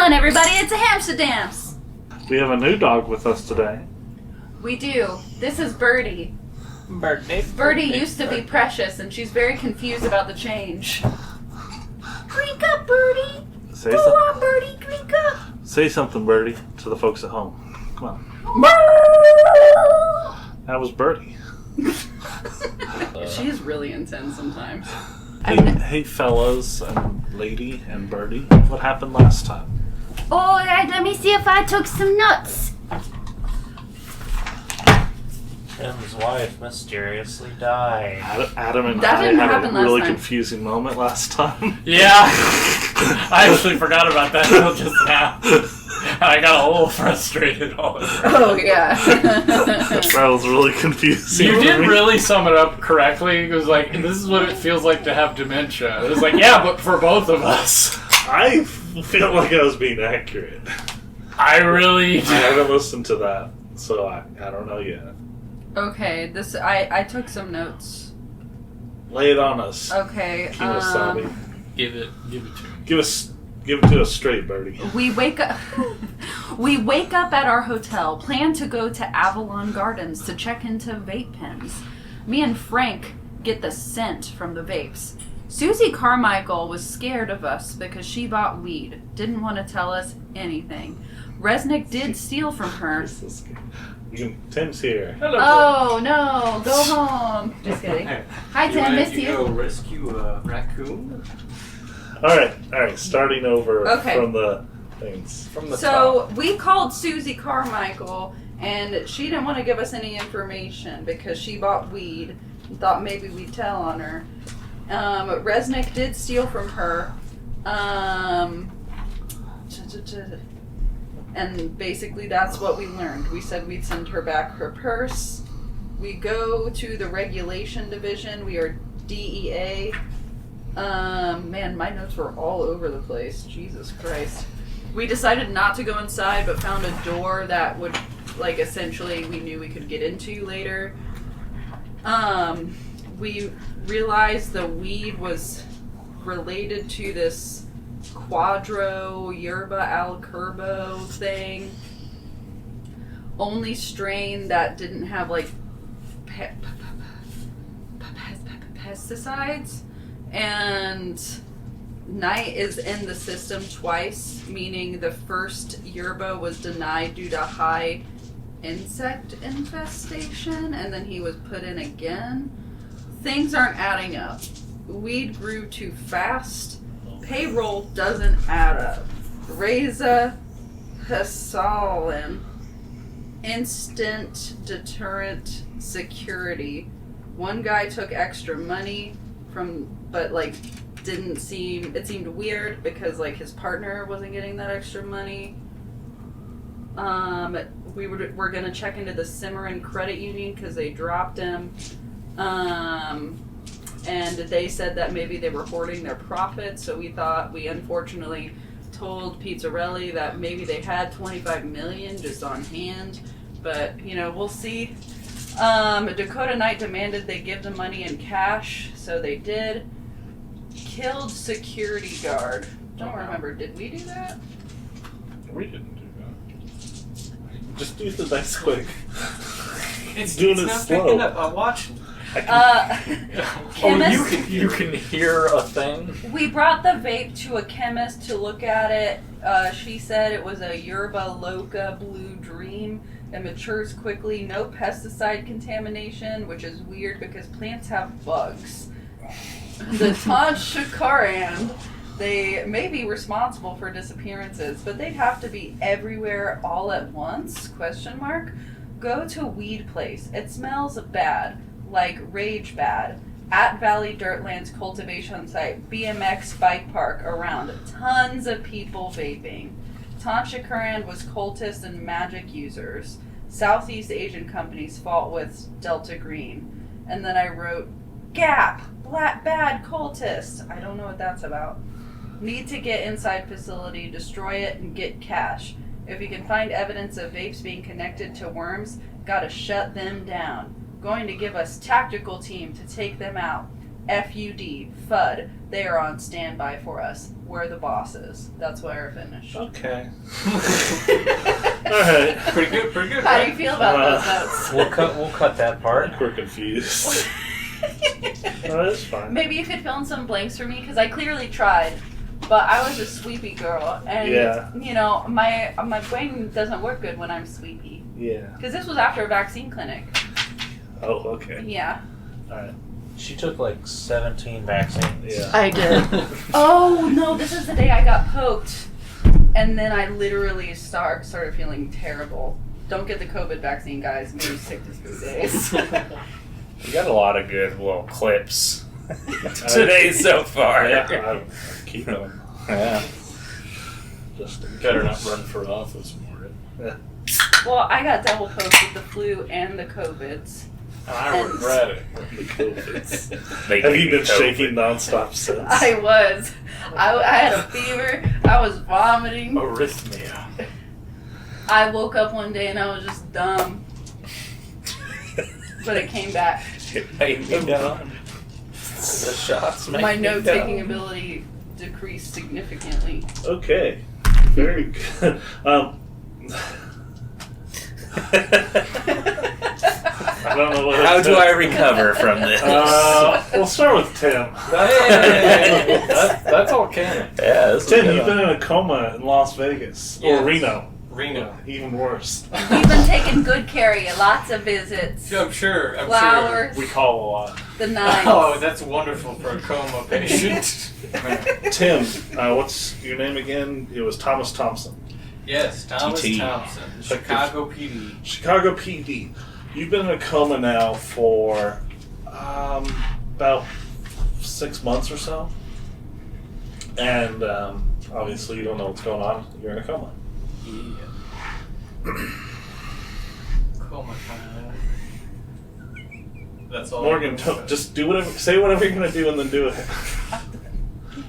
on, everybody, it's a hamster dance. We have a new dog with us today. We do. This is Birdie. Birdie used to be Precious, and she's very confused about the change. Drink up, Birdie. Go on, Birdie, drink up. Say something, Birdie, to the folks at home. Come on. That was Birdie. She is really intense sometimes. Hey, fellas and lady and Birdie, what happened last time? Alright, let me see if I took some nuts. Tim's wife mysteriously died. Adam and That I didn't had happen a really last time. confusing moment last time. Yeah! I actually forgot about that until just now. I got a little frustrated all over. Oh, yeah. That was really confusing. You for did me. really sum it up correctly. It was like, this is what it feels like to have dementia. It was like, yeah, but for both of us. I feel like I was being accurate. I really... I haven't listened to that, so I don't know yet. Okay, I took some notes. Lay it on us. Okay, Kimasabi. Give it to me. Give it to us straight, Birdie. We wake up at our hotel, plan to go to Avalon Gardens to check into vape pens. Me and Frank get the scent from the vapes. Susie Carmichael was scared of us because she bought weed. Didn't want to tell us anything. Resnick did steal from her. Tim's here. Hello, Oh no, go home. Just kidding. Hi Tim, missed you. Go rescue a raccoon? Alright, starting over Okay. from the things. From the So we called Susie Carmichael, and she didn't want to give us any information because she bought weed and thought maybe we'd tell on her. Resnick did steal from her, and basically that's what we learned. We said we'd send her back her purse. We go to the regulation division. We are DEA. Man, my notes were all over the place. Jesus Christ. We decided not to go inside, but found a door that would, like, essentially we knew we could get into later. We realized the weed was related to this Quadro Yerba Al Curbo thing. Only strain that didn't have, like, pesticides. And night is in the system twice, meaning the first yerba was denied due to high insect infestation, and then he was put in again. Things aren't adding up. Weed grew too fast. Payroll doesn't add up. Reza Hassalan, instant deterrent security. One guy took extra money but like it seemed weird because like his partner wasn't getting that extra money. We're gonna check into the Cimarron Credit Union because they dropped him. And they said that maybe they were hoarding their profits, so we unfortunately told Pitzarelli that maybe they had $25 million just on hand, but we'll see. Dakota Knight demanded they give the money in cash, so they did. Killed security guard. Don't remember, did we do that? We didn't do that. Just use the dice quick. It's doing it not slow. picking up. I'm watching. Chemist, you can hear a thing? we brought the vape to a chemist to look at it. She said it was a Yerba Loca Blue Dream. It matures quickly, no pesticide contamination, which is weird because plants have bugs. The Tanshakaran, they may be responsible for disappearances, but they'd have to be everywhere all at once? ? Go to weed place. It smells bad, like rage bad. At Valley Dirtlands cultivation site, BMX bike park around. Tons of people vaping. Tanshakaran was cultists and magic users. Southeast Asian companies fought with Delta Green. And then I wrote, Gap, bad cultist. I don't know what that's about. Need to get inside facility, destroy it, and get cash. If you can find evidence of vapes being connected to worms, gotta shut them down. Going to give us tactical team to take them out. FUD, FUD. They are on standby for us. We're the bosses. That's where I finished. Okay. Alright. Pretty good, pretty good. How right? do you feel about those notes? We'll cut that part. We're confused. No, that's fine. Maybe you could fill in some blanks for me, because I clearly tried, but I was a sweepy girl, and you know, my brain doesn't work good when I'm sweepy. Yeah. Because this was after a vaccine clinic. Oh, okay. Yeah. Alright. She took like 17 vaccines. Yeah. I did. Oh no, this is the day I got poked, and then I literally started feeling terrible. Don't get the COVID vaccine, guys. Made me sick this 3 days. We got a lot of good little clips today so far. Yeah, I'll keep them. Yeah. Just in Better case. not run for office, Morgan. Yeah. Well, I got double poked with the flu and the COVIDs. I regret it. The COVIDs. They Have gave you me been COVID. shaking nonstop since? I was. I had a fever. I was vomiting. Arrhythmia. I woke up one day and I was just dumb. But it came back. It made me dumb. The shots make My me note-taking dumb. ability decreased significantly. Okay. Very good. I don't know what How do I recover from this? We'll start with Tim. That's all canon. Yeah, this Tim, is you've good. been in a coma in Las Vegas. Yes. Or Reno. Reno. Even worse. We've been taking good care of you. Lots of visits. I'm sure. I'm Flowers. We call a lot. The sure. nines. Oh, that's wonderful for a coma patient. Tim, what's your name again? It was Thomas Thompson. Yes, Thomas TT. Thompson, Chicago PD. Chicago PD. You've been in a coma now for about 6 months or so. And obviously you don't know what's going on. You're in a coma. Yeah. Coma time. That's all. Morgan, just do whatever, say whatever you're going to do and then do it.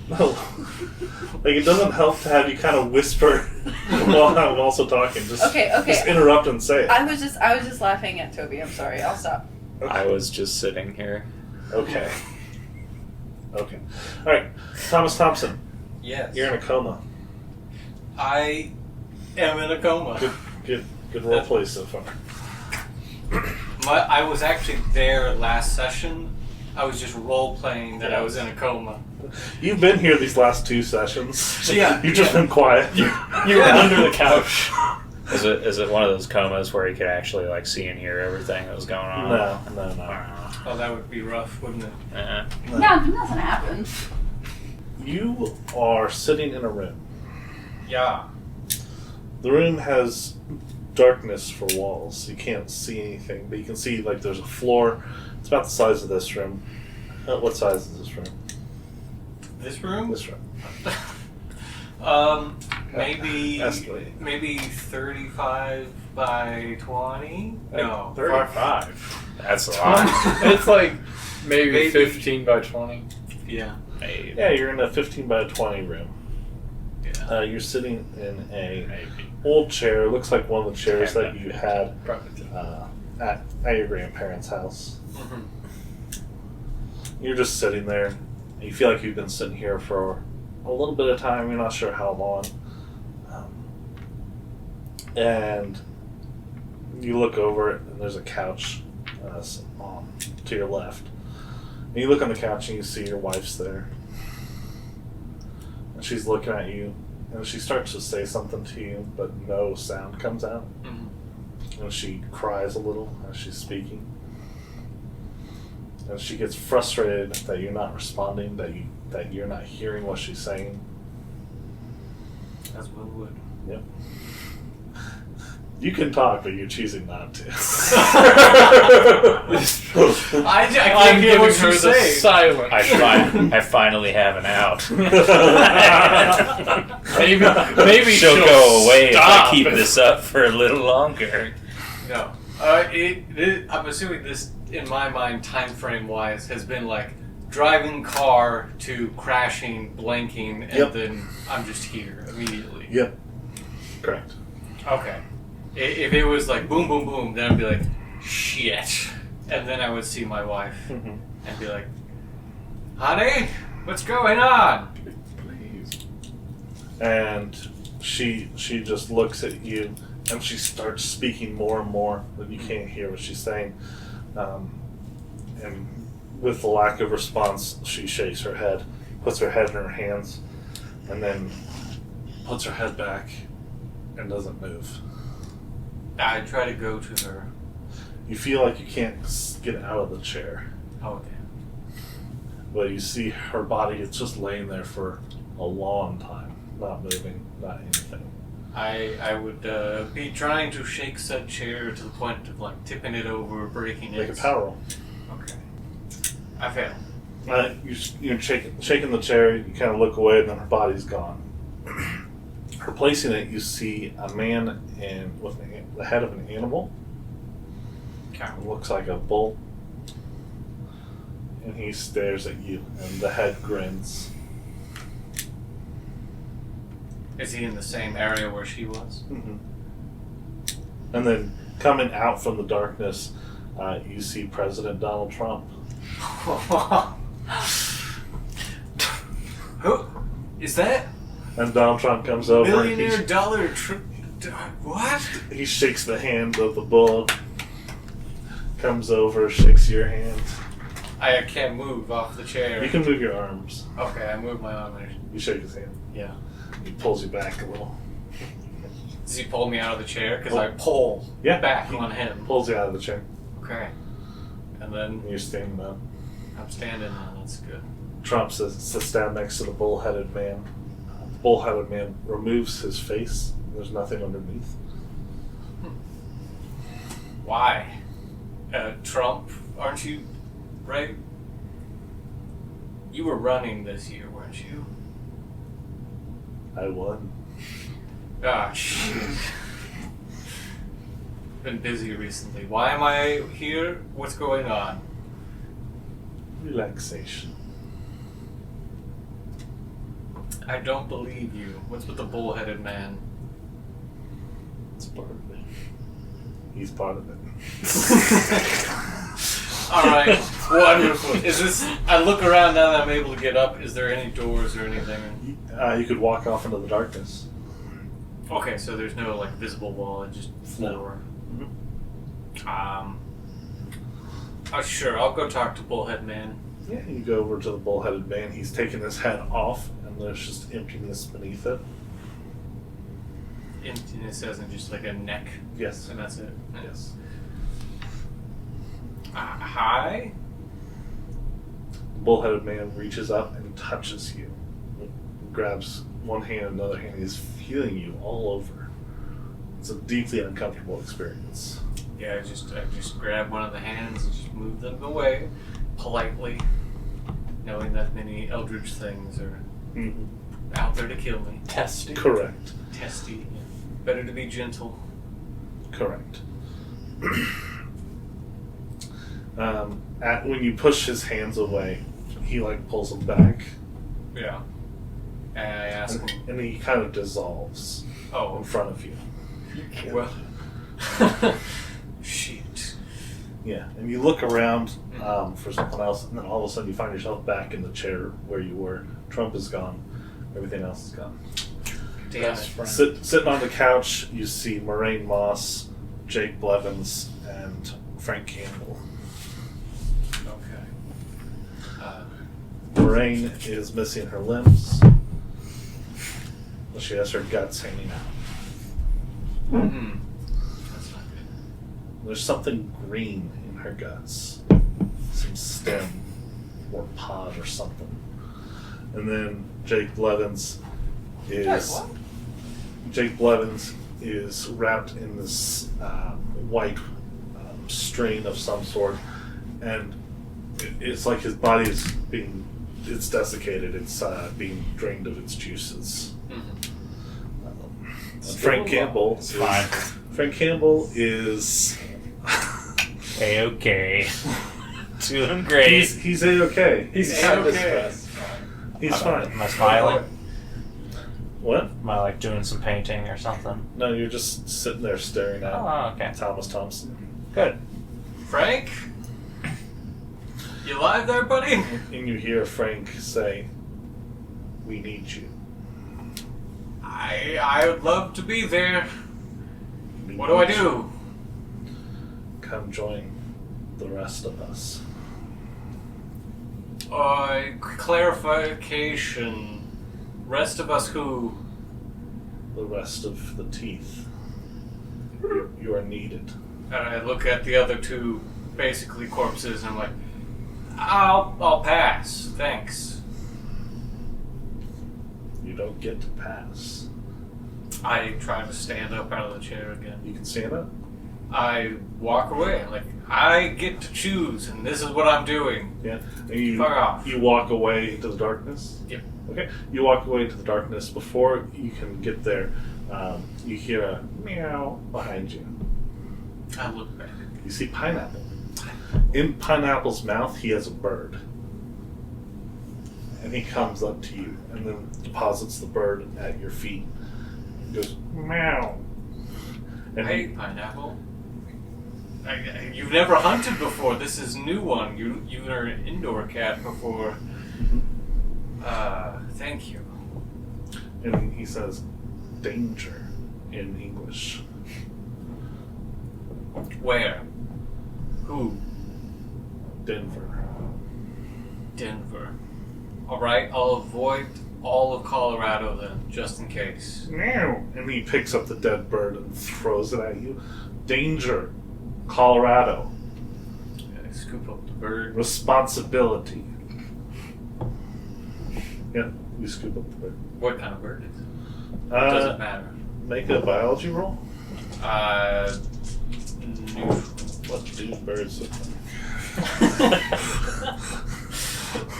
No. Like, it doesn't help to have you kind of whisper while I'm also talking. Just, Okay. just interrupt and say it. I was just laughing at Toby. I'm sorry. I'll stop. I was just sitting here. Okay. Okay. All right. Thomas Thompson, Yes. you're in a coma. I am in a coma. Good role play so far. I was actually there last session. I was just role playing that I was in a coma. You've been here these last 2 sessions. Yeah, You've just yeah. been quiet. You were under the couch. Is it one of those comas where you could actually like see and hear everything that was going on? No. Oh, that would be rough, wouldn't it? No, nothing happened. You are sitting in a room. Yeah. The room has darkness for walls. You can't see anything, but you can see like there's a floor. It's about the size of this room. What size is this room? This room? This room. Maybe Escalate. maybe 35 by 20. No, 35. That's a lot. It's like maybe Maybe. 15 by 20. Yeah. Maybe. Yeah, you're in a 15 by 20 room. Yeah. You're sitting in a old chair. Looks like one of the chairs that you had Probably. at your grandparents' house. Mhm. You're just sitting there. And you feel like you've been sitting here for a little bit of time. You're not sure how long. And you look over it, and there's a couch to your left. And you look on the couch, and you see your wife's there. And she's looking at you, and she starts to say something to you, but no sound comes out. Mhm. And she cries a little as she's speaking. And she gets frustrated that you're not responding, that you're not hearing what she's saying. As well would. Yep. You can talk, but you're choosing not to. I can't I'm hear giving what her she's the saying. silent. I finally have an out. Maybe she'll go away if I stop. keep this up for a little longer. No. I'm assuming this, in my mind, time frame wise, has been like driving car to crashing, blanking, and Yep. then I'm just here immediately. Yep. Correct. Okay. If it was like boom, boom, boom, then I'd be like, shit. And then I would see my wife Mm-hmm. and be like, Honey, what's going on? Please. And she just looks at you, and she starts speaking more and more, but you can't hear what she's saying. And with the lack of response, she shakes her head, puts her head in her hands, and then puts her head back and doesn't move. I try to go to her. You feel like you can't get out of the chair, Oh, damn. but you see her body is just laying there for a long time, not moving, not anything. I would be trying to shake said chair to the point of like tipping it over, breaking it. Make a power roll. Okay. I fail. You're shaking the chair, you kind of look away, and then her body's gone. Replacing it, you see a man with the head of an animal. Kind of looks like a bull. And he stares at you, and the head grins. Is he in the same area where she was? Mm-hmm. And then coming out from the darkness, you see President Donald Trump. Who is that? And Donald Trump comes over. Millionaire dollar what? He shakes the hand of the bull. Comes over, shakes your hand. I can't move off the chair. You can move your arms. Okay, I move my arm. You shake his hand. Yeah. He pulls you back a little. Does he pull me out of the chair? Because I pull back he on him. Pulls you out of the chair. Okay. And then And you're standing up. I'm standing now. That's good. Trump sits down next to the bull-headed man. The bull-headed man removes his face. There's nothing underneath. Why? Trump, aren't you? Right? You were running this year, weren't you? I won. Ah, shoot. Been busy recently. Why am I here? What's going on? Relaxation. I don't believe you. What's with the bull-headed man? It's part of it. He's part of it. Alright, wonderful. Is this... I look around now that I'm able to get up. Is there any doors or anything? You could walk off into the darkness. Okay, so there's no, like, visible wall. It's just floor. Sure, I'll go talk to Bullhead Man. Yeah, you go over to the bull-headed man. He's taken his head off, and there's just emptiness beneath it. Emptiness as in just like a neck, Yes. and that's it. Yes. Hi? The bull-headed man reaches up and touches you. He grabs one hand and another hand. He's feeling you all over. It's a deeply uncomfortable experience. Yeah, I just grab one of the hands and just move them away politely, knowing that many eldritch things are out there to kill me. Testy. Correct. Testy. Yeah. Better to be gentle. Correct. When you push his hands away, he pulls them back, Yeah. And I ask him, and he kind of dissolves in front of you. well, shit. Yeah, and you look around for something else, and then all of a sudden you find yourself back in the chair where you were. Trump is gone. Everything else is gone. Damn Best it. friend. Sitting on the couch, you see Morraine Moss, Jake Blevins, and Frank Campbell. Okay. Morraine is missing her limbs. She has her guts hanging out. That's not good. There's something green in her guts. Some stem or pod or something. And then Jake Blevins is wrapped in this white string of some sort, and it's like his body is it's desiccated. It's being drained of its juices. Frank Campbell. Fine. Frank Campbell is. A-okay. Doing great. He's a-okay. He's kind of stressed. He's fine. Am I smiling? What? Am I doing some painting or something? No, you're just sitting there staring at Oh, okay. Thomas Thompson. Good. Frank? You alive there, buddy? And you hear Frank say, "We need you." I would love to be there. We What do I need do? you. Come join the rest of us. Clarification. Rest of us who? The rest of the teeth. You are needed. And I look at the other two, basically corpses, and I'm like, I'll pass. Thanks. You don't get to pass. I try to stand up out of the chair again. You can stand up. I walk away. I'm like, I get to choose, and this is what I'm doing. Yeah. And you, Fuck off. You walk away into the darkness. Yep. Okay. You walk away into the darkness. Before you can get there, you hear a meow behind you. I look back. You see Pineapple. In Pineapple's mouth, he has a bird. And he comes up to you and then deposits the bird at your feet. He goes, meow. And Hey, Pineapple. You've never hunted before. This is a new one. You were an indoor cat before. Thank you. and he says, danger in English. Where? Who? Denver. Denver. Alright, I'll avoid all of Colorado then, just in case. Meow. And he picks up the dead bird and throws it at you. Danger. Colorado. I scoop up the bird. Responsibility. Yeah, you scoop up the bird. What kind of bird is it? It doesn't matter. Make a biology roll. Neutral. What do birds look like?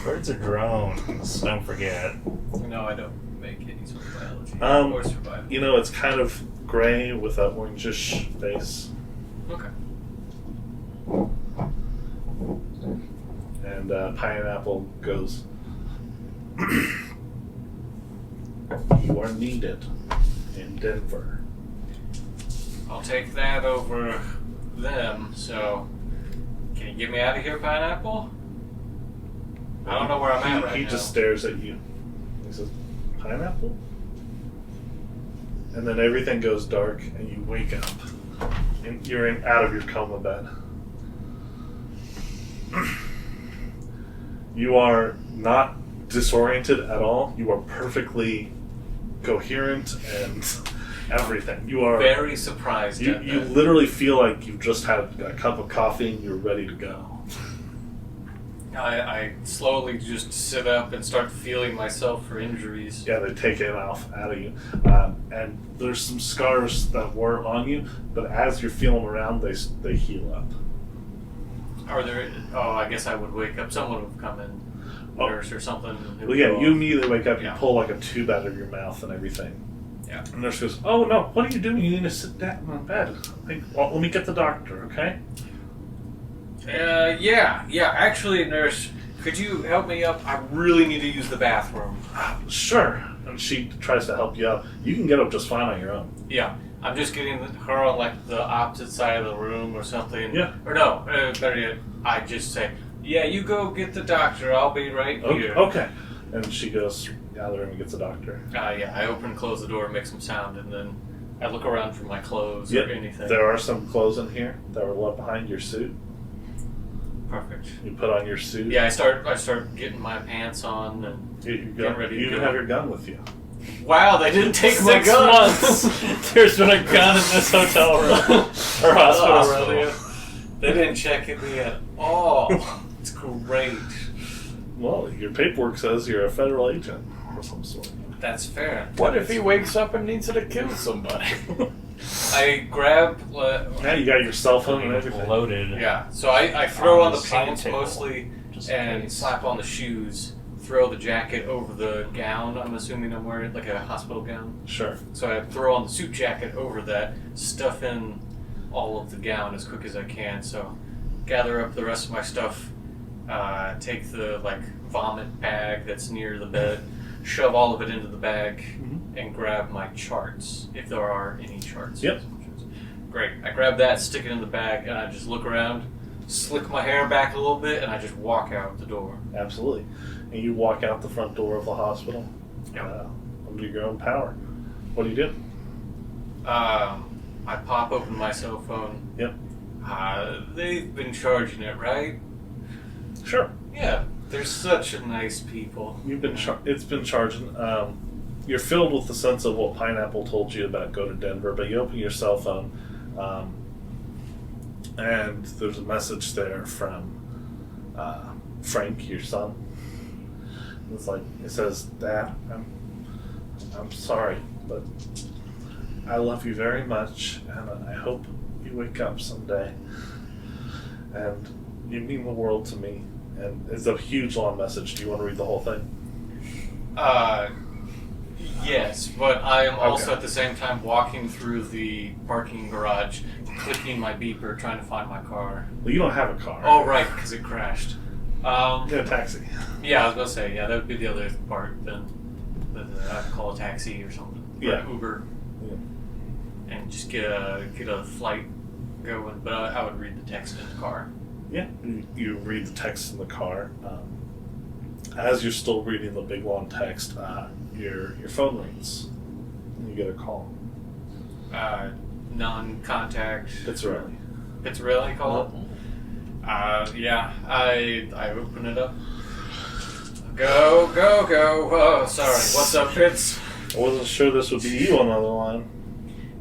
Birds are drones, don't forget. No, I don't make any sort of biology or survival. You know, it's kind of gray with an orangish face. Okay. And Pineapple goes, you are needed in Denver. I'll take that over them, so can you get me out of here, Pineapple? I don't know where I'm at right He now. just stares at you. He says, Pineapple? And then everything goes dark and you wake up. And you're out of your coma bed. You are not disoriented at all. You are perfectly coherent and everything. You are very surprised You, at you that. literally feel like you've just had a cup of coffee and you're ready to go. I slowly just sit up and start feeling myself for injuries. Yeah, they take it out of you. And there's some scars that were on you, but as you're feeling them around, they heal up. Are there? Oh, I guess I would wake up. Someone would come in, nurse or something. Well, yeah, you immediately wake up, you Yeah. pull like a tube out of your mouth and everything. Yeah. And the nurse goes, oh no, what are you doing? You need to sit down on bed. Well, let me get the doctor, okay? Yeah. Actually, nurse, could you help me up? I really need to use the bathroom. Sure. And she tries to help you up. You can get up just fine on your own. Yeah, I'm just getting her on like the opposite side of the room or something. Yeah. Or no, better yet, I just say, yeah, you go get the doctor. I'll be right here. Okay. And she goes out of the room and gets the doctor. Yeah, I open and close the door, make some sound, and then I look around for my clothes Yep. or anything. There are some clothes in here that were left behind your suit. Perfect. You put on your suit. Yeah, I start getting my pants on and Get ready to you even go. have your gun with you. wow, they didn't take my 6 gun. months. There's been a gun in this hotel room or hospital room. They didn't check me at all. It's great. Well, your paperwork says you're a federal agent or some sort. That's fair. What if he wakes up and needs to kill somebody? I grab. Now you got your cell phone and everything. Loaded. Yeah, so I throw on the side pants table, mostly just in and case. slap on the shoes. Throw the jacket over the gown. I'm assuming I'm wearing like a hospital gown. Sure. So I throw on the suit jacket over that, stuff in all of the gown as quick as I can. So gather up the rest of my stuff, take the like vomit bag that's near the bed, shove all of it into the bag, and grab my charts, if there are any charts. Yep. Great. I grab that, stick it in the bag, and I just look around. slick my hair back a little bit, and I just walk out the door. Absolutely. And you walk out the front door of the hospital Yep. under your own power. What do you do? I pop open my cell phone. Yep. They've been charging it, right? Sure. Yeah, they're such a nice people. It's been charging. You're filled with the sense of what Pineapple told you about go to Denver, but you open your cell phone, and there's a message there from Frank, your son. It says, "Dad, I'm sorry, but I love you very much, and I hope you wake up someday. And you mean the world to me." And it's a huge long message. Do you want to read the whole thing? Yes, but I am also Okay. at the same time walking through the parking garage, clicking my beeper, trying to find my car. Well, you don't have a car. Oh, right, because it crashed. You have a taxi. Yeah, I was going to say, that would be the other part. Then I'd call a taxi or something. Or Yeah. an Uber. Yeah. And just get a flight going. But I would read the text in the car. Yeah, you read the text in the car. As you're still reading the big long text, your phone rings. And you get a call. Non-contact. Pitzarelli. Pitzarelli call? Yeah, I open it up. Go. Oh, sorry. What's up, Pitts? I wasn't sure this would be you on the other line.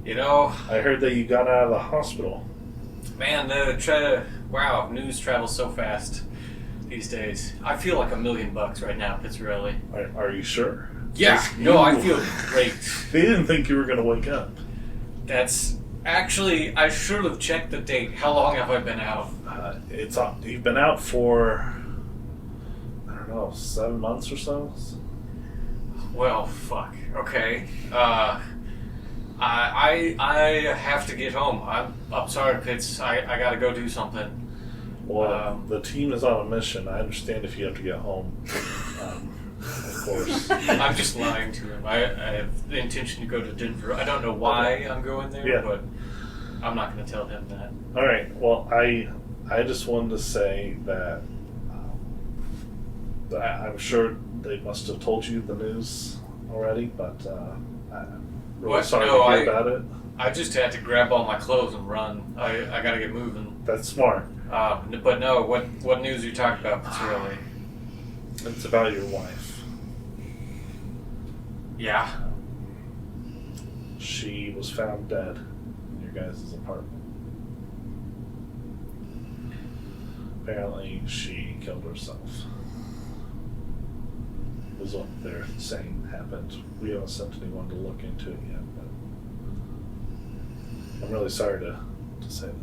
You know, I heard that you got out of the hospital. man, wow, news travels so fast these days. I feel like $1 million right now, Pitzarelli. Are you sure? Yeah, no, I feel great. They didn't think you were going to wake up. That's actually, I should have checked the date. How long have I been out? You've been out for, I don't know, 7 months or so? Well, fuck. Okay. I have to get home. I'm sorry, Pitts. I gotta go do something. Well, the team is on a mission. I understand if you have to get home. Of course. I'm just lying to him. I have the intention to go to Denver. I don't know why I'm going there, Yeah. but I'm not going to tell him that. All right. Well, I just wanted to say that I'm sure they must have told you the news already, but I'm really What? sorry No, to hear about it. I just had to grab all my clothes and run. I got to get moving. That's smart. But no, what news are you talking about, Pitzarelli? It's about your wife. Yeah. She was found dead in your guys' apartment. Apparently, she killed herself. Is what they're saying happened. We haven't sent anyone to look into it yet, but I'm really sorry to say that.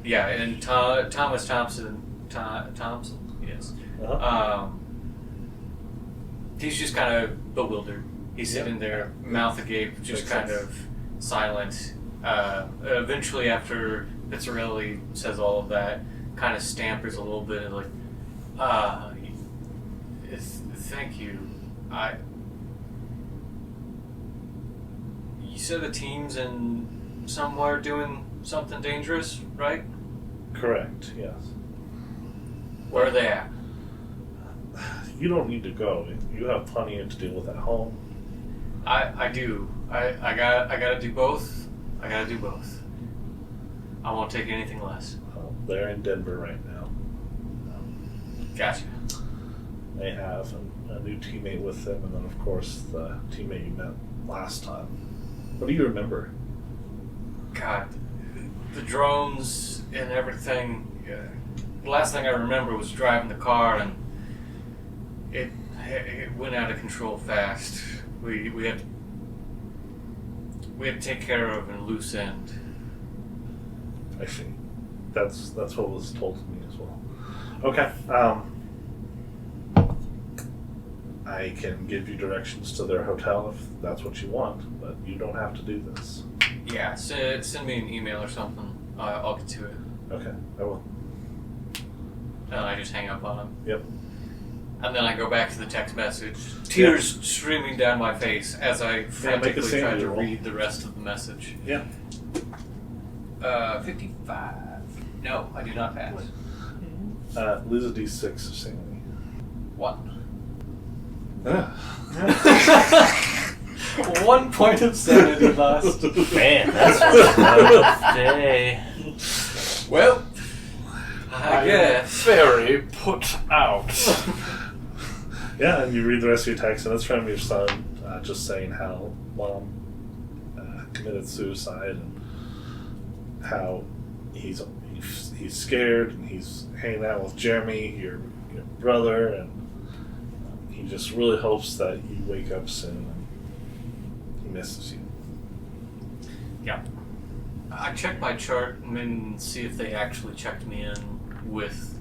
Yeah, and Thomas Thompson, Thompson, yes. Uh-huh. He's just kind of bewildered. He's sitting there, mouth agape, just Makes kind sense. of silent. Eventually, after Pitzarelli says all of that, kind of stampers a little bit and like, thank you. You said the team's in somewhere doing something dangerous, right? Correct, yes. Where are they at? You don't need to go. You have plenty to deal with at home. I do. I gotta do both. I gotta do both. I won't take anything less. They're in Denver right now. Gotcha. They have a new teammate with them, and then of course the teammate you met last time. What do you remember? God, the drones and everything. The last thing I remember was driving the car, and it went out of control fast. We had to take care of a loose end. I see. That's what was told to me as well. Okay. I can give you directions to their hotel if that's what you want, but you don't have to do this. Yeah, send me an email or something. I'll get to it. Okay, I will. And I just hang up on him. Yep. And then I go back to the text message, tears streaming down my face as I frantically try sanity to roll. read the rest of the message. Yeah. 55. No, I do not pass. Lose a d6 of sanity. 1. Ah. 1 point of sanity lost. Man, that's a rough day. Well, I guess. Very put out. Yeah, and you read the rest of your text, and it's from your son, just saying how mom committed suicide and how he's scared and he's hanging out with Jeremy, your brother, and he just really hopes that you wake up soon and he misses you. Yeah. I checked my chart and see if they actually checked me in with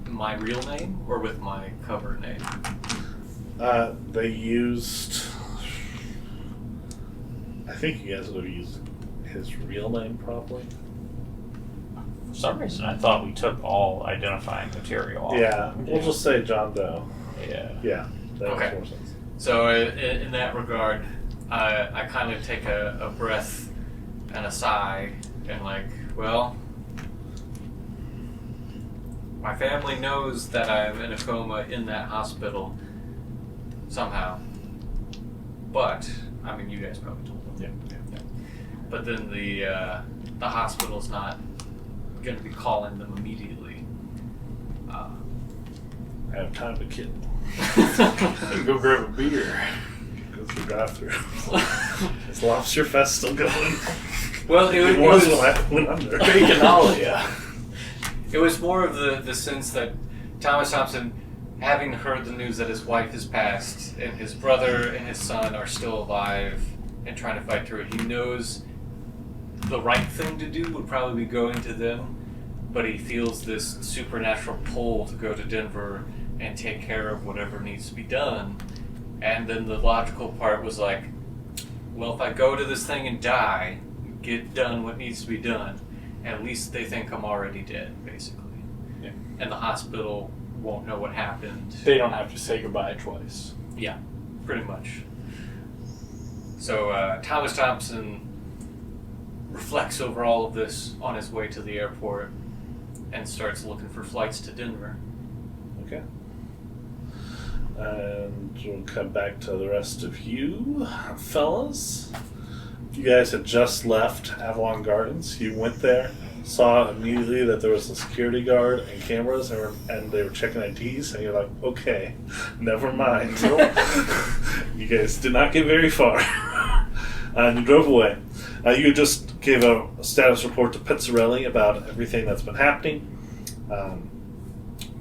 my real name or with my cover name. They used... I think you guys would have used his real name, probably. For some reason, I thought we took all identifying material off. Yeah, we'll just say John Doe. Yeah. Yeah, that Okay. makes more sense. So in that regard, I kind of take a breath and a sigh and like, well, my family knows that I'm in a coma in that hospital somehow. But, I mean, you guys probably told them. Yeah. But then the hospital's not going to be calling them immediately. I have time to kill. Go grab a beer. Go through drive-through. Is Lobster Fest still going? Well, It was when I went under. Baconalia. It was more of the sense that Thomas Thompson, having heard the news that his wife has passed and his brother and his son are still alive and trying to fight through it, he knows the right thing to do would probably be going to them, but he feels this supernatural pull to go to Denver and take care of whatever needs to be done. And then the logical part was like, well, if I go to this thing and die, get done what needs to be done, at least they think I'm already dead, basically. Yeah. And the hospital won't know what happened. They don't have to say goodbye twice. Yeah, pretty much. So Thomas Thompson reflects over all of this on his way to the airport and starts looking for flights to Denver. Okay. And we'll come back to the rest of you, fellas. You guys had just left Avalon Gardens. You went there, saw immediately that there was a security guard and cameras, and they were checking IDs, and you're like, okay, never mind. You guys did not get very far. And you drove away. You just gave a status report to Pitzarelli about everything that's been happening.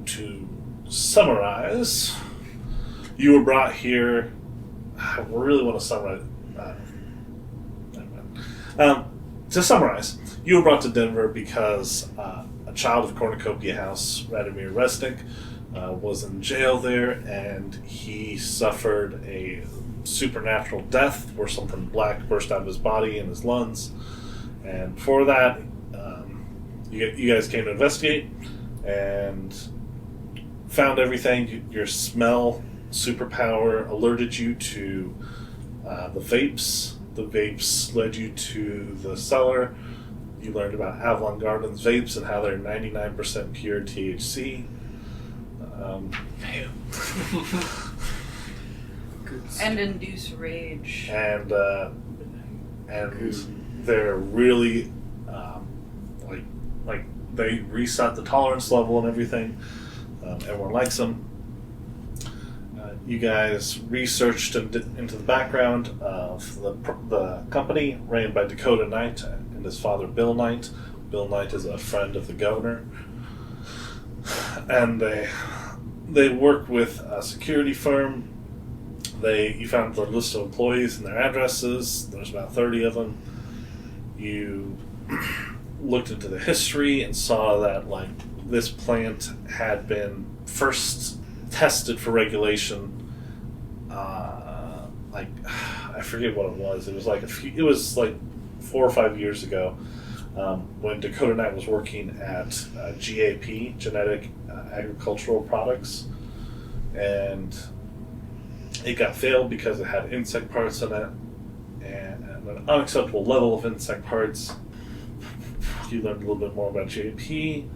To summarize, you were brought here. I really want to summarize. To summarize, you were brought to Denver because a child of Cornucopia House, Radomir Resnick, was in jail there, and he suffered a supernatural death where something black burst out of his body and his lungs. And before that, you guys came to investigate and found everything. Your smell superpower alerted you to the vapes. The vapes led you to the cellar. You learned about Avalon Gardens vapes and how they're 99% pure THC. And induce rage. And they're really like they reset the tolerance level and everything. Everyone likes them. You guys researched into the background of the company ran by Dakota Knight and his father Bill Knight. Bill Knight is a friend of the governor, and they work with a security firm. You found the list of employees and their addresses. There's about 30 of them. You looked into the history and saw that this plant had been first tested for regulation. I forget what it was. It was it was 4 or 5 years ago when Dakota Knight was working at GAP, Genetic Agricultural Products, and it got failed because it had insect parts in it, and an unacceptable level of insect parts. You learned a little bit more about JP.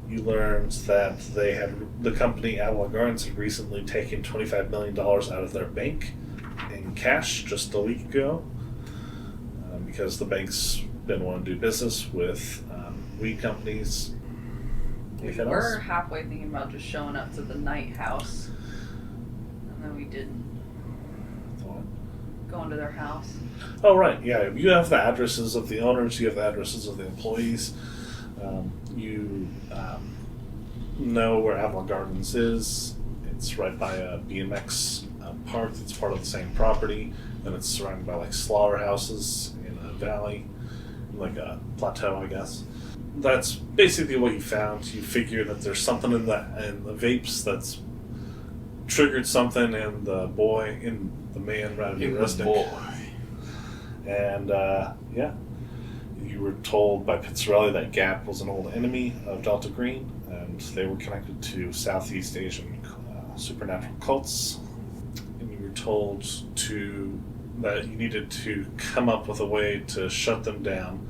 You learned that the company Avalon Gardens had recently taken $25 million out of their bank in cash just a week ago because the banks didn't want to do business with weed companies. Anything We're else? halfway thinking about just showing up to the night house. And then we didn't. Going to their house. Oh, right. Yeah. You have the addresses of the owners. You have the addresses of the employees. You know where Avalon Gardens is. It's right by a BMX park that's part of the same property. And it's surrounded by like slaughterhouses in a valley, like a plateau, I guess. That's basically what you found. You figure that there's something in the vapes that's triggered something in the man rather than arresting. And yeah, you were told by Pitzarelli that Gap was an old enemy of Delta Green, and they were connected to Southeast Asian supernatural cults. And you were told that you needed to come up with a way to shut them down.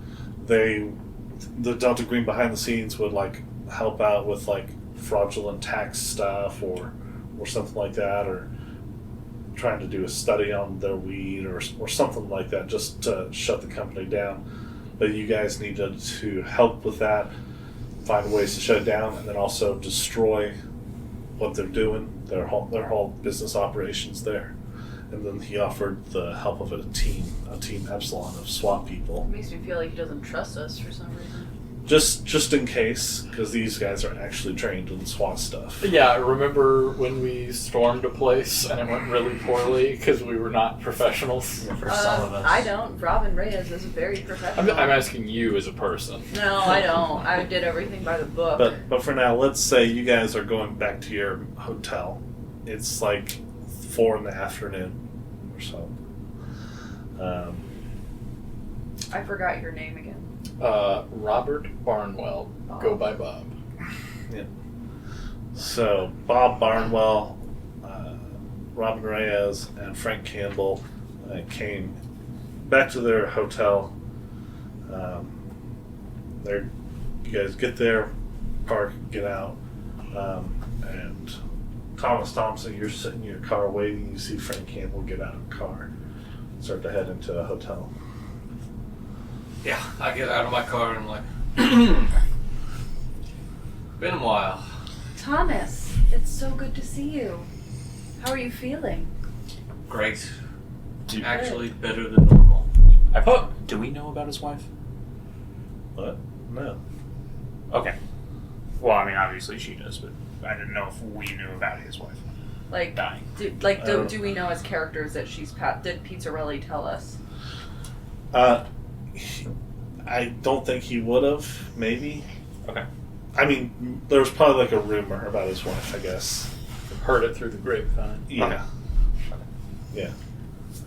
The Delta Green behind the scenes would like help out with like fraudulent tax stuff or something like that, or trying to do a study on their weed or something like that, just to shut the company down. But you guys needed to help with that, find ways to shut it down, and then also destroy what they're doing, their whole business operations there. And then he offered the help of a team Epsilon of SWAT people. It makes me feel like he doesn't trust us for some reason. Just in case, because these guys are actually trained in SWAT stuff. Yeah, I remember when we stormed a place and it went really poorly because we were not professionals. For some of us. I don't. Robin Reyes is very professional. I'm asking you as a person. No, I don't. I did everything by the book. But for now, let's say you guys are going back to your hotel. It's like 4 PM or so. I forgot your name again. Robert Barnwell. Go by Bob. Yeah. So Bob Barnwell, Robin Reyes, and Frank Campbell came back to their hotel. You guys get there, park, get out, and Thomas Thompson, you're sitting in your car waiting. You see Frank Campbell get out of the car, start to head into a hotel. Yeah, I get out of my car and I'm like, been a while. Thomas, it's so good to see you. How are you feeling? Great. Do- Actually, better than normal. Do we know about his wife? What? No. Okay. Well, I mean, obviously she does, but I didn't know if we knew about his wife Like, dying. do we know as characters that she's did Pizzarelli tell us? I don't think he would have. Maybe. Okay. I mean, there was probably like a rumor about his wife, I guess. Heard it through the grapevine. Yeah. Okay. Yeah.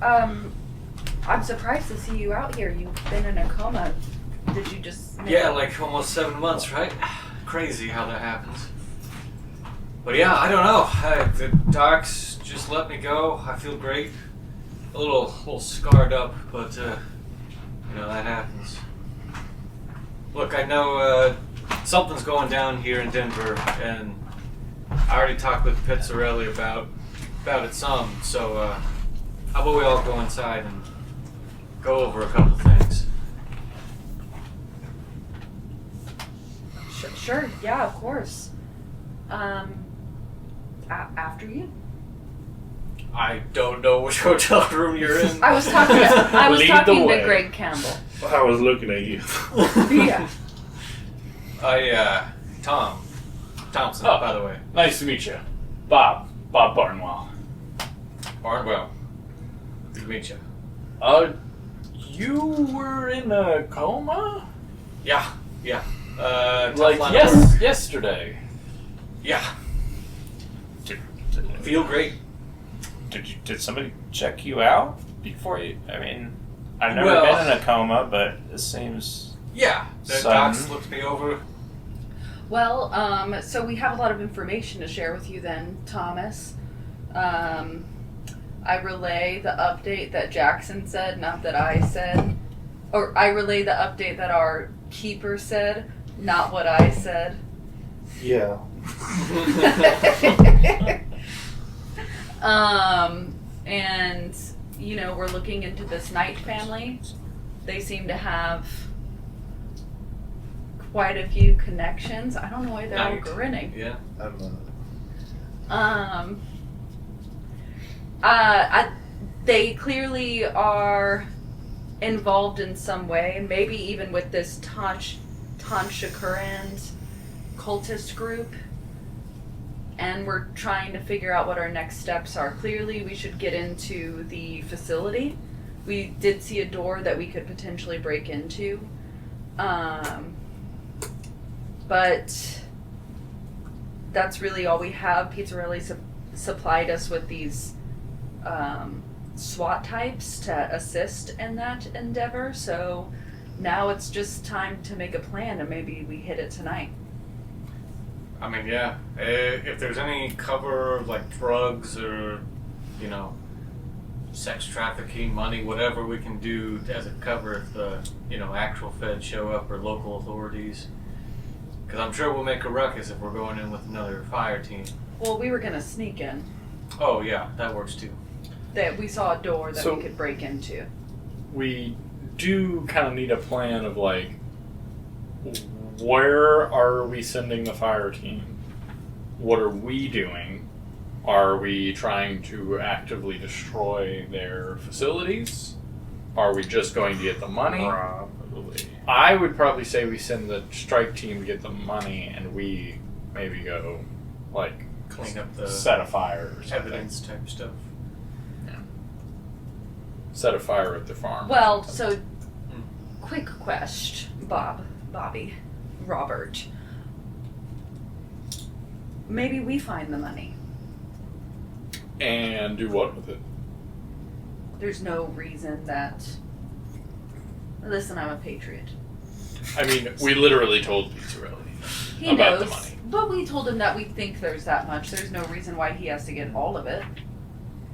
I'm surprised to see you out here. You've been in a coma. Did you just... Yeah, like almost 7 months, right? Crazy how that happens. But yeah, I don't know. The docs just let me go. I feel great. A little scarred up, but that happens. Look, I know something's going down here in Denver, and I already talked with Pitzarelli about it some. So how about we all go inside and go over a couple things? Sure, yeah, of course. After you. I don't know which hotel room you're in. I was talking Lead the to way. Greg Campbell. I was looking at you. Yeah. Tom Thompson, Oh. by the way. Nice to meet you. Bob Barnwell. Barnwell. Good to meet you. You were in a coma? Yeah. Like tough line of work. yesterday. Yeah. Did Feel great. Did somebody check you out before you? I mean, I've never Well- been in a coma, but this seems. Yeah. The Son. docs looked me over. Well, so we have a lot of information to share with you then, Thomas. I relay the update that Jackson said, not that I said. Or I relay the update that our keeper said, not what I said. Yeah. And, you know, we're looking into this Knight family. They seem to have quite a few connections. I don't know why they're all Knight. grinning. Yeah. They clearly are involved in some way, maybe even with this Tanshikuran's cultist group. And we're trying to figure out what our next steps are. Clearly, we should get into the facility. We did see a door that we could potentially break into. But that's really all we have. Pitzarelli supplied us with these SWAT types to assist in that endeavor. So now it's just time to make a plan, and maybe we hit it tonight. I mean, yeah. If there's any cover, like drugs or, you know, sex trafficking, money, whatever we can do as a cover if the, you know, actual feds show up or local authorities. Because I'm sure we'll make a ruckus if we're going in with another fire team. Well, we were going to sneak in. Oh, yeah, that works too. That we saw a door that So- we could break into. We do kind of need a plan of like, where are we sending the fire team? What are we doing? Are we trying to actively destroy their facilities? Are we just going to get the money? Probably. I would probably say we send the strike team to get the money, and we maybe go, like, Clean up the set a fire or something. evidence type stuff. Set a fire at the farm. Well, so, quick question, Bobby, Robert. Maybe we find the money. And do what with it? There's no reason that... Listen, I'm a patriot. I mean, we literally told Pizzarelli He about knows, the money. but we told him that we think there's that much. There's no reason why he has to get all of it.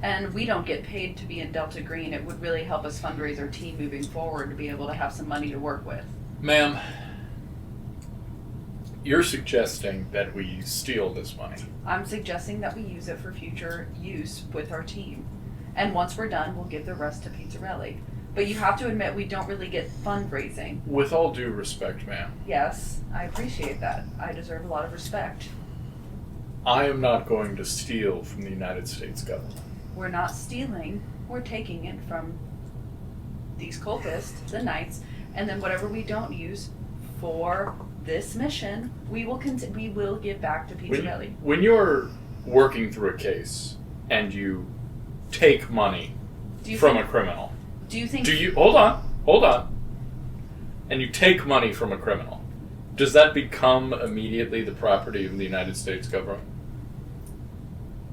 And we don't get paid to be in Delta Green. It would really help us fundraise our team moving forward to be able to have some money to work with. Ma'am, you're suggesting that we steal this money. I'm suggesting that we use it for future use with our team. And once we're done, we'll give the rest to Pizzarelli. But you have to admit, we don't really get fundraising. With all due respect, ma'am, Yes, I appreciate that. I deserve a lot of respect. I am not going to steal from the United States government. We're not stealing, we're taking it from these cultists, the Knights, and then whatever we don't use for this mission, we will give back to Pizzarelli. When you're working through a case and you take money from a criminal, do you think hold on, and you take money from a criminal, does that become immediately the property of the United States government?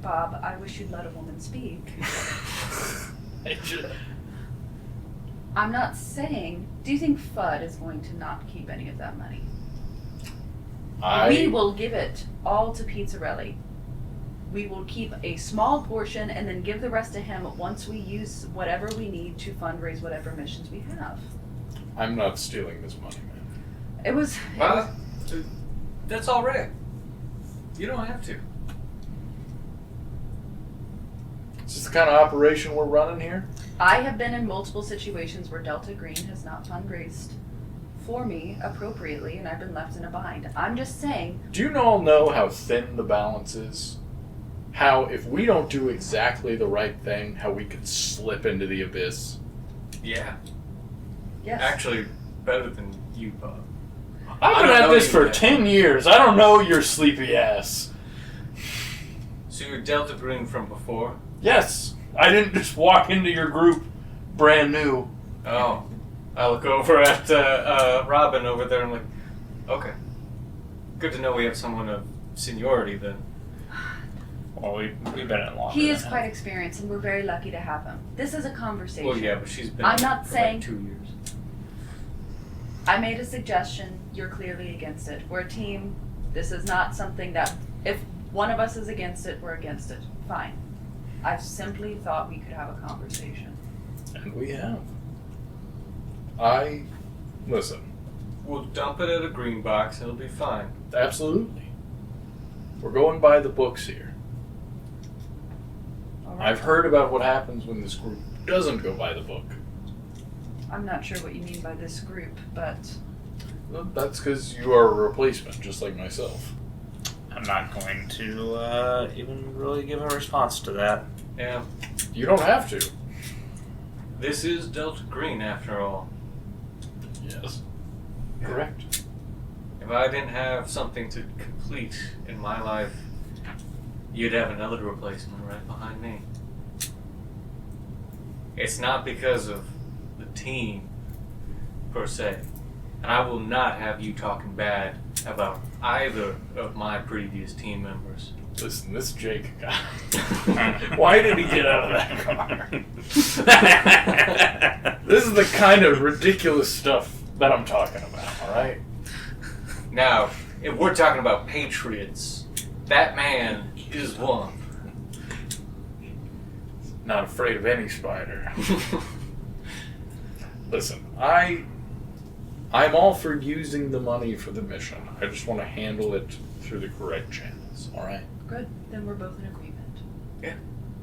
Bob, I wish you'd let a woman speak. I'm not saying, do you think FUD is going to not keep any of that money? We will give it all to Pizzarelli. We will keep a small portion and then give the rest to him once we use whatever we need to fundraise whatever missions we have. I'm not stealing this money, man. It was... Well, that's all right. You don't have to. Is this the kind of operation we're running here? I have been in multiple situations where Delta Green has not fundraised for me appropriately, and I've been left in a bind. I'm just saying... Do you all know how thin the balance is? How, if we don't do exactly the right thing, how we could slip into the abyss? Yeah. Yes. Actually, better than you, Bob. I've I been don't at know this you for yet. 10 years. I don't know your sleepy ass. So you're Delta Green from before? Yes, I didn't just walk into your group brand new. Oh. I look over at Robin over there and I'm like, okay. Good to know we have someone of seniority then. Well, we've been in longer. He is than quite that. experienced, and we're very lucky to have him. This is a conversation. Well, yeah, but she's been I'm not for saying- like 2 years. I made a suggestion. You're clearly against it. We're a team. This is not something that... If one of us is against it, we're against it. Fine. I simply thought we could have a conversation. And we have. Listen, We'll dump it at a green box and it'll be fine. absolutely. We're going by the books here. All right. I've heard about what happens when this group doesn't go by the book. I'm not sure what you mean by this group, but Well, that's because you are a replacement, just like myself. I'm not going to even really give a response to that. Yeah. You don't have to. This is Delta Green after all. Yes. Correct. If I didn't have something to complete in my life, you'd have another replacement right behind me. It's not because of the team, per se. And I will not have you talking bad about either of my previous team members. Listen, this Jake guy. Why did he get out of that car? This is the kind of ridiculous stuff that I'm talking about, alright? Now, if we're talking about patriots, that man is one. Not afraid of any spider. Listen, I'm all for using the money for the mission. I just want to handle it through the correct channels, alright? good. Then we're both in agreement.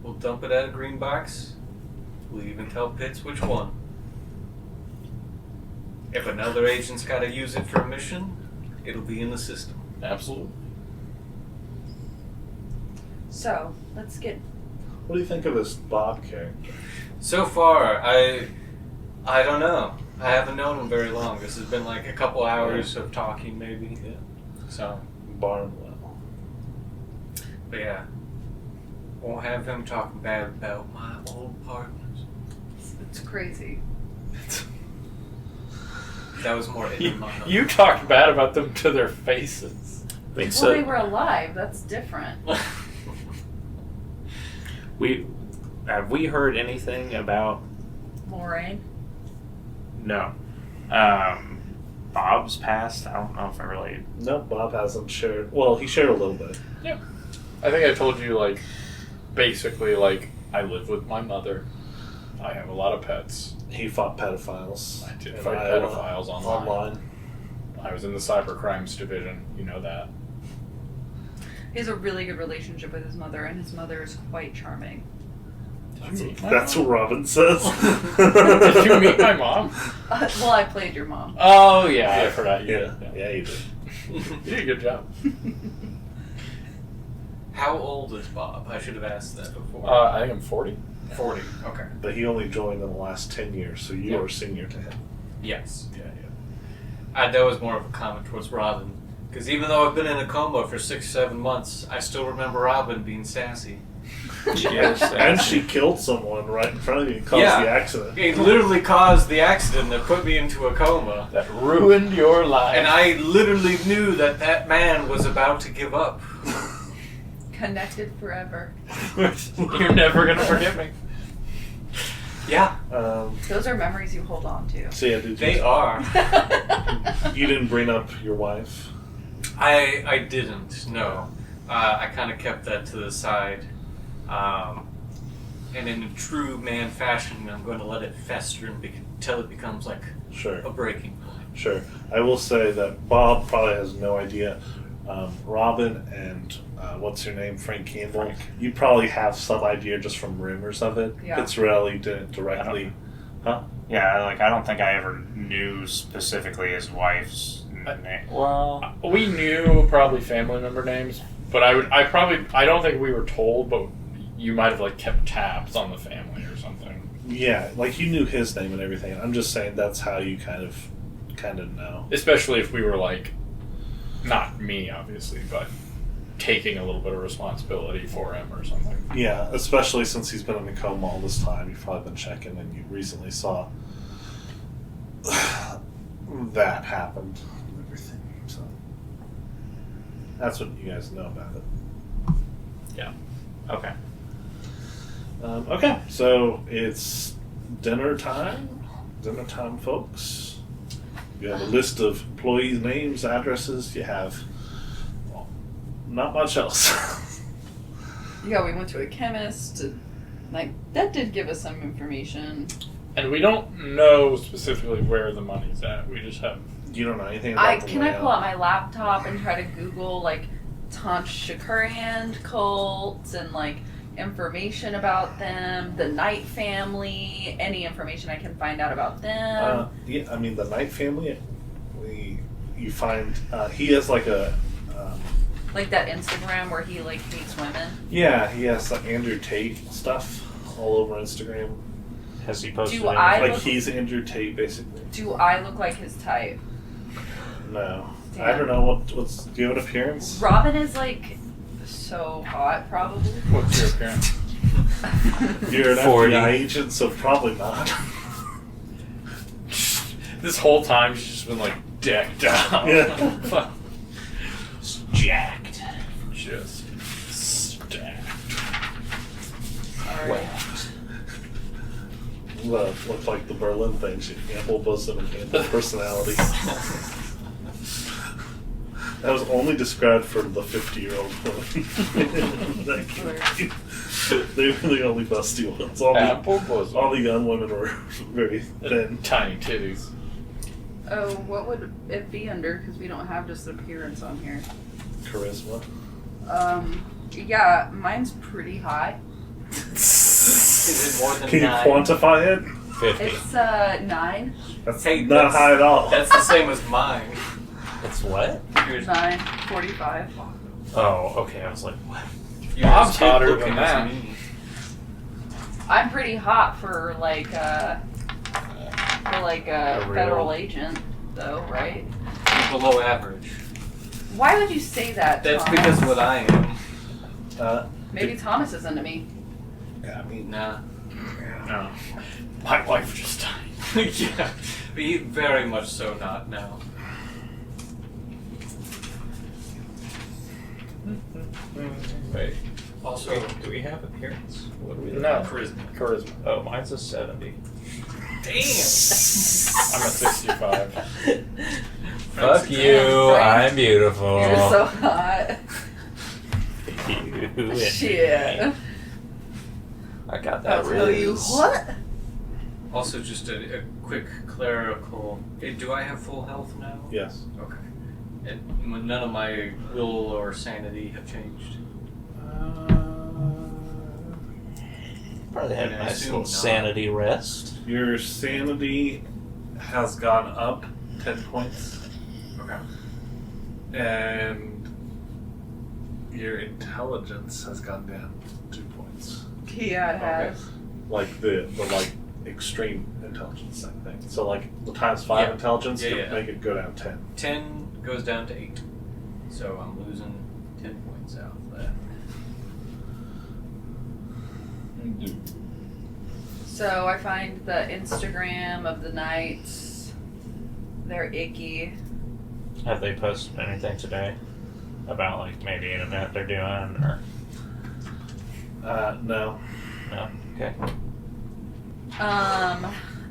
We'll dump it at a green box. We'll even tell Pitts which one. If another agent's got to use it for a mission, it'll be in the system. Absolutely. So let's get. What do you think of this Bob character? So far, I don't know. I haven't known him very long. This has been like a couple hours of talking, maybe. Yeah. So, Barnwell. but yeah, won't have him talking bad about my old partners. It's crazy. That was more in my mind. You talked bad about them to their faces. Wait, Well, so they were alive. That's different. have we heard anything about Morraine. no Bob's past? I don't know if I really. No, Bob hasn't shared. Well, he shared a little bit. I think I told you, like, basically, like, I live with my mother. I have a lot of pets. He fought pedophiles. I did in fight Iowa. pedophiles online. I was in the cyber crimes division. You know that. He has a really good relationship with his mother, and his mother is quite charming. Did you meet my That's mom? what Robin says. Did you meet my mom? Well, I played your mom. Oh, yeah, I forgot you. Yeah, you did. You did a good job. How old is Bob? I should have asked that before. I think I'm 40. 40. Okay. But he only joined in the last 10 years, so you Yeah. are senior to him. Yes. Yeah. That was more of a comment towards Robin. Because even though I've been in a coma for 6-7 months, I still remember Robin being sassy. Yes, And she killed someone right in front of you and caused Yeah. the accident. It literally caused the accident that put me into a coma. That ruined your life. And I literally knew that that man was about to give up. Connected forever. You're never going to forget me. Yeah, Those are memories you hold on to. So yeah, did you? they are. You didn't bring up your wife. I didn't, no. I kind of kept that to the side. And in a true man fashion, I'm going to let it fester until it becomes like Sure, a breaking point. sure. I will say that Bob probably has no idea. Robin and what's her name, Frank Campbell. Frank. You probably have some idea just from rumors of it. Yeah. Pitzarelli didn't directly. Yeah, like I don't think I ever knew specifically his wife's name. Well, We knew probably family member names, but I don't think we were told, but you might have, like, kept tabs on the family or something. Yeah, like you knew his name and everything. I'm just saying that's how you kind of know. Especially if we were, like, not me, obviously, but taking a little bit of responsibility for him or something. Yeah, especially since he's been in a coma all this time. You've probably been checking, and you recently saw that happened and everything. So that's what you guys know about it. okay. Okay, so it's dinner time. Dinner time, folks. You have a list of employees' names, addresses. You have not much else. Yeah, we went to a chemist. Like, that did give us some information. And we don't know specifically where the money's at. We just have... You don't know anything about the Can I layout. pull out my laptop and try to Google like Tanshakurian cults and like information about them, the Knight family, any information I can find out about them? Yeah, I mean the Knight family. You find he has like a. Like that Instagram where he like hates women. Yeah, he has like Andrew Tate stuff all over Instagram. Has he posted Do I anything? Like he's Andrew Tate basically. Do I look like his type? No, Damn. I don't know what's. Do you have an appearance? Robin is like so hot, probably. What's your appearance? You're an 40. FBI agent, so probably not. This whole time she's just been like decked out. Yeah. Jacked. Just stacked. Sorry. Looked like the Berlin thing. She ample bosom and ample personality. That was only described for the 50-year-old woman. They were the only busty ones. Ample bosom. All the young women were very thin. Tiny titties. Oh, what would it be under? Because we don't have just appearance on here. Charisma. Yeah, mine's pretty high. Is it more than Can you 9? quantify it? 50. It's 9. That's Hey, not that's- high at all. That's the same as mine. It's what? Yours, 9:45. Oh, okay. I was like, what? yours Bob's is good hotter looking than as that. me. I'm pretty hot for like a real- federal agent, though, right? You're below average. Why would you say that, That's Thomas? because of what I am. Maybe Thomas is into me. I mean, Nah. No. My wife just died. Yeah. But you very much so not now. Wait. Also, Do we have appearance? What do we No. charisma. Charisma. Oh, mine's a 70. Damn! I'm a 65. Fuck you. Frank. I'm beautiful. You're so hot. You and Shit. me. I got that I'll tell you riz. what. Also, just a quick clerical. Do I have full health now? yes. Okay. And none of my will or sanity have changed. Probably had a Yeah, I nice assume little not. sanity rest. Your sanity has gone up 10 points, Okay. and your intelligence has gone down 2 points. Yeah, it has. Like the like extreme intelligence type thing. So like the times 5 Yeah. intelligence Yeah, could yeah. make it go down 10. 10 goes down to 8. So I'm losing 10 points out of that. So I find the Instagram of the Knights. They're icky. Have they posted anything today about like maybe an event they're doing or No. no? Okay.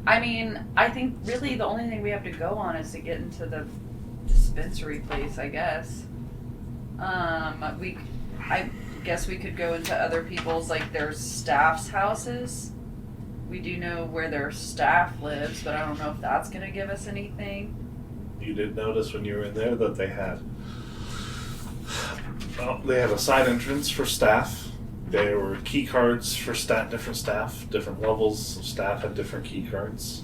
I mean, I think really the only thing we have to go on is to get into the dispensary place, I guess. I guess we could go into other people's, like, their staff's houses. We do know where their staff lives, but I don't know if that's going to give us anything. You did notice when you were in there that they had a side entrance for staff. There were key cards for different staff. Different levels of staff had different key cards.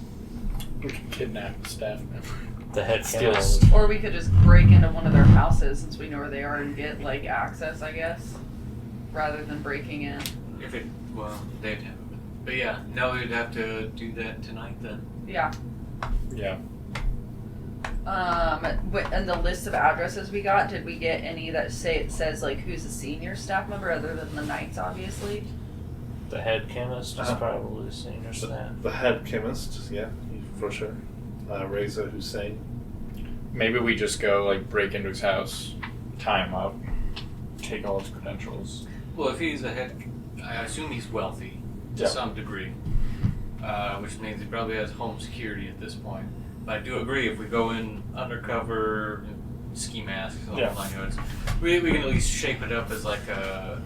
We can kidnap a staff member. The head Steals. chemist. Or we could just break into one of their houses since we know where they are and get, like, access, I guess, rather than breaking in. If it, well, they'd have it. But yeah, now we'd have to do that tonight then. Yeah. Yeah. And the list of addresses we got, did we get any that says like who's a senior staff member other than the Knights, obviously? The head chemist is probably the senior staff. The head chemist, yeah, for sure. Reza Hussein. Maybe we just go, like, break into his house, tie him up, take all his credentials. Well, if he's a head, I assume he's wealthy to Yeah. some degree, which means he probably has home security at this point. But I do agree, if we go in undercover, ski masks, all Yeah. the we can at least shape it up as like a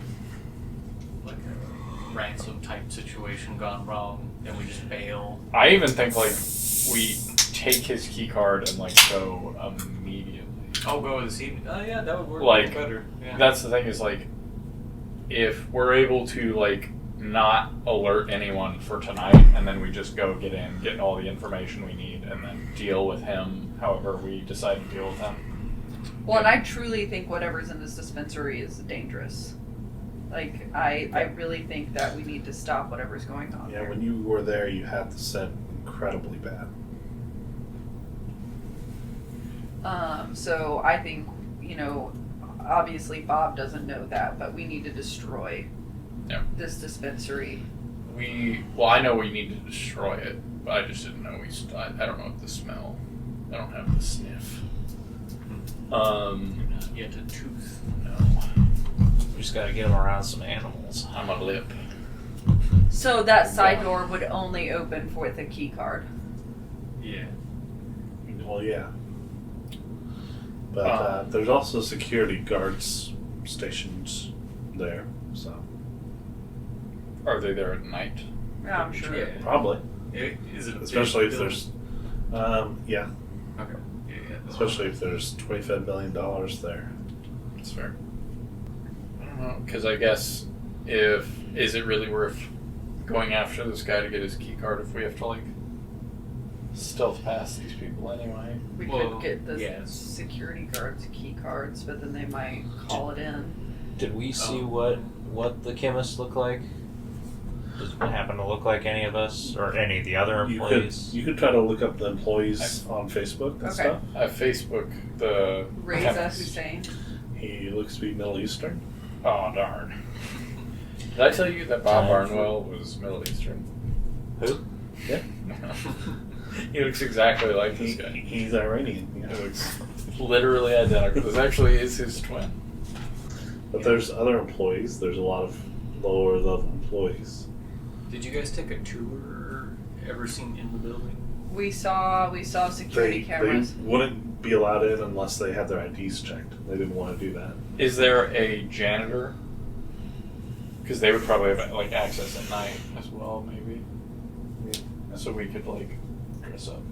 ransom type situation gone wrong, and we just bail. I even think like we take his key card and like go immediately. Oh, go this evening. Oh yeah, that would work Like, better. Yeah. That's the thing is like, if we're able to like not alert anyone for tonight, and then we just go get all the information we need, and then deal with him however we decide to deal with him. Well, and I truly think whatever's in this dispensary is dangerous. Like, I really think that we need to stop whatever's going on Yeah, there. when you were there, you had the scent incredibly bad. So I think, obviously Bob doesn't know that, but we need to destroy this dispensary. I know we need to destroy it, but I just didn't know I don't know the smell. I don't have the sniff. Not yet a tooth. No. We just gotta get them around some animals. I'm a lip. So that side door would only open with a key card. Yeah. Well, yeah. But there's also security guards stationed there, so. Are they there at night? Yeah, I'm sure. Yeah. Probably. Is it a Especially big if there's. Yeah. Okay. Yeah. Especially if there's $25 billion there. That's fair. I don't know, because I guess is it really worth going after this guy to get his key card if we have to like stealth past these people anyway? We Well, could get the yes. security guards key cards, but then they might call it in. Did we see what the chemists look like? Does it happen to look like any of us or any of the other employees? You could try to look up the employees on Facebook and Okay. stuff. I Facebook the Reza chemist. Hussein. He looks to be Middle Eastern. Oh darn! Did I tell you that Bob Barnewell was Middle Eastern? Who? Yeah. He looks exactly like this guy. He's Iranian. Yeah. He looks literally identical. This actually is his twin. But there's other employees. There's a lot of lower level employees. Did you guys take a tour? Ever seen in the building? We saw security cameras. They wouldn't be allowed in unless they had their IDs checked. They didn't want to do that. Is there a janitor? Because they would probably have like access at night as well, maybe. Yeah. So we could like dress up.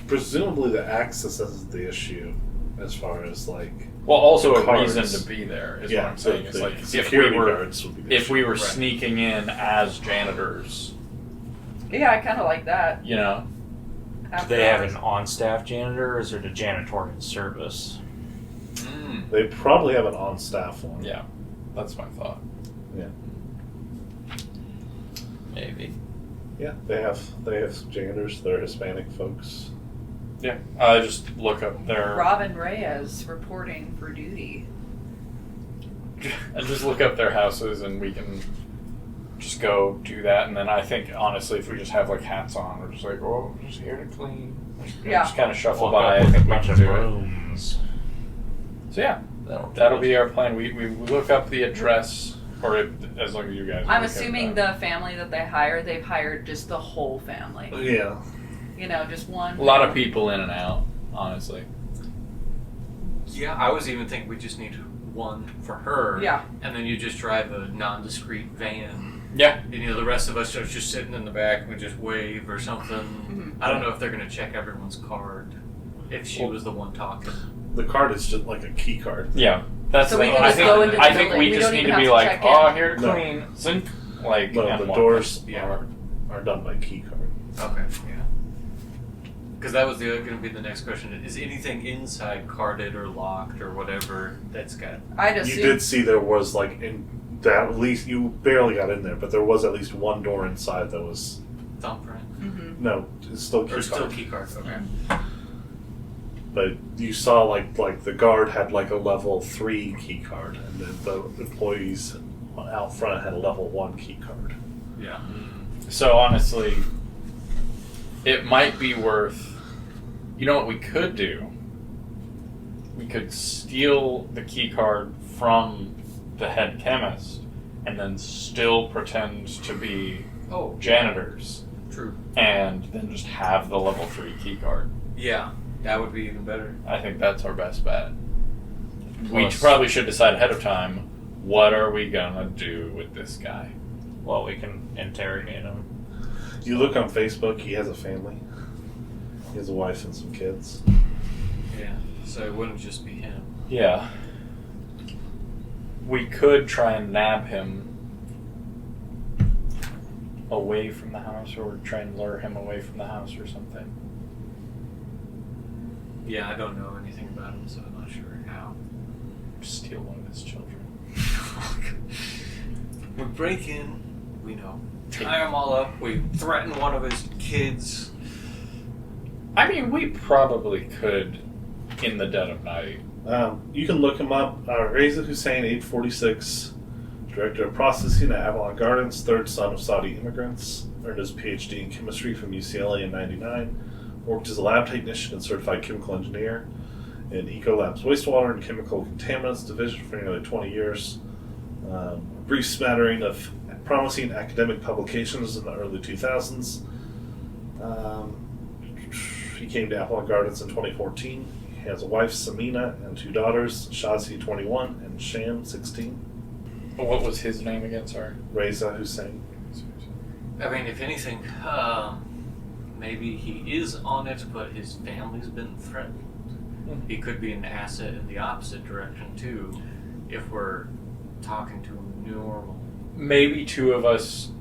Presumably the access isn't the issue as far as like. Well, also The a cards. reason to be there is Yeah, what I'm saying. It's the like if security we were guards would be the issue. Right. Sneaking in as janitors, Yeah, I kind of like that. you know. Do they have an on-staff janitor, or is it a janitorial service? They probably have an on-staff one. Yeah, that's my thought. Yeah. Maybe. Yeah, they have janitors. They're Hispanic folks. Yeah, just look up their. Robin Reyes reporting for duty. And just look up their houses, and we can just go do that. And then I think honestly, if we just have like hats on, we're just like, oh, we're just here to clean. Yeah. Just kind of shuffle Walk by. up I with a think we bunch can of do it. rooms. So yeah, That'll that'll be our plan. We look up the address, or as long as you guys. I'm assuming the family that they hired, they've hired just the whole family. Yeah. Just one. A lot of people in and out, honestly. Yeah, I was even thinking we just need one for her. Yeah. And then you just drive a non-discreet van. Yeah. And the rest of us are just sitting in the back and we just wave or something. Mm-hmm. I don't know if they're going to check everyone's card if she was the one talking. The card is just like a key card. Yeah, that's So the we thing. can just go into the I think building. we We just don't need even to be have to like, check oh, in. here to No. clean, zinc, like. No, and the walk. doors Yeah. are done by key card. Okay, yeah. Because that was going to be the next question. Is anything inside carded or locked or whatever that's got... I'd You assume. did see there was like at least you barely got in there, but there was at least one door inside that was thumbprint? Mm-hmm. no, it's still key Or card. still key card, okay. But you saw like the guard had like a level 3 key card, and then the employees out front had a level 1 key card. Yeah. So honestly, it might be worth. You know what we could do? We could steal the key card from the head chemist, and then still pretend to be Oh, janitors, true. and then just have the level 3 key card. Yeah, that would be even better. I think that's our best bet. We Plus- probably should decide ahead of time, what are we gonna do with this guy? Well, we can interrogate him. You look on Facebook, he has a family. He has a wife and some kids. Yeah, so it wouldn't just be him. Yeah. We could try and nab him away from the house, or try and lure him away from the house or something. Yeah, I don't know anything about him, so I'm not sure how. Steal one of his children. We break in, we tie them all up, we threaten one of his kids. I mean, we probably could in the dead of night. You can look him up. Reza Hussein, age 46, director of processing at Avalon Gardens, third son of Saudi immigrants, earned his PhD in chemistry from UCLA in '99, worked as a lab technician and certified chemical engineer in Ecolab's wastewater and chemical contaminants division for nearly 20 years. A brief smattering of promising academic publications in the early 2000s. He came to Avalon Gardens in 2014. He has a wife, Samina, and 2 daughters, Shazi, 21, and Shan, 16. What was his name again, sorry? Reza Hussein. I mean, if anything, maybe he is on it, but his family's been threatened. He could be an asset in the opposite direction, too, if we're talking to him normal. Maybe 2 of us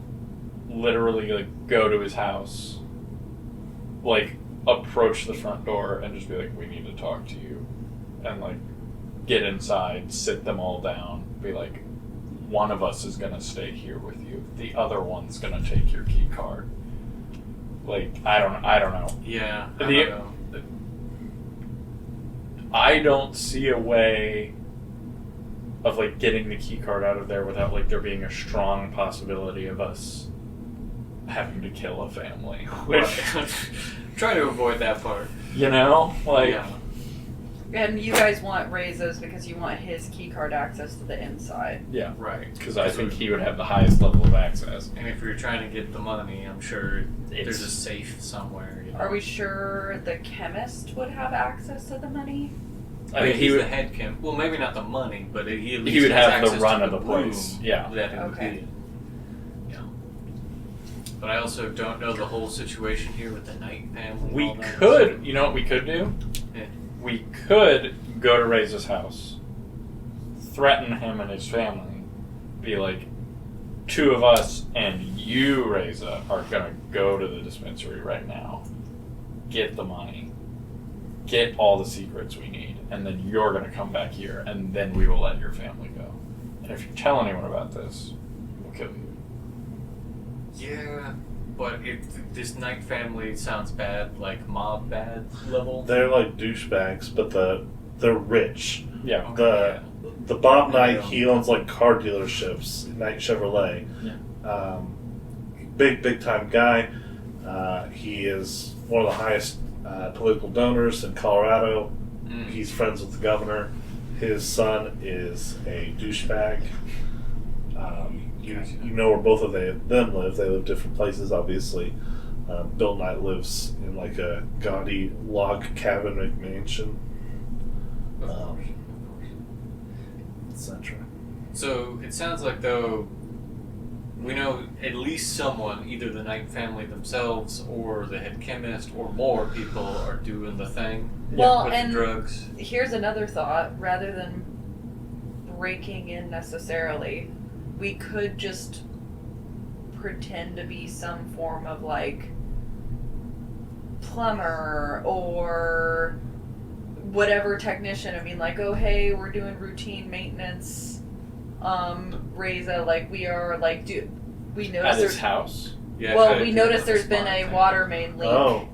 literally go to his house, approach the front door and just be like, we need to talk to you, and get inside, sit them all down, be like, one of us is gonna stay here with you, the other one's gonna take your key card. I don't know. Yeah, I don't know. I don't see a way of getting the key card out of there without there being a strong possibility of us having to kill a family. Which try to avoid that part. Yeah. And you guys want Reza's because you want his keycard access to the inside. Yeah. Right. Because I think he would have the highest level of access. And if you're trying to get the money, I'm sure there's a safe somewhere. Are we sure the chemist would have access to the money? I think he's the head chem. Well, maybe not the money, but he at least would has have the access run to of the place. Yeah. That it would Okay. be. Yeah. But I also don't know the whole situation here with the Knight family. and We all that. could, you know what we could do? Yeah. We could go to Reza's house, threaten him and his family, be like, 2 of us and you, Reza, are going to go to the dispensary right now, get the money, get all the secrets we need, and then you're going to come back here, and then we will let your family go. And if you tell anyone about this, we'll kill you. Yeah, but if this Knight family sounds bad, like mob bad level. They're douchebags, but they're rich. Yeah. Okay, The Bob Knight, Yeah. he owns car dealerships, Knight Chevrolet. Yeah. Big time guy. He is one of the highest political donors in Colorado. Mm. He's friends with the governor. His son is a douchebag. You know where both of them live. They live different places, obviously. Bill Knight lives in a gaudy log cabin McMansion, Of course. etc. So it sounds like though we know at least someone, either the Knight family themselves or the head chemist or more people are doing the thing Well, with and the drugs. here's another thought. Rather than breaking in necessarily, we could just pretend to be some form of plumber or whatever technician. I mean, oh hey, we're doing routine maintenance. Reza, we are we At noticed his house? Yeah, well, try to we do noticed the there's been smart a thing. water main leak. Oh,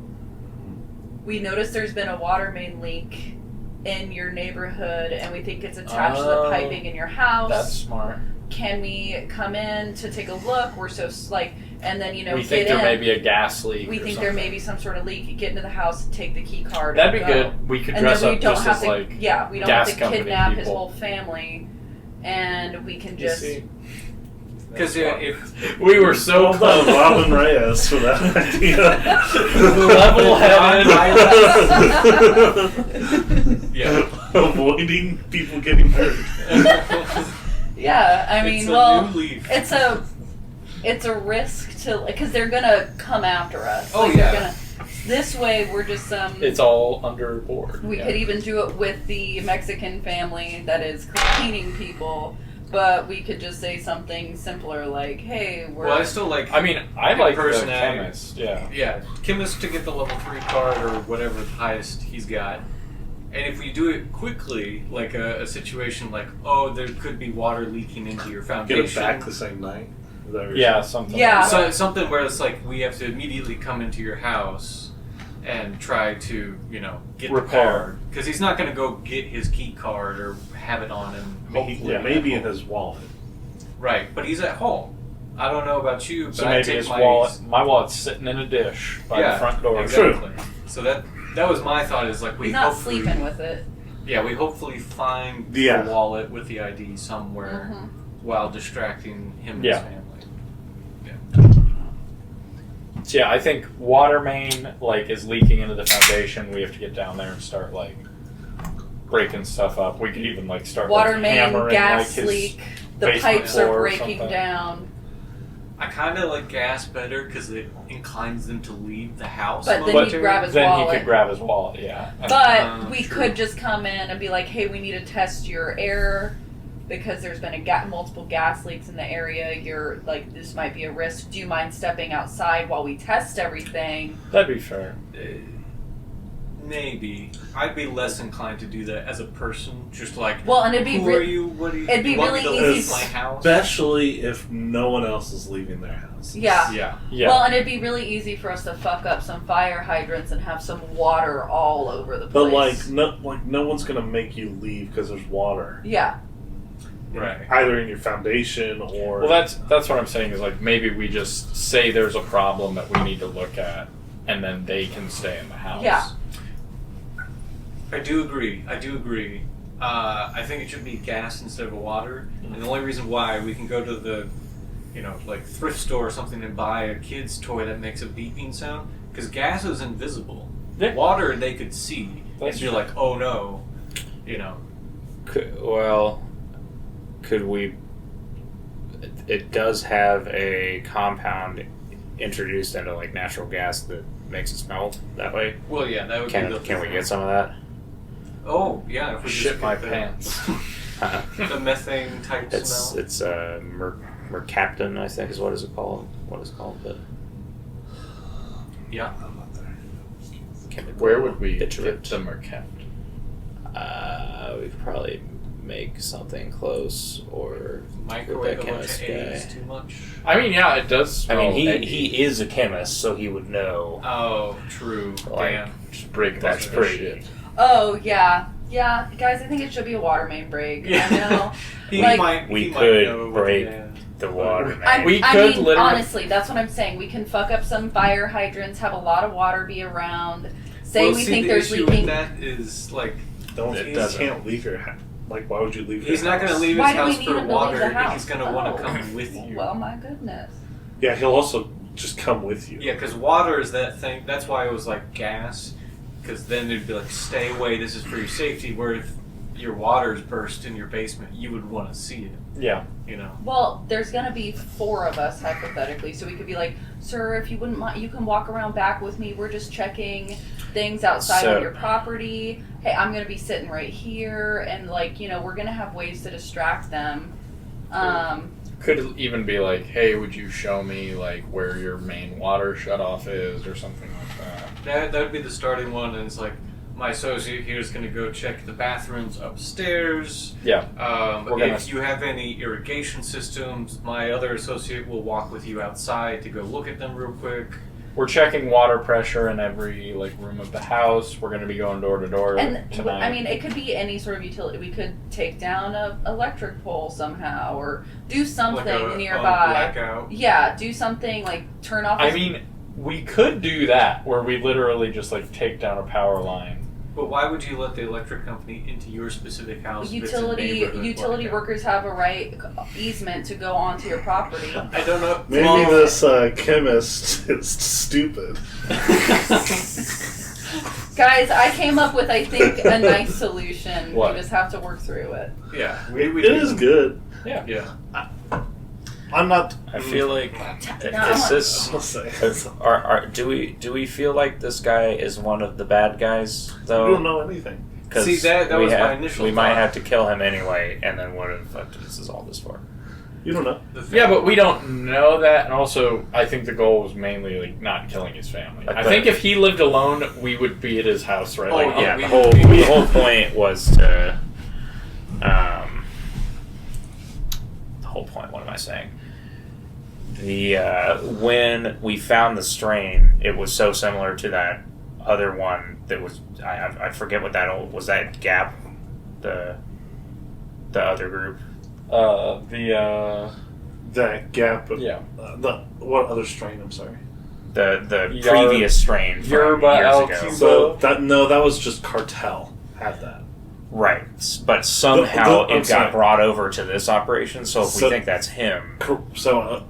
We noticed there's been a water main leak in your neighborhood, and we think it's attached to the Oh. piping in your house. That's smart. Can we come in to take a look? We're so and then We get think there in. may be a gas leak. We or think there may something. be some sort of leak. Get into the house, take the key card. That'd be and go. good. We could And dress then we up don't just have as to. We don't have gas to company kidnap his people. whole family, and we can You just. see? Because if We were so well done, close. Robin Reyes, for that idea. Level-headed. yeah, Avoiding people getting hurt. Yeah, I mean, it's a well, new leaf. it's a it's a risk to, because they're gonna come after us. Oh, Like, yeah. they're gonna, this way, we're just It's all under board. We yeah. could even do it with the Mexican family that is cleaning people, but we could just say something simpler like, "Hey, we're." Well, I still like. I mean, I the like the personality. chemist. Yeah. Yeah, chemist to get the level 3 card or whatever the highest he's got. And if we do it quickly, like a situation like, oh, there could be water leaking into your Get foundation. it back the same night. Is that what you're Yeah, saying? something. Yeah. Like So that. something where it's like we have to immediately come into your house and try to, get Repair. the card. Because he's not going to go get his key card or have it on him. Hopefully, Yeah. Maybe in his wallet. Right, but he's at home. I don't know about you, but So I maybe take his my wallet, my wallet's sitting in a dish by the front door. Exactly. So that was my thought. Is like we He's not hopefully, sleeping with it. Yeah, we hopefully find Yeah. the wallet with the ID somewhere Mhm. while distracting him and Yeah. his family. So yeah, I think water main is leaking into the foundation. We have to get down there and start breaking stuff up. We could even start Water main, hammering gas his leak. The basement pipes are floor or breaking something. down. I kind of like gas better because it inclines them to leave the house. But then momentarily. he'd grab his Then wallet. he could grab his wallet. Yeah. But we true. could just come in and be like, "Hey, we need to test your air because there's been multiple gas leaks in the area. You're this might be a risk. Do you mind stepping outside while we test everything?" That'd be fair. Maybe I'd be less inclined to do that as a person. Just Well, and it'd be who are you? What do you? it'd be you want me really to leave easy- my house. Especially if no one else is leaving their house. Yeah. Yeah. Yeah. Well, and it'd be really easy for us to fuck up some fire hydrants and have some water all over the place. But no one's gonna make you leave because there's water. Yeah. Right. Either in your foundation or. Well, that's what I'm saying is maybe we just say there's a problem that we need to look at, and then they can stay in the house. Yeah. I do agree. I think it should be gas instead of water. And the only reason why we can go to the, thrift store or something and buy a kid's toy that makes a beeping sound because gas is invisible. Yeah. Water they could see. That's and you're true. like, oh no, Could we? It does have a compound introduced into natural gas that makes it smell that way. Well, yeah, that would be the. Can we get some of that? Oh yeah, if we Shit just my get the, pants. the methane type smell. It's mercaptan, I think is what is it called? What is it called? But Yeah. chemical Where would we get bitumen. the mercat? We could probably make something close, or Microwave a bunch chemist of eggs guy. too much. I mean, yeah, it does I smell. mean, eggy. he is a chemist, so he would know. Oh, true. Damn. Just break That's that pretty. shit. Oh yeah. Yeah, guys, I think it should be a water main break. I know. He Like- might. We he might could know what break the- The water, man. I We mean, could literally- honestly, that's what I'm saying. We can fuck up some fire hydrants, have a lot of water be around. Say Well, we see, think the there's issue leaking. with that is You can't leave your house. Why would you leave your he's not going to house? leave Why his do we house need for him to leave water. the house? He's going to want to Oh. come with you. Well, my goodness. Yeah, he'll also just come with you. Yeah, because water is that thing. That's why it was like gas. Because then it'd be like, stay away. This is for your safety. Where if your water's burst in your basement, you would want to see it. Yeah. Well, there's gonna be 4 of us hypothetically, so we could be like, "Sir, if you wouldn't mind, you can walk around back with me. We're just checking things outside So- on your property. Hey, I'm gonna be sitting right here, and we're gonna have ways to distract them." Could even be like, hey, would you show me where your main water shutoff is or something like that? That would be the starting one. And it's like, my associate here is going to go check the bathrooms upstairs. Yeah. We're gonna- If you have any irrigation systems, my other associate will walk with you outside to go look at them real quick. We're checking water pressure in every room of the house. We're going to be going door to door And tonight. I mean, it could be any sort of utility. We could take down a electric pole somehow, or do something like a nearby. blackout. Yeah, do something turn off. I mean, we could do that where we literally just take down a power line. But why would you let the electric company into your specific house? if it's a utility neighborhood blackout? workers have a right easement to go onto your property. I don't know. Maybe Well, this chemist is stupid. Guys, I came up with, I think, a nice solution. What? We just have to work through it. Yeah. It is good. Yeah. Yeah. I'm not. I feel like No, is this? I'll say. Do we feel like this guy is one of the bad guys though? We don't know anything. Because See, that was my initial we might thought. have to kill him anyway, and then what the fuck is all this for? You don't know. Yeah, but we don't know that, and also I think the goal was mainly like not killing his family. Like I the- think if he lived alone, we would be at his house, right? Oh, Like, yeah. The whole point was to the whole point. What am I saying? The when we found the strain, it was so similar to that other one that was I forget what that old was. That Gap, the other group. That gap. Yeah. The what other strain? I'm sorry. The previous strain from Yerba years Al ago. Cuba. So that was just cartel had that. Right, but somehow I'm it sorry. got brought over to this operation. So if we So- think that's him, So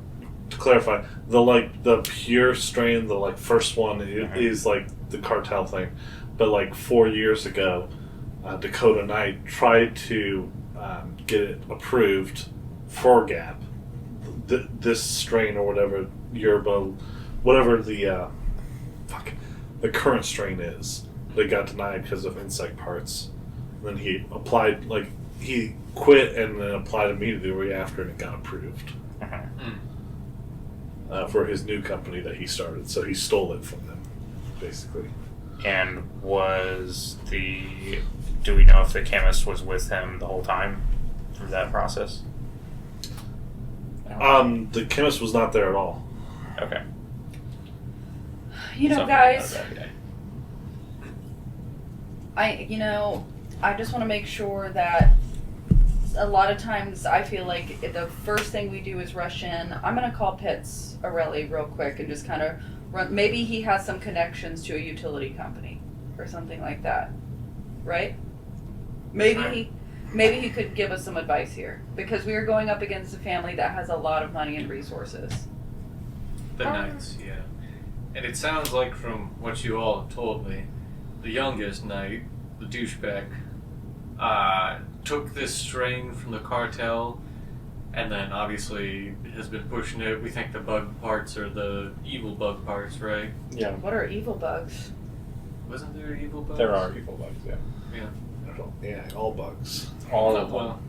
to clarify, the pure strain, the first one is the cartel thing, but 4 years ago, Dakota Knight tried to get it approved for Gap. This strain or whatever yerba, whatever the current strain is, they got denied because of insect parts. Then he applied, he quit and then applied immediately after, and it got approved for his new company that he started. So he stole it from them, basically. and do we know if the chemist was with him the whole time through that process? The chemist was not there at all. Okay. You know, Something guys, about that guy. I just want to make sure that a lot of times I feel like the first thing we do is rush in. I'm going to call Pitzarelli real quick and just kind of run. Maybe he has some connections to a utility company or something like that, right? Maybe he could give us some advice here, because we are going up against a family that has a lot of money and resources. The Knights, yeah. And it sounds like from what you all have told me, the youngest Knight, the douchebag, took this strain from the cartel and then obviously has been pushing it. We think the bug parts are the evil bug parts, right? Yeah, What are evil bugs? Wasn't there evil bugs? there are evil bugs. Yeah, Yeah, all bugs. all No, of them. well,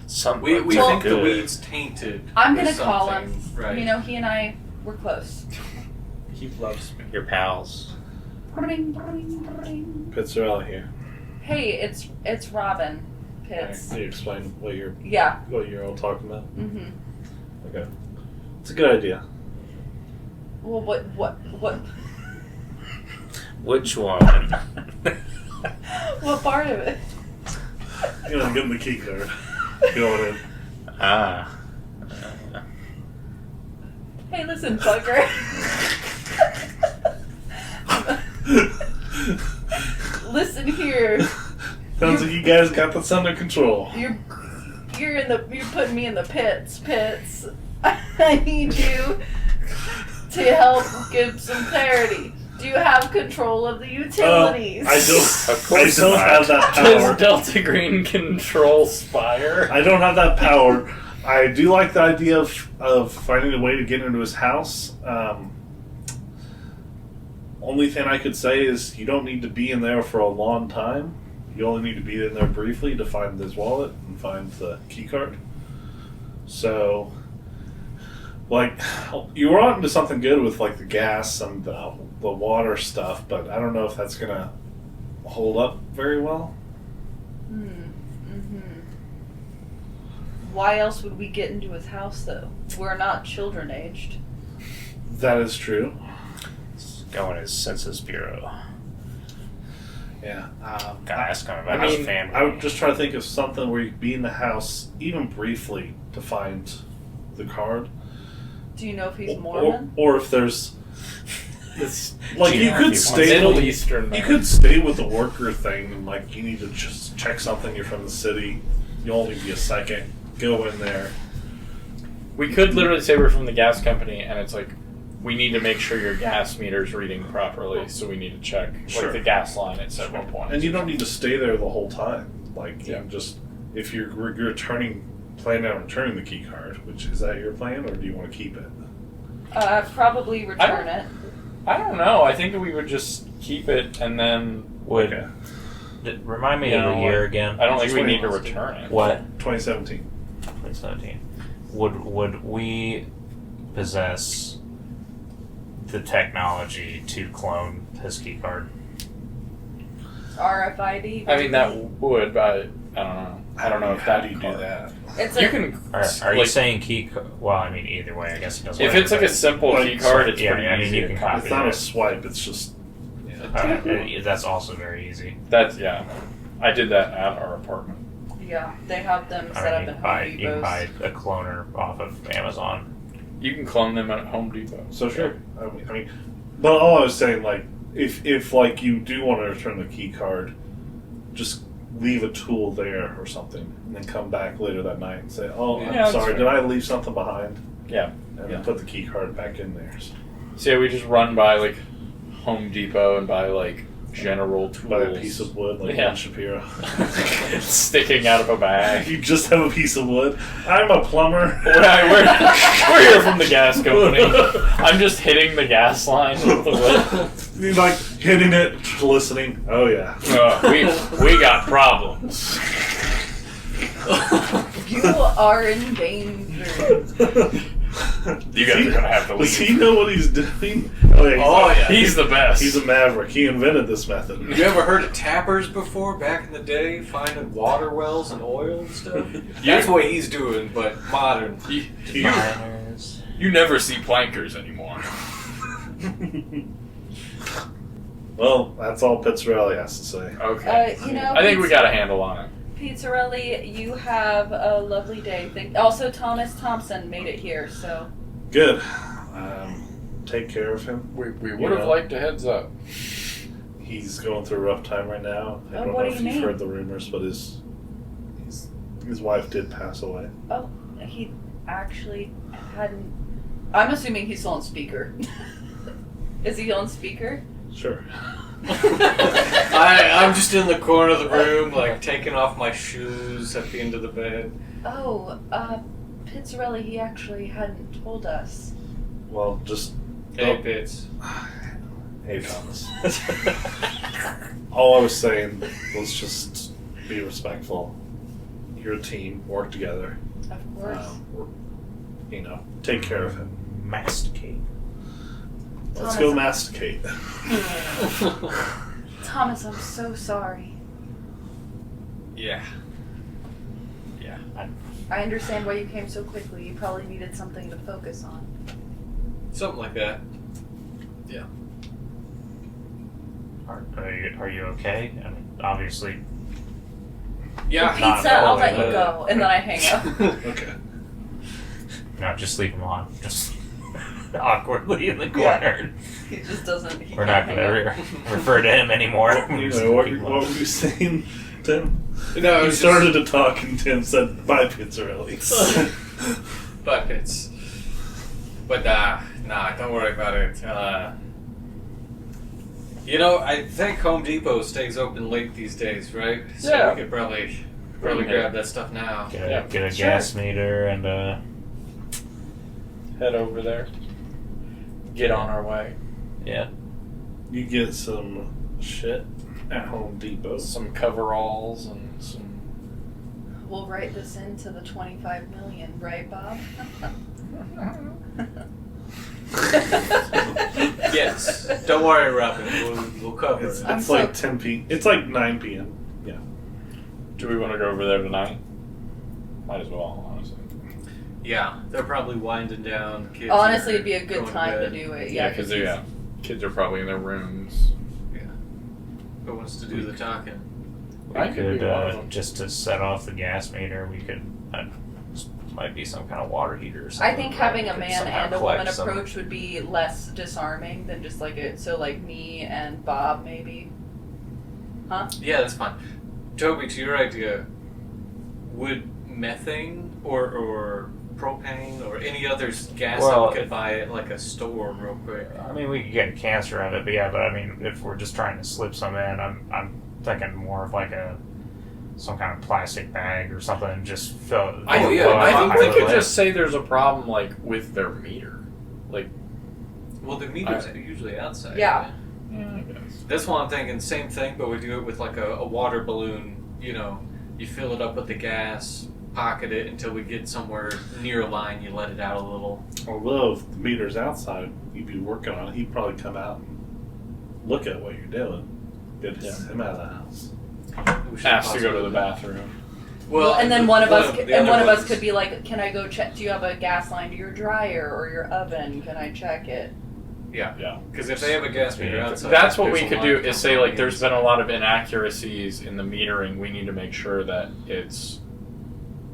Some we bugs Well- are think the good. weed's tainted. I'm with going to call him. something, Right. He and I were close. He loves me. Your pals. Bring, bring, bring. Pitzarelli here. Hey, it's Robin Pitts. Can you explain what you're Yeah. all talking about? Mm-hmm. Okay, it's a good idea. Well, what Which one? what part of it? Give him the key card. Going in. Ah. Hey, listen, fucker. Listen here. Sounds like you guys got this under control. You're putting me in the pits. I need you to help give some clarity. Do you have control of the utilities? I Of don't course not. have that Does power. Delta Green control Spire? I don't have that power. I do like the idea of finding a way to get into his house. Only thing I could say is you don't need to be in there for a long time. You only need to be in there briefly to find his wallet and find the key card. So, you were on to something good with the gas and the water stuff, but I don't know if that's gonna hold up very well. Why else would we get into his house, though? We're not children aged. That is true. Go in his census bureau. Yeah. Gotta ask him about I his mean, family. I would just try to think of something where you could be in the house, even briefly, to find the card. Do you know if he's Mormon? Or if there's... It's you could stay... Middle Eastern. You man. could stay with the worker thing, and you need to just check something, you're from the city, you'll only be a second, go in there. We could literally say we're from the gas company, and it's we need to make sure your gas meter's reading properly, so we need to check Sure. the gas line at several points. And you don't need to stay there the whole time. You Yeah. can just, if you're returning planning on returning the key card, which is that your plan, or do you want to keep it? Probably return it. I don't know. I think we would just keep it and then Would remind me of the year again. I don't think we need to return it. What? 2017. 2017. Would we possess the technology to clone his key card? RFID. I mean, that would, but I don't know. I don't know if How that do you do that? It's You a, can. Are you saying key card? Well, I mean, either way, I guess it doesn't If matter, it's like a but- simple key card, it's Yeah, pretty I mean, easy you to can copy. It's not a swipe. It's just. That's also very easy. That's I did that at our apartment. yeah, they have them I set mean, up in you Home can buy Depots. a cloner off of Amazon. You can clone them at Home Depot. So sure. I mean, but all I was saying, like, if like you do want to return the key card, just leave a tool there or something, and then come back later that night and say, "Oh, Yeah, I'm that's sorry, fair. did I leave something behind?" Yeah. And Yeah. then put the key card back in there. So yeah, we just run by like Home Depot and buy like general tools. Buy a piece of wood, like Yeah. Ben Shapiro. sticking out of a bag. You just have a piece of wood. I'm a plumber. We're here from the gas company. I'm just hitting the gas line with the wood. You're like hitting it, listening. Oh yeah. We got problems. You are in danger. You guys are gonna have to Does leave. he know what he's doing? Oh yeah. Oh, yeah. He's the best. He's a maverick. He invented this method. You ever heard of tappers before? Back in the day, finding water wells and oil and stuff. That's what he's doing, but modern. You never see plankers anymore. Well, that's all Pitzarelli has to say. Okay. I think we got a handle on it. Pizzarelli, you have a lovely day. Also, Thomas Thompson made it here, so. Good. Take care of him. We would have liked a heads up. He's going through a rough time right now. I don't know what do if you you've mean? heard the rumors, but his wife did pass away. Oh, he actually hadn't. I'm assuming he's still on speaker. Is he on speaker? Sure. I'm just in the corner of the room, like taking off my shoes at the end of the bed. Oh, Pizzarelli, he actually hadn't told us. Well, just. Hey, Pitts. Hey, Thomas. All I was saying was just be respectful. You're a team. Work together. Of course. Take care of him. Masticate. Let's go masticate. Thomas, I'm so sorry. Yeah. I understand why you came so quickly. You probably needed something to focus on. Something like that. Are you okay? I mean, obviously. Yeah. The pizza, I'll let totally, you go. And then I hang up. Okay. No, just leave him on. Just awkwardly in the corner. He just doesn't. We're not going to refer to him anymore. What were you saying, Tim? No, You it's started to talk and Tim said, "Bye, Pizzarelli." But Pitts. But nah, don't worry about it. I think Home Depot stays open late these days, right? So Yeah. we could probably grab that stuff now. Get a gas meter and Head over there. Get on our way. yeah. You get some shit at Home Depot. Some coveralls and some. We'll write this into the 25 million, right, Bob? Yes. Don't worry, Robin. We'll cover It's, it. I'm it's so- like 10 p. It's like 9 p.m. Yeah. Do we want to go over there tonight? Might as well, honestly. Yeah, they're probably winding down. Kids Honestly, are it'd be a good going time to bed. do it. Yeah, because kids are probably in their rooms. Who wants to do the talking? We I could could, be one of them. just to set off the gas meter, we could, might be some kind of water heater or something. I think right? having We a could man somehow and a woman collect some- approach would be less disarming than just like it. So like me and Bob maybe. Huh? Yeah, that's fine. Toby, to your idea, would methane or propane or any other gas Well, that we could buy at like a store real quick? I mean, we could get a canister of it, but I mean, if we're just trying to slip some in, I'm thinking more of like a some kind of plastic bag or something and just fill. I fill think we it could with just say there's a problem, like, with their meter. Like, Well, the meter's usually outside. Yeah. Right? yeah, I guess. That's why I'm thinking same thing, but we do it with like a water balloon. You know, you fill it up with the gas, pocket it until we get somewhere near a line. You let it out a little. Although if the meter's outside, you'd be working on it. He'd probably come out and look at what you're doing. Get him out of the house. We should Asked to go to possibly- the bathroom. Well, and then one of us ones- could be like, "Can I go check? Do you have a gas line to your dryer or your oven? Can I check it?" Yeah, Yeah. because if they have a gas meter outside, That's what there's we a could line do coming is say, from like, the there's inside. been a lot of inaccuracies in the metering. We need to make sure that it's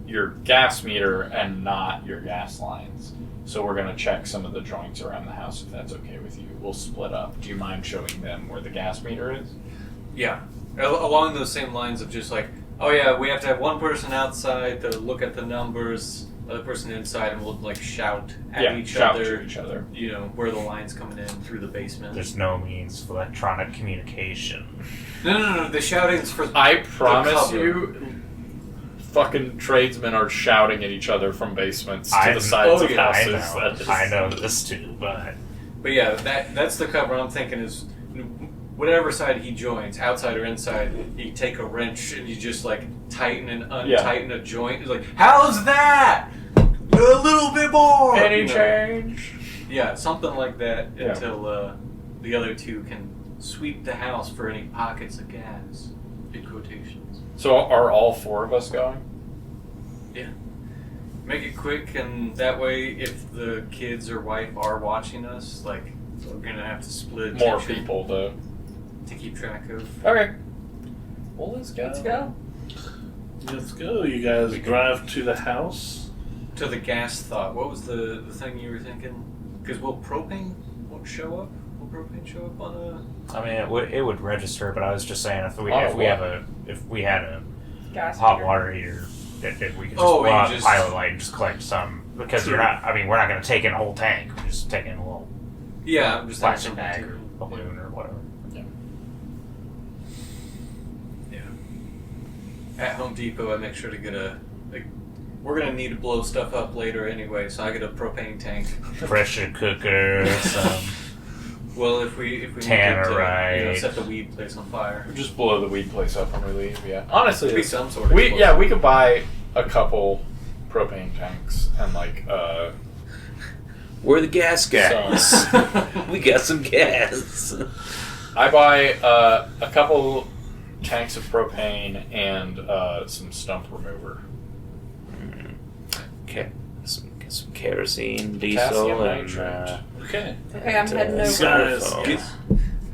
your gas meter and not your gas lines. So we're going to check some of the joints around the house, if that's okay with you. We'll split up. Do you mind showing them where the gas meter is? Yeah, along those same lines of just like, oh yeah, we have to have one person outside to look at the numbers, other person inside, and we'll like shout at each other. You know, where the line's coming in through the basement. There's no means of electronic communication. No. The shouting's for. I promise cover. you, fucking tradesmen are shouting at each other from basements to I- the sides oh, of yeah, houses. I know this too, but But yeah, that's the cover I'm thinking is whatever side he joins, outside or inside, you take a wrench and you just like tighten and untighten a joint. It's like, how's that? A little bit more. Any You know? change? Yeah, something like that Yeah. until the other two can sweep the house for any pockets of gas. In quotations. So are all four of us going? Yeah. Make it quick, and that way, if the kids or wife are watching us, like, we're gonna have to split More attention people to. to keep track of. Okay. Well, let's go. Let's go. Let's go. You guys drive to the house. To the gas thought, what was the thing you were thinking? Because will propane won't show up? Will propane show up on a? I mean it would register. But I was just saying if we had a Gas hot heater. water heater, if we could just Oh, go you out just- the pilot light and just collect some because True. you're not. I mean we're not going to take in a whole tank. We're just taking a little Yeah, I'm just plastic thinking bag something or too. balloon or whatever. Yeah. At Home Depot, I make sure to get we're gonna need to blow stuff up later anyway, so I get a propane tank. Pressure cooker, some Well, if we need to Tannerite. set the weed place on fire. Just blow the weed place up when we leave. Yeah. Honestly, It'd be it's- some sort of we explosive. could buy a couple propane tanks and like we're the gas guys. we got some gas. I buy a couple tanks of propane and some stump remover. Okay, some kerosene, Potassium diesel, and nitrate. Okay. Okay, I'm heading You over. guys Styrofoam. get.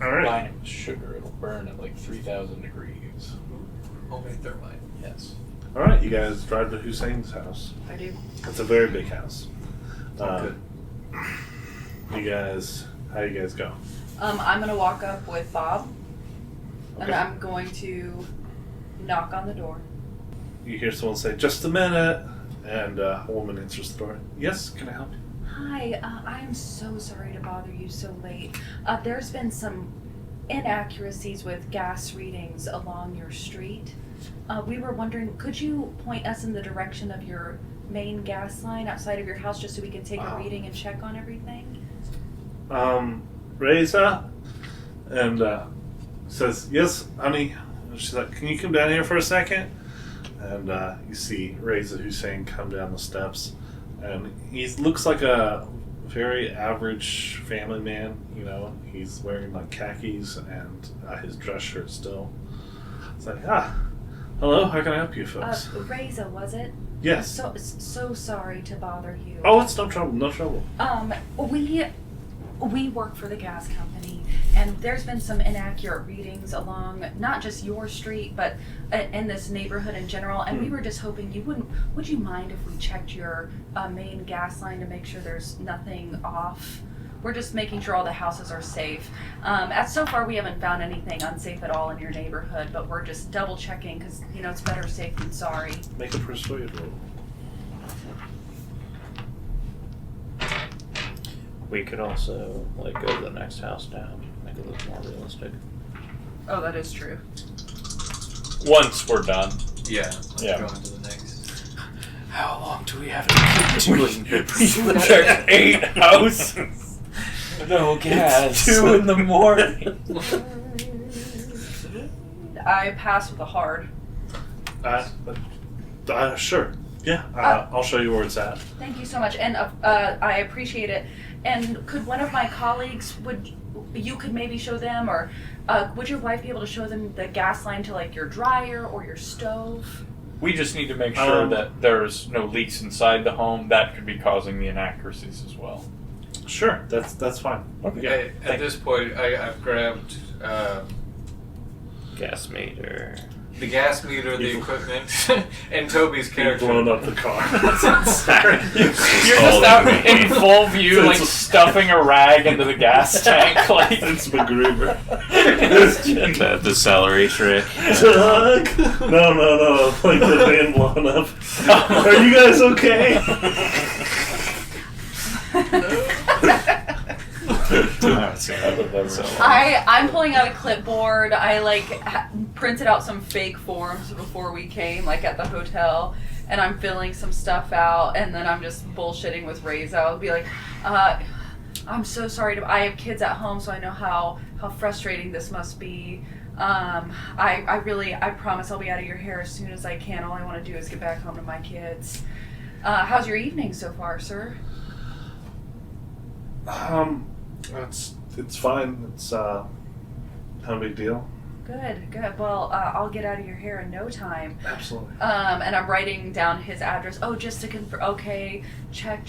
All right. Combine it with sugar, it'll burn at like 3,000 degrees. Homemade thermite. Yes. All right. You guys drive to Hussein's house. I do. It's a very big house. Good. You guys, how you guys go? I'm gonna walk up with Bob, and Okay. I'm going to knock on the door. You hear someone say, "Just a minute," and a woman answers the door. Yes, can I help you? Hi, I am so sorry to bother you so late. There's been some inaccuracies with gas readings along your street. We were wondering, could you point us in the direction of your main gas line outside of your house just so we could take a reading and check on everything? Reza, and says, "Yes, honey." And she's like, "Can you come down here for a second?" And you see Reza Hussein come down the steps, and he looks like a very average family man. You know, he's wearing like khakis and his dress shirt still. It's like, hello, how can I help you folks? Reza, was it? Yes. So sorry to bother you. Oh, it's no trouble, no trouble. We work for the gas company, and there's been some inaccurate readings along not just your street, but in this neighborhood in general. And we were just hoping would you mind if we checked your main gas line to make sure there's nothing off? We're just making sure all the houses are safe. So far, we haven't found anything unsafe at all in your neighborhood, but we're just double checking because it's better safe than sorry. Make a persuade roll. We could also go to the next house down, make it look more realistic. Oh, that is true. Once we're done. Yeah. Let's Yeah. go on to the next. How long do we have to keep doing this? Check 8 houses. No gas. It's 2 in the morning. I pass with a hard. Sure. Yeah, I'll show you where it's at. Thank you so much, and I appreciate it. And could one of my colleagues, you could maybe show them, or would your wife be able to show them the gas line to like your dryer or your stove? We just need to make sure that there's no leaks inside the home. That could be causing the inaccuracies as well. Sure, that's fine. Okay. At this point, I've grabbed Gas meter. the gas meter, the equipment, and Toby's You've character. blown up the car. You're just out in full view, like stuffing a rag into the gas tank, like It's MacGruber. The celery trick. No. Like the van blown up. Are you guys okay? I'm pulling out a clipboard. I printed out some fake forms before we came, like at the hotel, and I'm filling some stuff out, and then I'm just bullshitting with Reyes. I'll be like, I'm so sorry. I have kids at home, so I know how frustrating this must be. I promise I'll be out of your hair as soon as I can. All I want to do is get back home to my kids. How's your evening so far, sir? It's fine. It's no big deal. Good. Well, I'll get out of your hair in no time. Absolutely. And I'm writing down his address. Oh, just to confirm. Okay, check.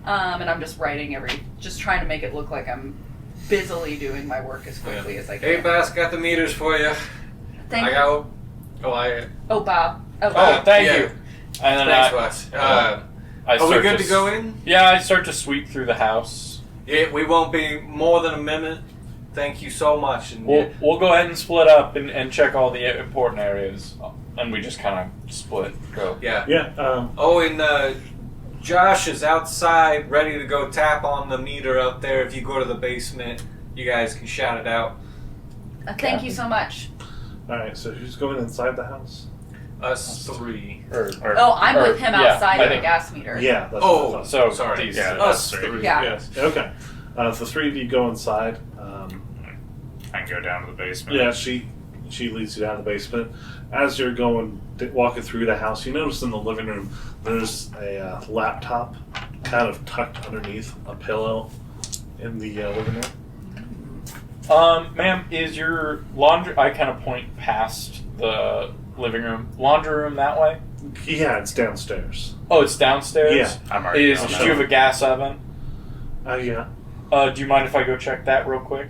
And I'm just writing just trying to make it look like I'm busily doing my work as quickly as I can. Hey, Bass, got the meters for you. Thank I you. got. Oh, Bob. Oh, thank yeah. you. And then Thanks, Wes. I Are we start good to go in? Yeah, I start to sweep through the house. Yeah, we won't be more than a minute. Thank you so much. And We'll go ahead and split up and check all the important areas, and we just kind of split. Go. yeah. Yeah. And Josh is outside, ready to go tap on the meter up there. If you go to the basement, you guys can shout it out. Thank you so much. All right. So who's going inside the house? Us three. I'm with him outside I of the think- gas meter. Yeah. That's Oh, what I thought. So sorry. these- Yeah, Us that's three. Yeah. Yes. Okay. The three of you go inside. I can go down to the basement. Yeah, she leads you down to the basement. As you're walking through the house, you notice in the living room there's a laptop kind of tucked underneath a pillow in the living room. Ma'am, is your laundry? I kind of point past the living room. Laundry room that way? Yeah, it's downstairs. Oh, it's downstairs. Yeah. I'm already Do down you have a gas oven? Yeah. Do you mind if I go check that real quick?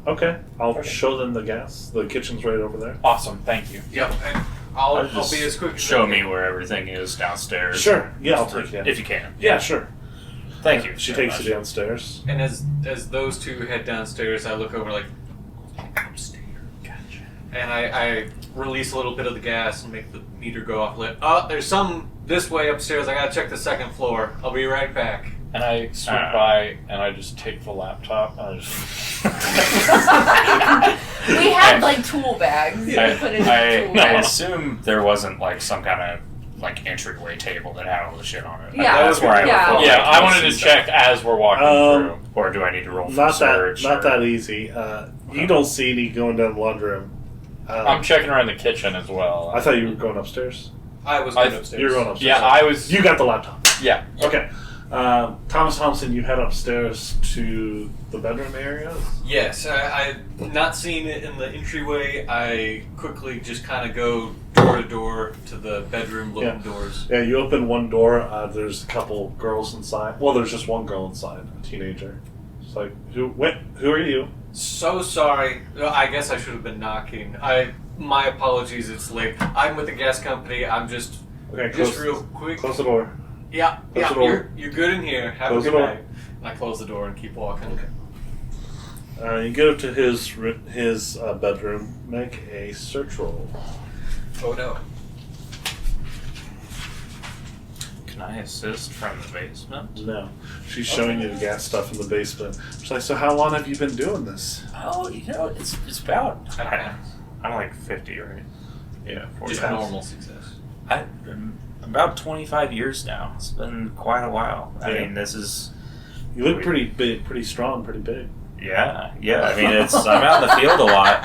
Okay. I'll Okay. show them the gas. The kitchen's right over there. Awesome, thank you. Yep. And I'll Just be as quick as show I me can. where everything is downstairs. Sure. Yeah, I'll take you. If you can. Yeah, sure. Thank you. She very takes much. you downstairs. And as those two head downstairs, I look over like, upstairs. Gotcha. And I release a little bit of the gas and make the meter go off lit. There's some this way upstairs. I gotta check the second floor. I'll be right back. And I swing by and I just take the laptop and I just. We had like tool bags. You could put it in a tool I bag. assume there wasn't like some kind of like entryway table that had all the shit on it. Yeah. That's where I would Yeah. put, Yeah, like, I wanted to notes and check stuff. as we're walking through. Or do I need to roll for Not search? that or- easy. You don't see any going down the laundry room. I'm checking around the kitchen as well. I thought you were going upstairs. I was going I- upstairs. You're going upstairs. Yeah, I was. You got the laptop. Yeah. Okay. Thomas Thompson, you head upstairs to the bedroom area. Yes, I not seeing it in the entryway. I quickly just kind of go door to door to the bedroom looking doors. Yeah, you open one door. There's a couple girls inside. Well, there's just one girl inside, a teenager. It's like, who are you? So sorry. I guess I should have been knocking. My apologies. It's late. I'm with the gas company. I'm just Okay, real quick. Close the door. Yeah, Close the door. You're good in here. Have Close a the good door. night. And I close the door and keep walking. You go to his bedroom. Make a search roll. Oh no. Can I assist from the basement? No, she's showing you the gas stuff in the basement. She's like, so how long have you been doing this? Oh, it's about I'm like 50, right? Yeah, 40 Just times. normal success. About 25 years now. It's been quite a while. I Yeah. mean, this is... You look pretty big, pretty strong, pretty big. Yeah. I mean, I'm out in the field a lot.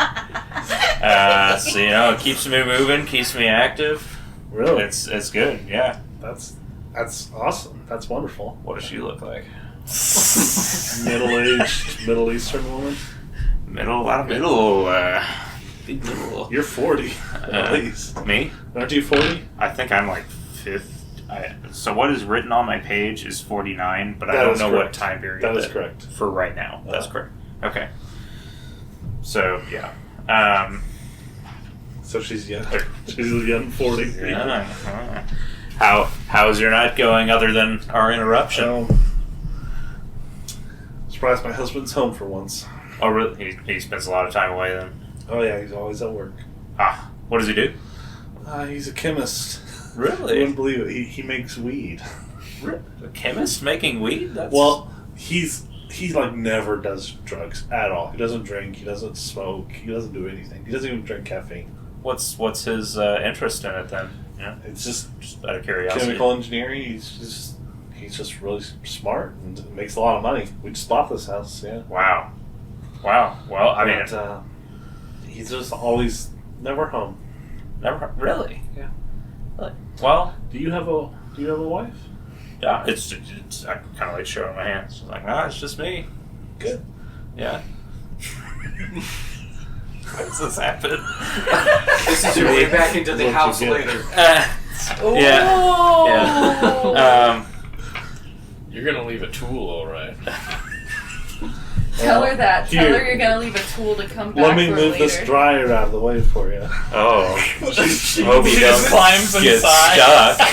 So, it keeps me moving, keeps me active. Really? It's good, yeah. That's awesome. That's wonderful. What does she look like? Middle-aged, Middle Eastern woman. Big middle. You're 40, at least. Me? Aren't you 40? I think I'm like 5th. So what is written on my page is 49, but I That don't is know correct. what time period That is correct. for right now. That's Uh. correct. Okay. So, yeah. So she's young. She's a young 40. Yeah. How's your night going other than our interruption? Surprised my husband's home for once. Oh, really? He spends a lot of time away then? Oh yeah, he's always at work. What does he do? He's a chemist. You Really? wouldn't believe it. He makes weed. A chemist making weed? That's... Well, he like never does drugs at all. He doesn't drink. He doesn't smoke. He doesn't do anything. He doesn't even drink caffeine. What's his interest in it then? Yeah. It's just Out of curiosity. chemical engineering. He's just really smart and makes a lot of money. We just bought this house. Yeah. Wow. Well, I mean, But, he's just always never home. never really. Yeah. Really? Well, Do you have a wife? yeah. It's I kind of like showing my hands. It's like, it's just me. Good. Yeah. How does this happen? This is your way back into the What you house get. later. Yeah. You're gonna leave a tool, all right. Tell her that. Tell Here. her you're gonna leave a tool to come back Let me for move later. this dryer out of the way for you. Oh. She Hope you just don't climbs get inside. stuck.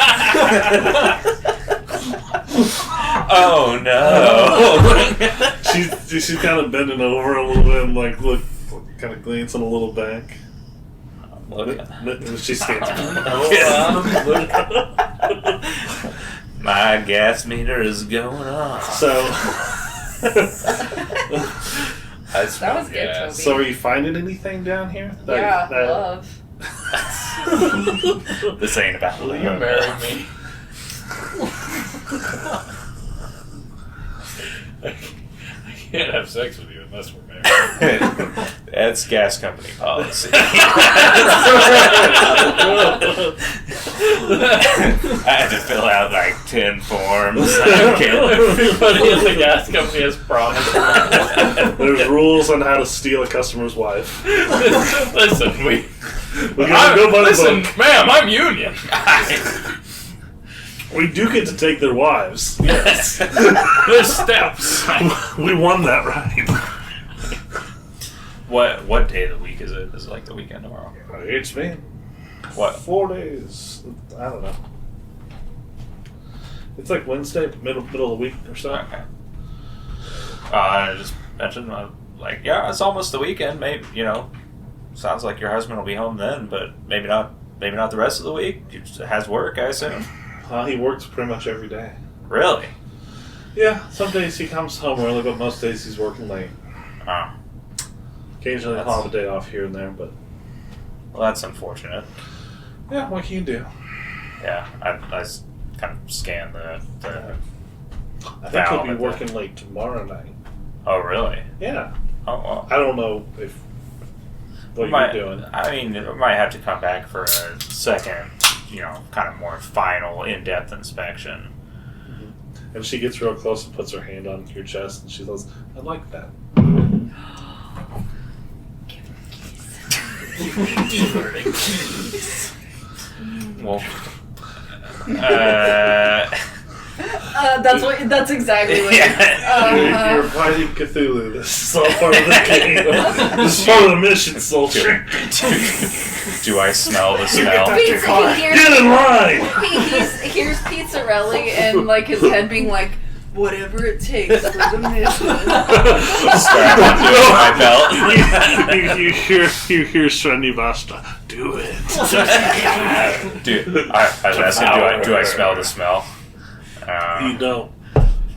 Oh no. She's kind of bending over a little bit and like look, kind of glancing a little back. Look. She stands. My gas meter is going off. So, That was good, Toby. so are you finding anything down here? Yeah, love. This ain't about Will love. you marry me? I can't have sex with you unless we're married. That's gas company policy. I had to fill out like 10 forms. Everybody in the gas company has promised. There's rules on how to steal a customer's wife. Listen, We gotta go by the listen, book. ma'am, I'm union. We do get to take their wives. Yes. There's steps. We won that right. What day of the week is it? Is it like the weekend tomorrow? It's me. What? 4 days. I don't know. It's like Wednesday, middle of the week or so. Okay. I just mentioned, yeah, it's almost the weekend. Maybe, sounds like your husband will be home then, but maybe not the rest of the week. He just has work, I assume. He works pretty much every day. Really? Yeah, some days he comes home early, but most days he's working late. Oh. Occasionally he'll have a day off here and there, but Well, that's unfortunate. yeah, what can you do? Yeah, I kind of scanned the I think he'll be Valid. working late tomorrow night. Oh, really? Yeah. Oh, well. I don't know what you're doing. I mean, we might have to come back for a second, kind of more final, in-depth inspection. And she gets real close and puts her hand on your chest and she goes, I like that. Well, That's exactly what. Yeah. You're fighting Cthulhu. This is all part of the game. This is part of the mission, soldier. Do I smell the smell? Get in line! He hears Pizzarelli and like his head being like, whatever it takes for the mission. Strap onto my belt. you hear Srinivasta. Do it. Dude, I was asking, do I smell the smell? You don't.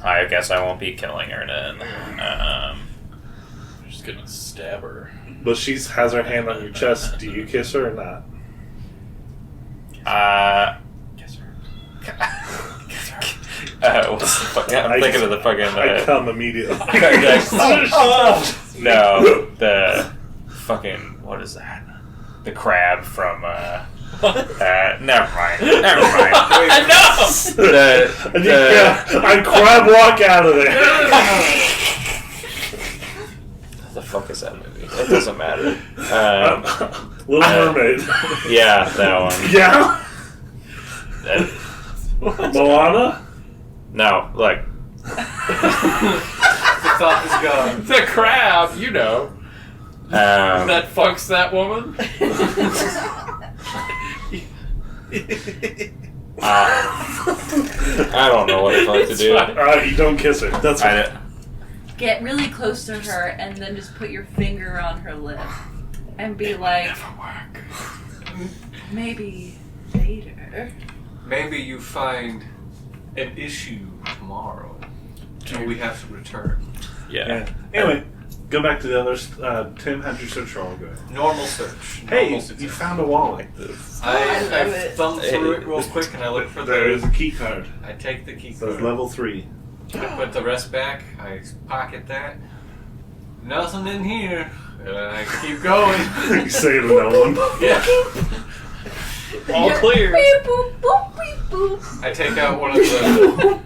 I guess I won't be killing her then. You're just gonna stab her. But she has her hand on your chest. Do you kiss her or not? Yes, sir. What's the fuck? I'm thinking of the fucking. I come immediately. No, the fucking. What is that? The crab from. Never mind. No! I crab walk out of there. What the fuck is that movie? It doesn't matter. Little Mermaid. Yeah, that one. Yeah? Moana? No, look. The thought is gone. The crab, you know. That fucks that woman. I don't know what the fuck to do. Alright, you don't kiss her. That's fine. Get really close to her and then just put your finger on her lip and be like, maybe later. Maybe you find an issue tomorrow. And we have to return. Yeah. Anyway, go back to the others. Tim, how'd your search roll go? Normal search. Hey, Normal you success. found a wallet. I love I it. thumbed through it real quick and I look for There is the. a key card. I take the key It says card. level 3. I put the rest back. I pocket that. Nothing in here. And I keep going. You say to no one. Yeah. All clear. Beep, boop, boop, beep, boop. I take out one of the.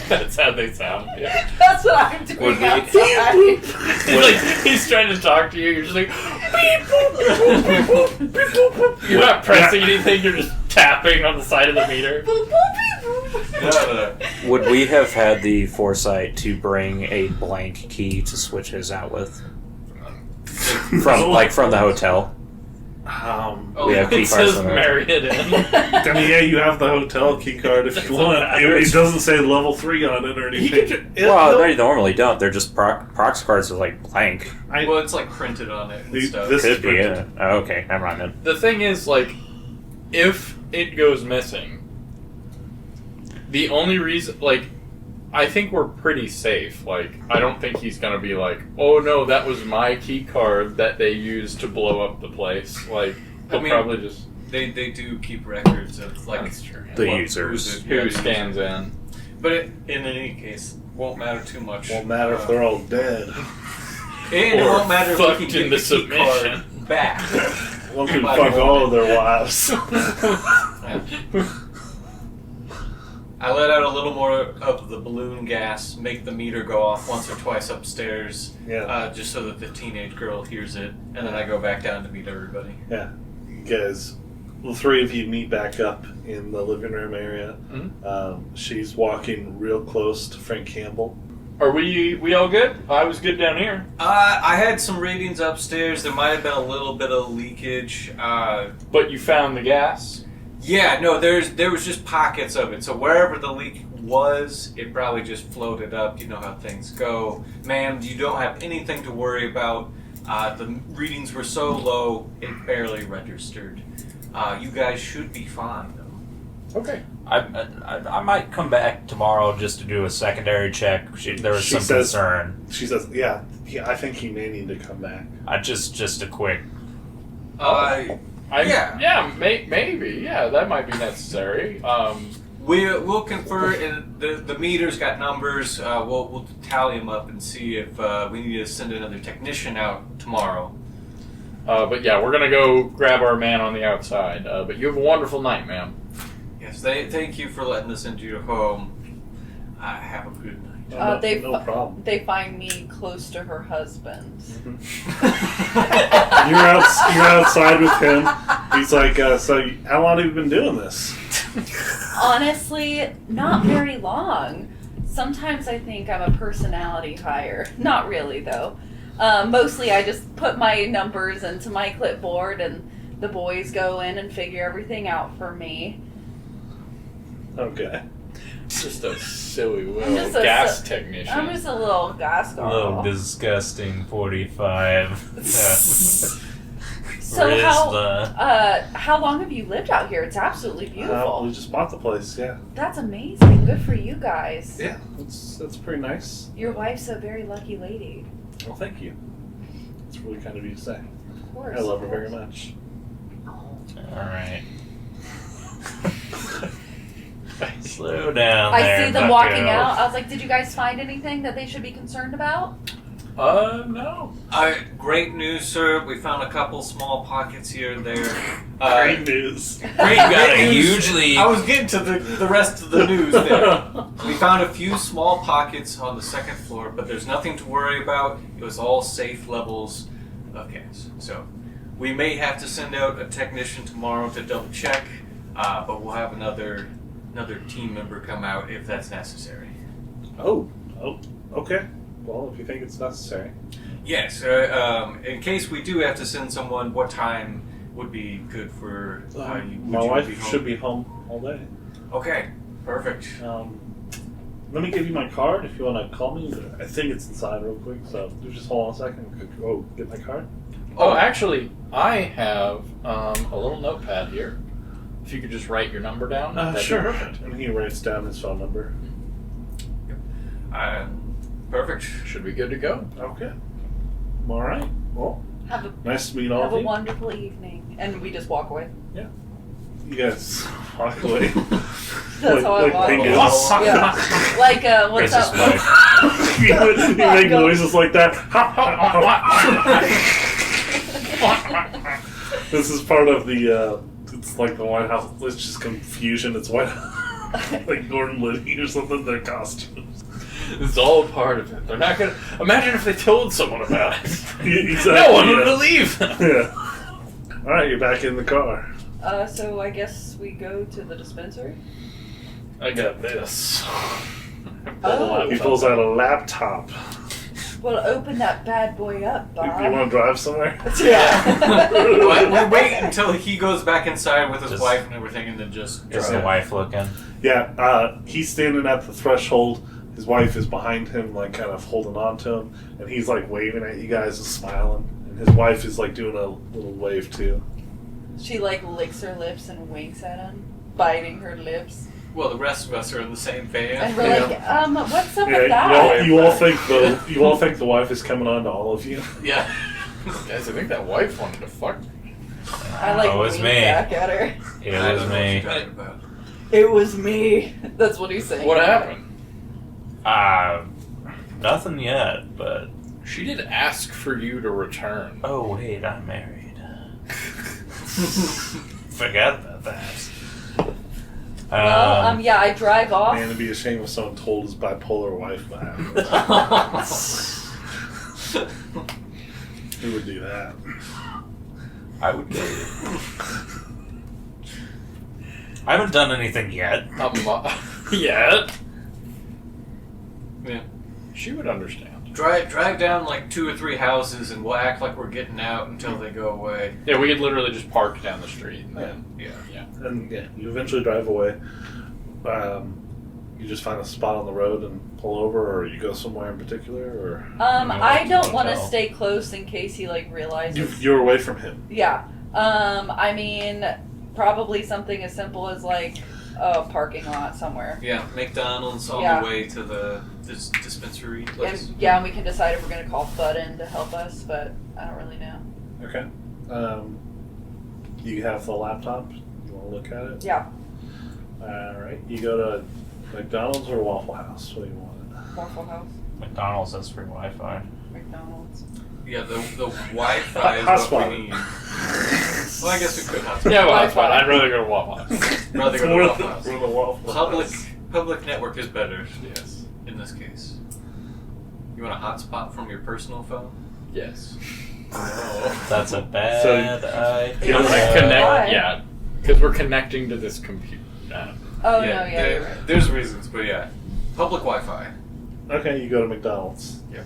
That's how they sound. Yeah. That's what I'm doing Would we- outside. He's like, he's trying to talk to you. You're just like, beep, boop, beep, boop, beep, boop, beep, boop, boop. You're not pressing anything. You're just tapping on the side of the meter. Boop, boop, beep, boop. No. Would we have had the foresight to bring a blank key to switch his out with? From the hotel? Oh, We have key It cards says on there. marry it in. I mean, yeah, you have the hotel key card if you want. It doesn't say level 3 on it or anything. Well, they normally don't. They're just prox cards are like blank. Well, it's like printed on it and stuff. This is Could be printed. it. Oh, okay, never mind then. The thing is, like, if it goes missing, the only reason, like, I think we're pretty safe. Like, I don't think he's gonna be like, oh no, that was my key card that they used to blow up the place. Like, he'll probably just They do keep records of like That's true. The what- users. who scans in. But in any case, won't matter too much. Won't matter if they're all dead. And it Or won't matter if we fucked can get into the key submission. card back. One can By fuck the all way. of their wives. I let out a little more of the balloon gas, make the meter go off once or twice upstairs, Yeah. just so that the teenage girl hears it, and then I go back down to meet everybody. Yeah. You guys, the 3 of you meet back up in the living room area. She's walking real close to Frank Campbell. Are we all good? I was good down here. I had some readings upstairs. There might have been a little bit of leakage. But you found the gas? Yeah, no, there was just pockets of it. So wherever the leak was, it probably just floated up. You know how things go. Ma'am, you don't have anything to worry about. The readings were so low, it barely registered. You guys should be fine, though. Okay. I might come back tomorrow just to do a secondary check. There was She some says- concern. She says, yeah, I think he may need to come back. Just a quick. Yeah, maybe. Yeah, that might be necessary. We'll confer, and the meter's got numbers. We'll tally them up and see if we need to send another technician out tomorrow. But yeah, we're gonna go grab our man on the outside. But you have a wonderful night, ma'am. Yes, thank you for letting us into your home. Have a good night. No, They no problem. They find me close to her husband. You're outside with him. He's like, so how long have you been doing this? Honestly, not very long. Sometimes I think I'm a personality hire. Not really, though. Mostly I just put my numbers into my clipboard and the boys go in and figure everything out for me. Okay. Just a silly I'm little just a gas si- technician. I'm just a little gas girl. Little disgusting 45. So Where's how long have you lived out here? It's absolutely beautiful. We just bought the place, yeah. That's amazing. Good for you guys. Yeah, that's pretty nice. Your wife's a very lucky lady. Well, thank you. It's really kind of you to say. Of course. I love her of very course. much. Oh. Alright. Slow down I there, see them bucko. walking out. I was like, did you guys find anything that they should be concerned about? No. Great news, sir. We found a couple small pockets here and there. Great news. Great, got great a news. huge lead. I was getting to the rest of the news there. We found a few small pockets on the second floor, but there's nothing to worry about. It was all safe levels of gas. So we may have to send out a technician tomorrow to double check, but we'll have another team member come out if that's necessary. Oh, okay. Well, if you think it's necessary. Yes. In case we do have to send someone, what time would be good for you? My wife should be home all day. Okay. Perfect. Let me give you my card if you want to call me. I think it's inside real quick, so just hold on a second. Oh, get my card? Oh, actually, I have a little notepad here. If you could just write your number down, that'd Sure. be perfect. And he writes down his phone number. Perfect. Should be good to go. Okay. All right. Well, Have a nice to meet all have of a you. wonderful evening. And we just walk away. You guys walk away. That's how I walk. penguins. Yeah. Like, what's Racist up? wife. you make noises like that. This is part of the, it's like the White House, it's just confusion. It's White like Gordon Liddy or something, their costumes. It's all a part of it. They're not gonna imagine if they told someone about it. Exactly, No one would yeah. believe them. Yeah. Alright, you're back in the car. So I guess we go to the dispensary? I got this. Oh. He pulls out a laptop. Well, open that bad boy up, You Bob. want to drive somewhere? Yeah. we wait until he goes back inside with his Just- wife and everything, and then just Is drive. the wife looking? Yeah, he's standing at the threshold. His wife is behind him, like kind of holding on to him, and he's like waving at you guys and smiling. And his wife is like doing a little wave too. She like licks her lips and winks at him, biting her lips. Well, the rest of us are in the same van. And we're like, what's up with Yeah, that? you all think the wife is coming on to all of you. Yeah. Guys, I think that wife wanted to fuck me. I like Oh, it was wink me. back at her. It I was don't know what me. you're talking about. It was me. That's what he's saying. What happened? Nothing yet, but... She did ask for you to return. Oh, wait, I'm married. Forgot about that. Well, yeah, I drive off. Man, it'd be a shame if someone told his bipolar wife what happened. Who would do that? I would get it. I haven't done anything yet. Yet. Yeah. She would understand. Drive down like 2 or 3 houses, and we'll act like we're getting out until they go away. Yeah, we could literally just park down the street. And then, Yeah. And yeah, you eventually drive away. You just find a spot on the road and pull over, or you go somewhere in particular, or I don't want to hotel. stay close in case he like realizes. you're away from him. Yeah. I mean, probably something as simple as like a parking lot somewhere. Yeah, McDonald's on Yeah. the way to this dispensary place. And yeah, and we can decide if we're gonna call Bud in to help us, but I don't really know. Okay. You have the laptop. You want to look at it? Yeah, All right. You go to McDonald's or Waffle House. What do you want? Waffle House, McDonald's has free Wi-Fi. McDonald's. Yeah, the Wi-Fi is Hotspot. what we need. Well, I guess we could hotspot. Yeah, well, Wi-Fi. that's fine. I'd rather go to Waffle House. Rather go to We're Waffle House. the Waffle House. Public network is better Yes. in this case. You want a hotspot from your personal phone? Yes. No. That's a bad idea. Yeah, Like Why? connect. Yeah, because we're connecting to this computer. Oh no, yeah, you're right. There's reasons, but yeah. Public Wi-Fi. Okay, you go to McDonald's. Yeah.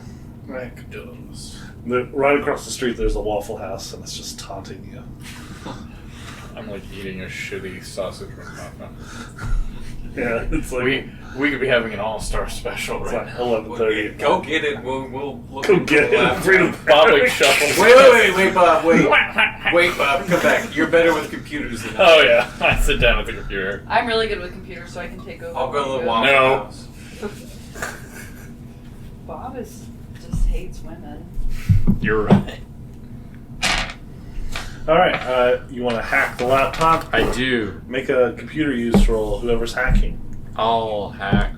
McDonald's. Right across the street, there's a Waffle House, and it's just taunting you. I'm like eating a shitty sausage McMuffin. Yeah, it's like We could be having an all-star special it's right like now. 11:30. Go get it. We'll look Go into get the it. laptop. Freedom. Bob like shuffles. Wait, Bob. Wait, Bob. Come back. You're better with computers than I am. Oh yeah, I sit down at the computer. I'm really good with computers, so I can take over. I'll go to the when you Waffle No. House. Bob just hates women. You're right. All right. You want to hack the laptop? I do. Make a computer use roll. Whoever's hacking. I'll hack.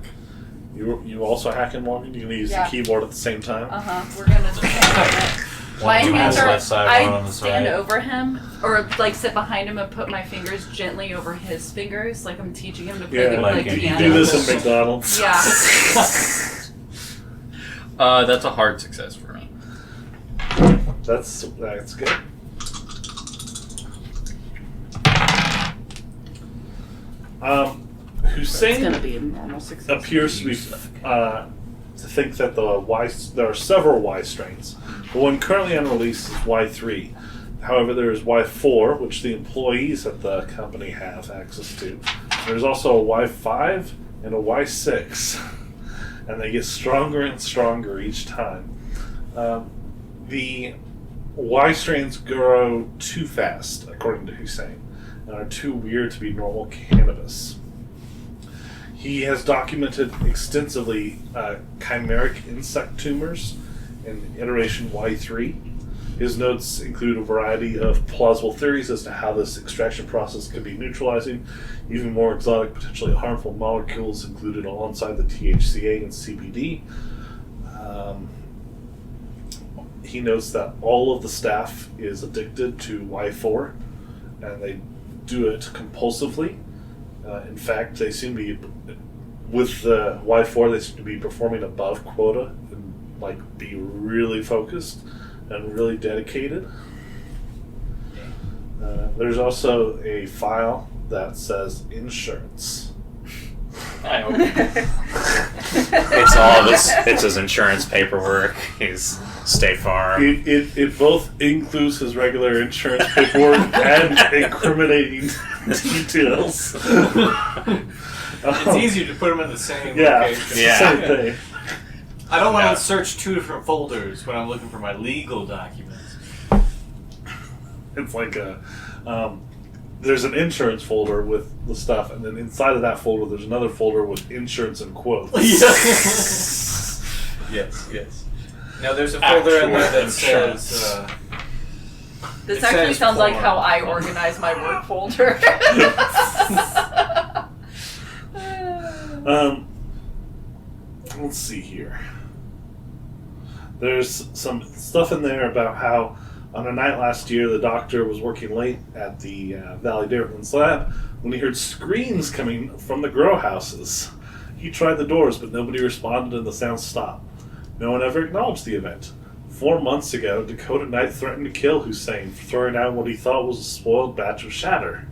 You also hacking, Morgan? You gonna use Yeah. the keyboard at the same time? We're gonna just my One hands on are. the left side, one on I the stand right. over him, or like sit behind him and put my fingers gently over his fingers, like I'm teaching him to play Yeah, like you piano. do this in McDonald's. Yeah. That's a hard success for me. That's good. It's gonna Hussein be a normal success. appears to be to think that there are several Y strains. The one currently on release is Y3. However, there is Y4, which the employees at the company have access to. There's also a Y5 and a Y6, and they get stronger and stronger each time. The Y strains grow too fast, according to Hussein, and are too weird to be normal cannabis. He has documented extensively chimeric insect tumors in iteration Y3. His notes include a variety of plausible theories as to how this extraction process could be neutralizing. Even more exotic, potentially harmful molecules included alongside the THCA and CBD. He notes that all of the staff is addicted to Y4, and they do it compulsively. In fact, they seem to be, with the Y4, they seem to be performing above quota and like be really focused and really dedicated. There's also a file that says insurance. I hope. It's all this. It's his insurance paperwork. His State Farm. It both includes his regular insurance paperwork and incriminating details. It's easier to put them in the same Yeah, location. Yeah. same thing. I don't want to search two different folders when I'm looking for my legal documents. It's like there's an insurance folder with the stuff, and then inside of that folder, there's another folder with insurance and quotes. Yes. Now there's a folder in there that Actual says. This It actually says sounds like porn. how I organize my work folder. Let's see here. There's some stuff in there about how on a night last year the doctor was working late at the Valley Dairylands lab when he heard screams coming from the grow houses. He tried the doors, but nobody responded and the sounds stopped. No one ever acknowledged the event. 4 months ago, Dakota Knight threatened to kill Hussein for throwing out what he thought was a spoiled batch of shatter.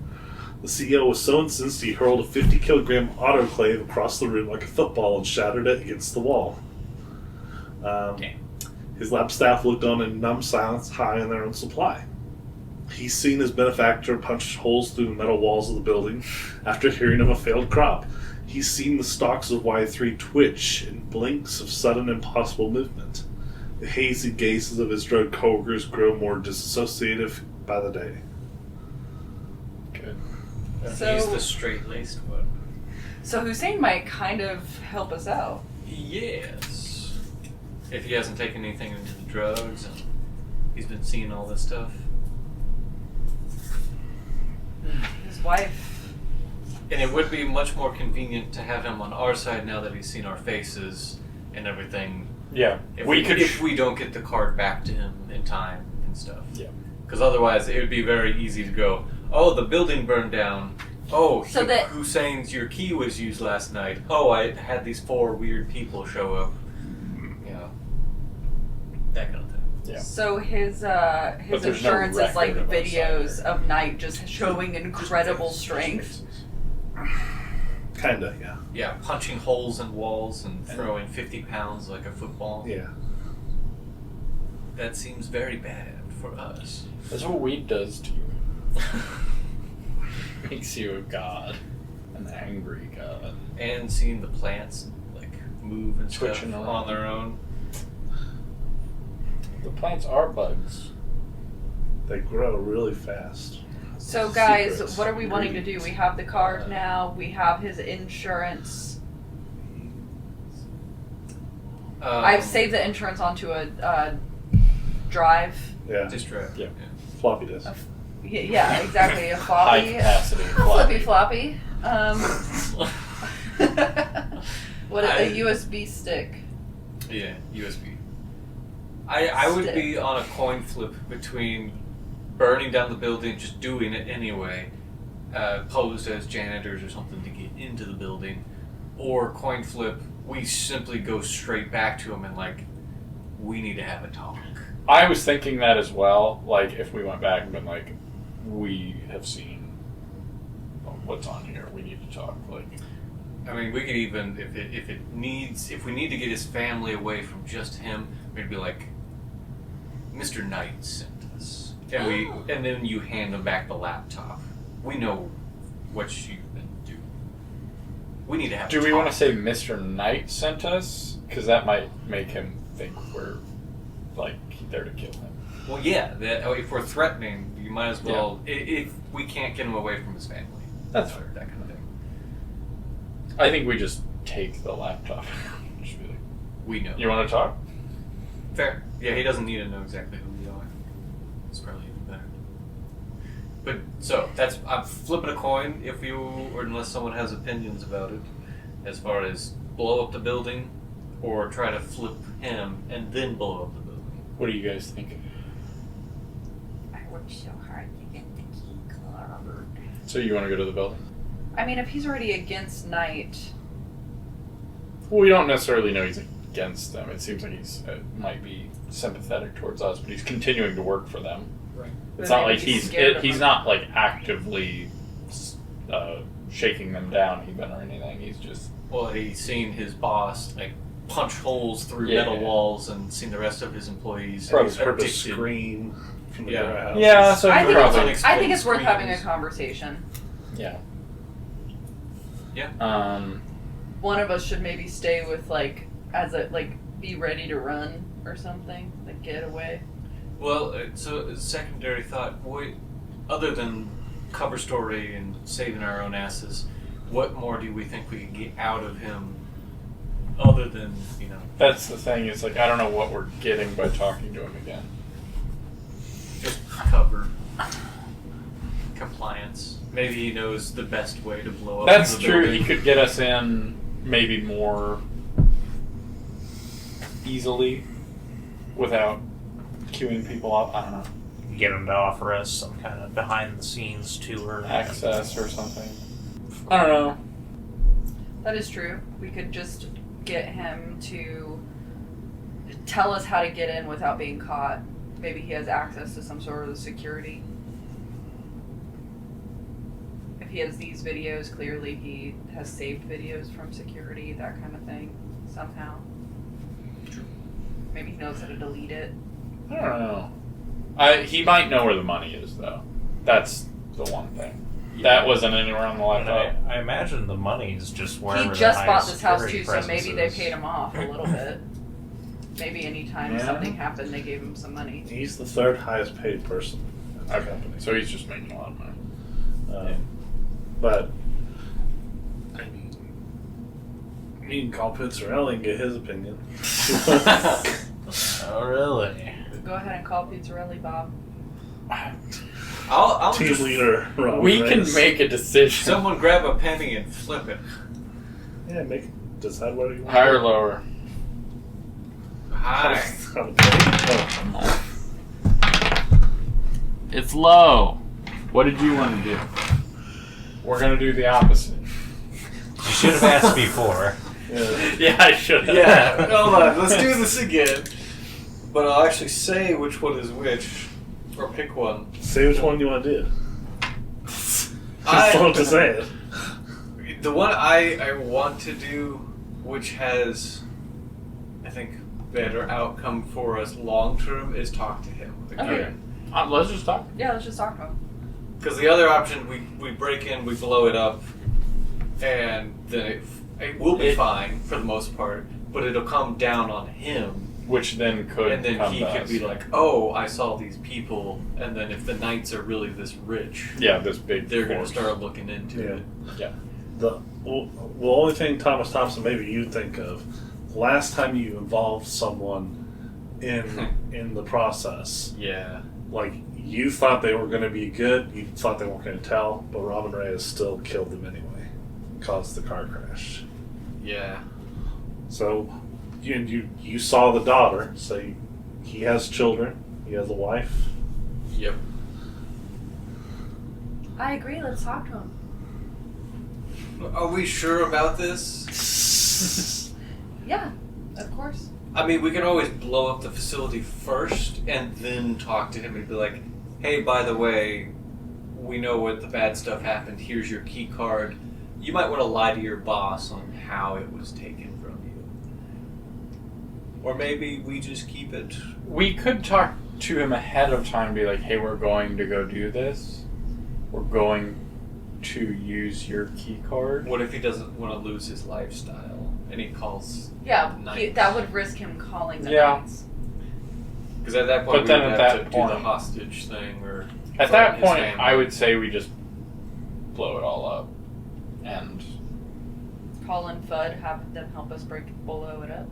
The CEO was so incensed he hurled a 50-kilogram autoclave across the room like a football and shattered it against the wall. His lab staff looked on in numb silence, high on their own supply. He's seen his benefactor punch holes through the metal walls of the building after hearing of a failed crop. He's seen the stalks of Y3 twitch in blinks of sudden impossible movement. The hazy gazes of his drug coworkers grow more disassociative by the day. Good. So- He's the straight-laced one. So Hussein might kind of help us out. Yes. If he hasn't taken anything into the drugs and he's been seeing all this stuff. His wife. And it would be much more convenient to have him on our side now that he's seen our faces and everything. Yeah. If we could. if we don't get the card back to him in time and stuff. Yeah. Because otherwise it would be very easy to go, oh, the building burned down. Oh, So that- Hussein's, your key was used last night. Oh, I had these 4 weird people show up. You know, that kind of thing. Yeah. So his But there's no insurance is like record of us videos either. of Knight just showing incredible strength. Kinda, yeah. Yeah, punching holes in walls and throwing 50 pounds like a football. Yeah. That seems very bad for us. That's what weed does to you. Makes you a god. An angry god. And seeing the plants like move and stuff Twitching around. on their own. The plants are bugs. They grow really fast. So guys, Secrets. what are we wanting to do? We have the card now. We have his insurance. I've saved the insurance onto a drive. Yeah. Disk drive. Yeah. Floppy disk. Yeah, exactly. A High floppy. capacity. Flippy floppy. What a USB stick. Yeah, USB. I would Stick. be on a coin flip between burning down the building, just doing it anyway, posed as janitors or something to get into the building, or coin flip, we simply go straight back to him and like, we need to have a talk. I was thinking that as well. Like, if we went back and been like, we have seen what's on here, we need to talk. Like, I mean, we could even, if we need to get his family away from just him, we'd be like, Mr. Knight sent us, and then you hand them back the laptop. We know what you've been doing. We need to have. do we want to say Mr. Knight sent us? Because that might make him think we're like there to kill him. Well, yeah. If we're threatening, you might as well. If we can't get him away from his family, That's fair. that kind of thing. I think we just take the laptop. Just be like, We know. you want to talk? Fair. Yeah, he doesn't need to know exactly who we are. It's probably even better. But so I'm flipping a coin if you, or unless someone has opinions about it, as far as blow up the building, or try to flip him and then blow up the building. What do you guys think? I worked so hard to get the key card. So you want to go to the building? I mean, if he's already against Knight, Well, we don't necessarily know he's against them. It seems like he's might be sympathetic towards us, but he's continuing to work for them. Right. It's Then not maybe like he's scared of he's them. not like actively shaking them down even or anything. He's just Well, he's seen his boss like punch holes through Yeah. metal walls and seen the rest of his employees. Probably addicted. heard a scream from the Yeah. warehouse. yeah. So I he think, probably I think it's worth Screams. having a conversation. yeah. Yeah. One of us should maybe stay with be ready to run or something, like get away. Well, so a secondary thought, other than cover story and saving our own asses, what more do we think we could get out of him other than, That's the thing. Is like I don't know what we're getting by talking to him again. just cover compliance? Maybe he knows the best way to blow up That's the true. building. He could get us in maybe more easily without queuing people up. I don't know. Get him to offer us some kind of behind-the-scenes tour. Access or something. I don't know. That is true. We could just get him to tell us how to get in without being caught. Maybe he has access to some sort of security. If he has these videos, clearly he has saved videos from security, that kind of thing, somehow. Maybe he knows how to delete it. I don't know. He might know where the money is, though. That's the one thing. That wasn't anywhere on the And laptop. I imagine the money's just wherever He the just bought highest this house security too, so maybe they presence paid is. him off a little bit. Maybe anytime Yeah. something happened, they gave him some money. He's the third highest paid person in the Okay. company. So he's just making a lot of money. But I mean, you can call Pitzarelli and get his opinion. Oh, really? Go ahead and call Pizzarelli, Bob. I'll Team just, leader. Robin We can Reyes. make a decision. someone grab a penny and flip it. Yeah, decide what you want. Higher or lower? Hi. On a penny? Oh. It's low. What did you want to do? We're going to do the opposite. You should have asked before. Yeah. Yeah, I should have. Yeah, hold on. Let's do this again. But I'll actually say which one is which, or pick one. Say which one you want to do. I- Just want to say it. The one I want to do, which has, I think, better outcome for us long term, is talk to him again. Let's just talk. Yeah, let's just talk to him. Because the other option, we break in, we blow it up, and then it will be fine for the most part, but it'll come down on him. Which then could And then come he to could us. be like, oh, I saw these people, and then if the Knights are really this rich, Yeah, this big they're going to force. start looking into Yeah. it. Yeah. The only thing Thomas Thompson maybe you think of, last time you involved someone in the process, Yeah. like You thought they were going to be good. You thought they weren't going to tell, but Robin Reyes still killed them anyway. Caused the car crash. Yeah. So, you saw the daughter. So he has children. He has a wife. Yep. I agree. Let's talk to him. Are we sure about this? Yeah, of course. I mean, we can always blow up the facility first and then talk to him and be like, hey, by the way, we know what the bad stuff happened. Here's your key card. You might want to lie to your boss on how it was taken from you. Or maybe we just keep it. We could talk to him ahead of time and be like, hey, we're going to go do this. We're going to use your key card. What if he doesn't want to lose his lifestyle and he calls Yeah, Knights? that would risk him calling the Yeah. Knights. Because at that point, But we then would at have that to point- do the hostage thing. Or At that his point, family. I would say we just blow it all up. And Call in Fudd, have them help us blow it up.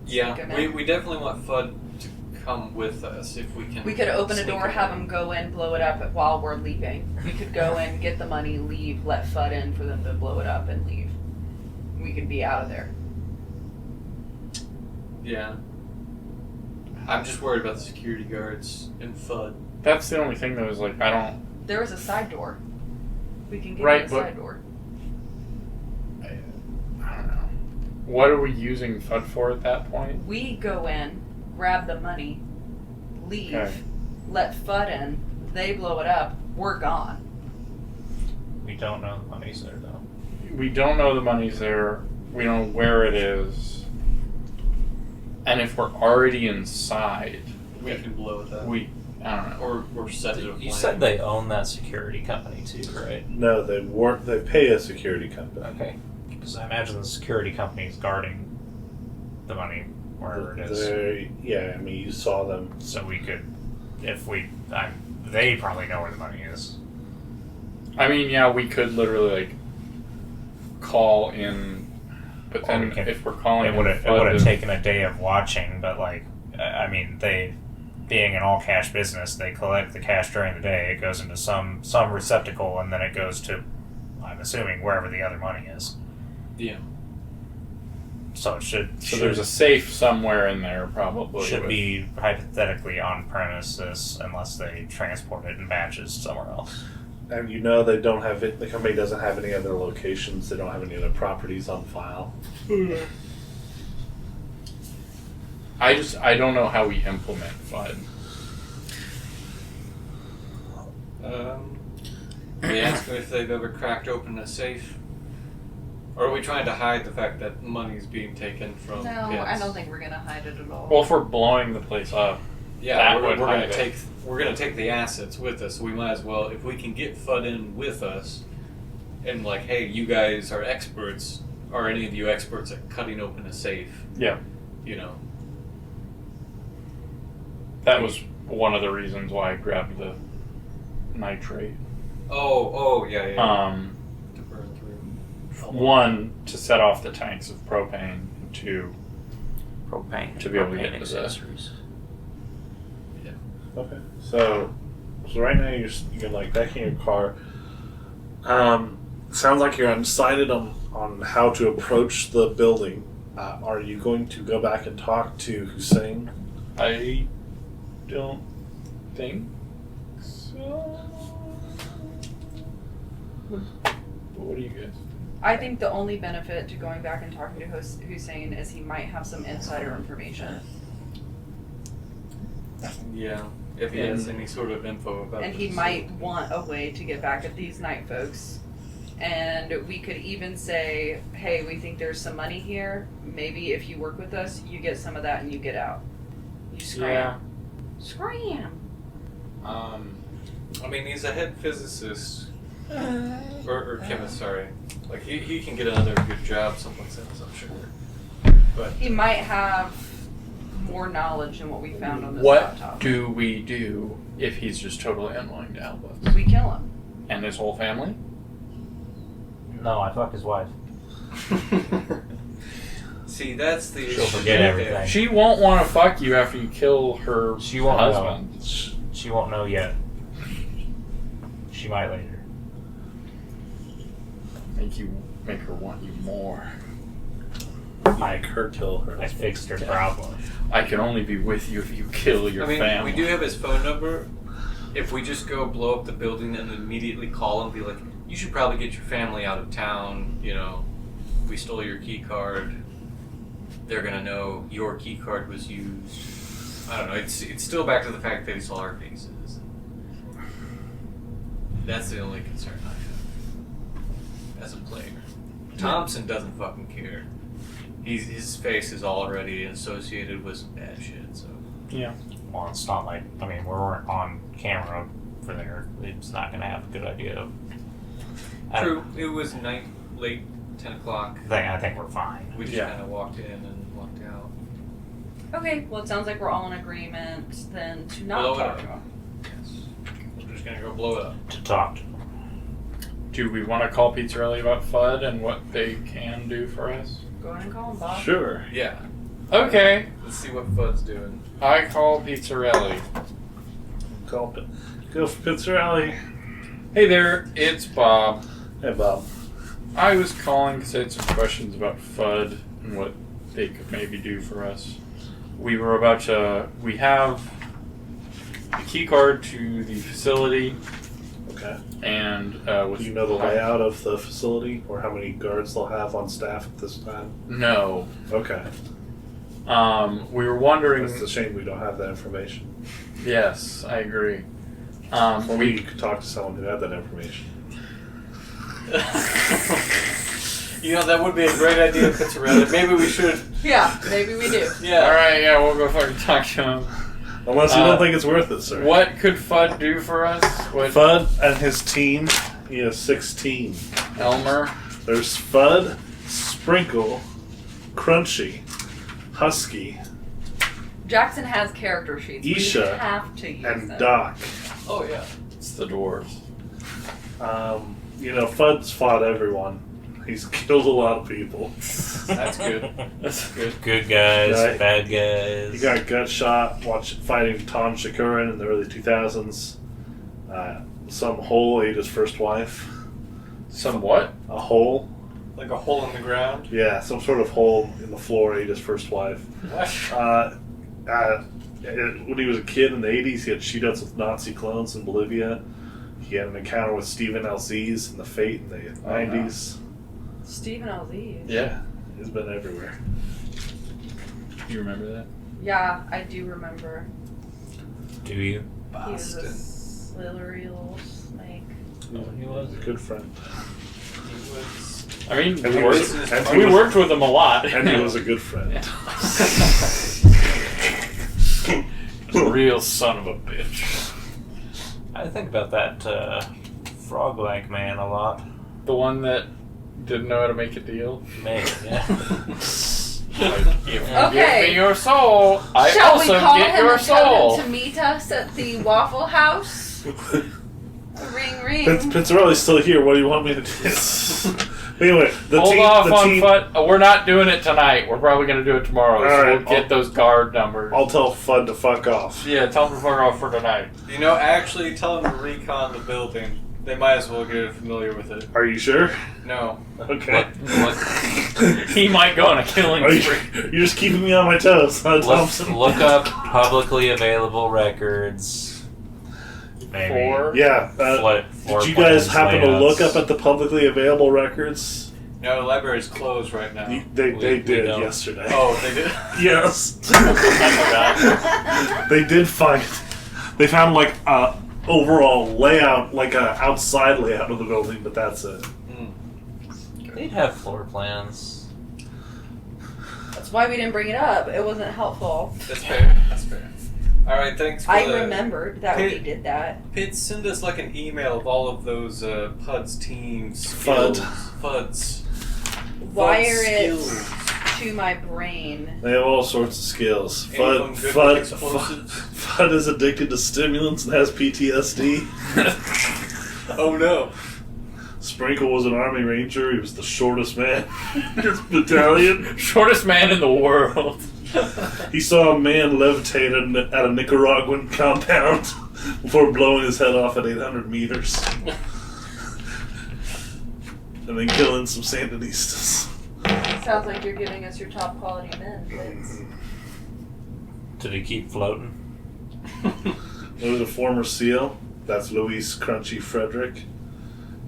Yeah, Sneak 'em in. we definitely want Fudd to come with us if we can. We could open a sneak door, him have in. them go in, blow it up while we're leaving. We could go in, get the money, leave, let Fudd in for them to blow it up and leave. We could be out of there. Yeah. I'm just worried about the security guards and Fudd. that's the only thing that was like, I don't. There is a side door. We can get Right, in the but- side door. I don't know. What are we using FUD for at that point? We go in, grab the money, leave, Okay. let Fudd in, they blow it up, we're gone. We don't know the money's there, though. We don't know the money's there. We don't know where it is. And if we're already inside, We can blow it up. I don't know. Or set it aflame. You said they own that security company, too, right? No, they work. They pay a security company. Okay. Because I imagine the security company is guarding the money wherever it is. I mean, you saw them. So we could, if we, they probably know where the money is. I mean, yeah, we could literally like call in, but Or then we can- if we're calling, It would in have FUD, taken a day of watching, but like, I mean, they, being an all cash business, they collect the cash during the day. It goes into some receptacle, and then it goes to, I'm assuming, wherever the other money is. Yeah. So it should. So there's a safe somewhere in there, probably. should with- be hypothetically on premises unless they transport it in batches somewhere else. And you know they don't have it. The company doesn't have any other locations. They don't have any other properties on file. I don't know how we implement FUD. We ask them if they've ever cracked open a safe. Or are we trying to hide the fact that money's being taken from No, kids? I don't think we're gonna hide it at all. Well, if we're blowing the place up, Yeah, that we're would gonna hide it. we're gonna take the assets with us. So we might as well, if we can get FUD in with us, and like, hey, you guys are experts. Are any of you experts at cutting open a safe? yeah, You know. that was one of the reasons why I grabbed the nitrate. Oh, yeah. To burn through. One, to set off the tanks of propane, and two, Propane. To be able to get propane into that. accessories. Okay. So right now you're like backing your car. Sounds like you're undecided on how to approach the building. Are you going to go back and talk to Hussein? I don't think so. What do you guys? I think the only benefit to going back and talking to Hussein is he might have some insider information. Yeah. If he has any sort of info about And the he might facility. want a way to get back at these night folks. And we could even say, hey, we think there's some money here. Maybe if you work with us, you get some of that and you get out. You scram. Yeah. Scram. I mean, he's a head physicist. Or chemist, sorry. Like, he can get another good job someplace else, I'm sure. But He might have more knowledge than what we found on this What laptop. do we do if he's just totally unwilling to help us? We kill him. And his whole family? No, I fuck his wife. see, that's the She'll issue forget right everything. there. She won't want to fuck you after you kill her She won't know. husband. She won't know yet. She might later. Make her want you more. I her kill her. I fixed her problem. I can only be with you if you kill your family. we do have his phone number. If we just go blow up the building and immediately call and be like, you should probably get your family out of town, you know, we stole your key card. They're gonna know your key card was used. I don't know, it's still back to the fact that he saw our faces. That's the only concern I have as a player. Thompson doesn't fucking care. His face is already associated with some bad shit, so. Yeah. Well, it's not like, I mean, we weren't on camera for there. It's not going to have a good idea of. True, it was night, late 10 o'clock. I think we're fine. We just kind of walked in and walked out. Okay, well, it sounds like we're all in agreement then to not Blow it talk up. to him. Yes. We're just gonna go blow it up. To talk to them. Do we want to call Pizzarelli about FUD and what they can do for us? Go ahead and call him, Bob. Sure. Yeah. Okay. Let's see what Fud's doing. I call Pizzarelli. Go for Pizzarelli. Hey there, it's Bob. Hey, Bob. I was calling because I had some questions about FUD and what they could maybe do for us. We have the key card to the facility, Okay. and Do you know the layout of the facility or how many guards they'll have on staff at this time? No. Okay. We were wondering. It's a shame we don't have that information. Yes, I agree. Maybe you could talk to someone who had that information. You know, that would be a great idea, Pizzarelli. Maybe we should. Yeah, maybe we do. Yeah. Alright, yeah, we'll go fucking talk to him. Unless you don't think it's worth it, sir. What could FUD do for us? What? Fudd and his team, he has 16. Elmer? There's Fudd, Sprinkle, Crunchy, Husky, Jackson has character sheets. Isha, We have to use and them. Doc. Oh, yeah. It's the dwarves. Fudd's fought everyone. He's killed a lot of people. That's good. That's good. Good guys, Right. bad guys. He got gut shot fighting Tom Shakurin in the early 2000s. Some hole ate his first wife. Some what? A hole? Like a hole in the ground. Yeah, some sort of hole in the floor ate his first wife. When he was a kid in the 80s, he had shootouts with Nazi clones in Bolivia. He had an encounter with Stephen Alziz in the Fate in the 90s. Stephen Alziz. Yeah, he's been everywhere. You remember that? Yeah, I do remember. Do you? He was a slithery little snake. He was. He's a good friend. I mean, And he was- we worked with him a lot. And he was a good friend. Real son of a bitch. I think about that frog-like man a lot. The one that didn't know how to make a deal. Maybe, yeah. Like, if you Okay. give me your soul, I Shall also we call get him your and tell soul. him to meet us at the Waffle House? Ring, ring. Pizzarelli's still here. What do you want me to do? Anyway, Hold off on FUD. We're not doing it tonight. We're probably going to do it tomorrow. So Alright, we'll get those guard numbers. I'll tell Fudd to fuck off. Yeah, tell them to fuck off for tonight. You know, actually, tell them to recon the building. They might as well get familiar with it. Are you sure? No. Okay. He might go on a killing Are you, spree. you're just keeping me on my toes, huh, Thompson? Look up publicly available records. Maybe. Yeah. Did you guys happen to look up at the publicly available records? No, the library's closed right now. They We did don't. yesterday. Oh, they did? Yes. They did find. They found like a overall layout, like a outside layout of the building, but that's it. They'd have floor plans. That's why we didn't bring it up. It wasn't helpful. That's fair. That's fair. Alright, thanks for I the... remembered that we did that. Pete, send us like an email of all of those PUD's teams. FUD. FUDs. Wire FUD it skills. to my brain. They have all sorts of skills. Any of them good with explosives? Fudd is addicted to stimulants and has PTSD. Oh no. Sprinkle was an army ranger. He was the shortest man in his battalion. Shortest man in the world. He saw a man levitate at a Nicaraguan compound. before blowing his head off at 800 meters. And then killing some Sandinistas. Sounds like you're giving us your top quality men, Fitz. Did he keep floating? There was a former SEAL. That's Luis Crunchy Frederick.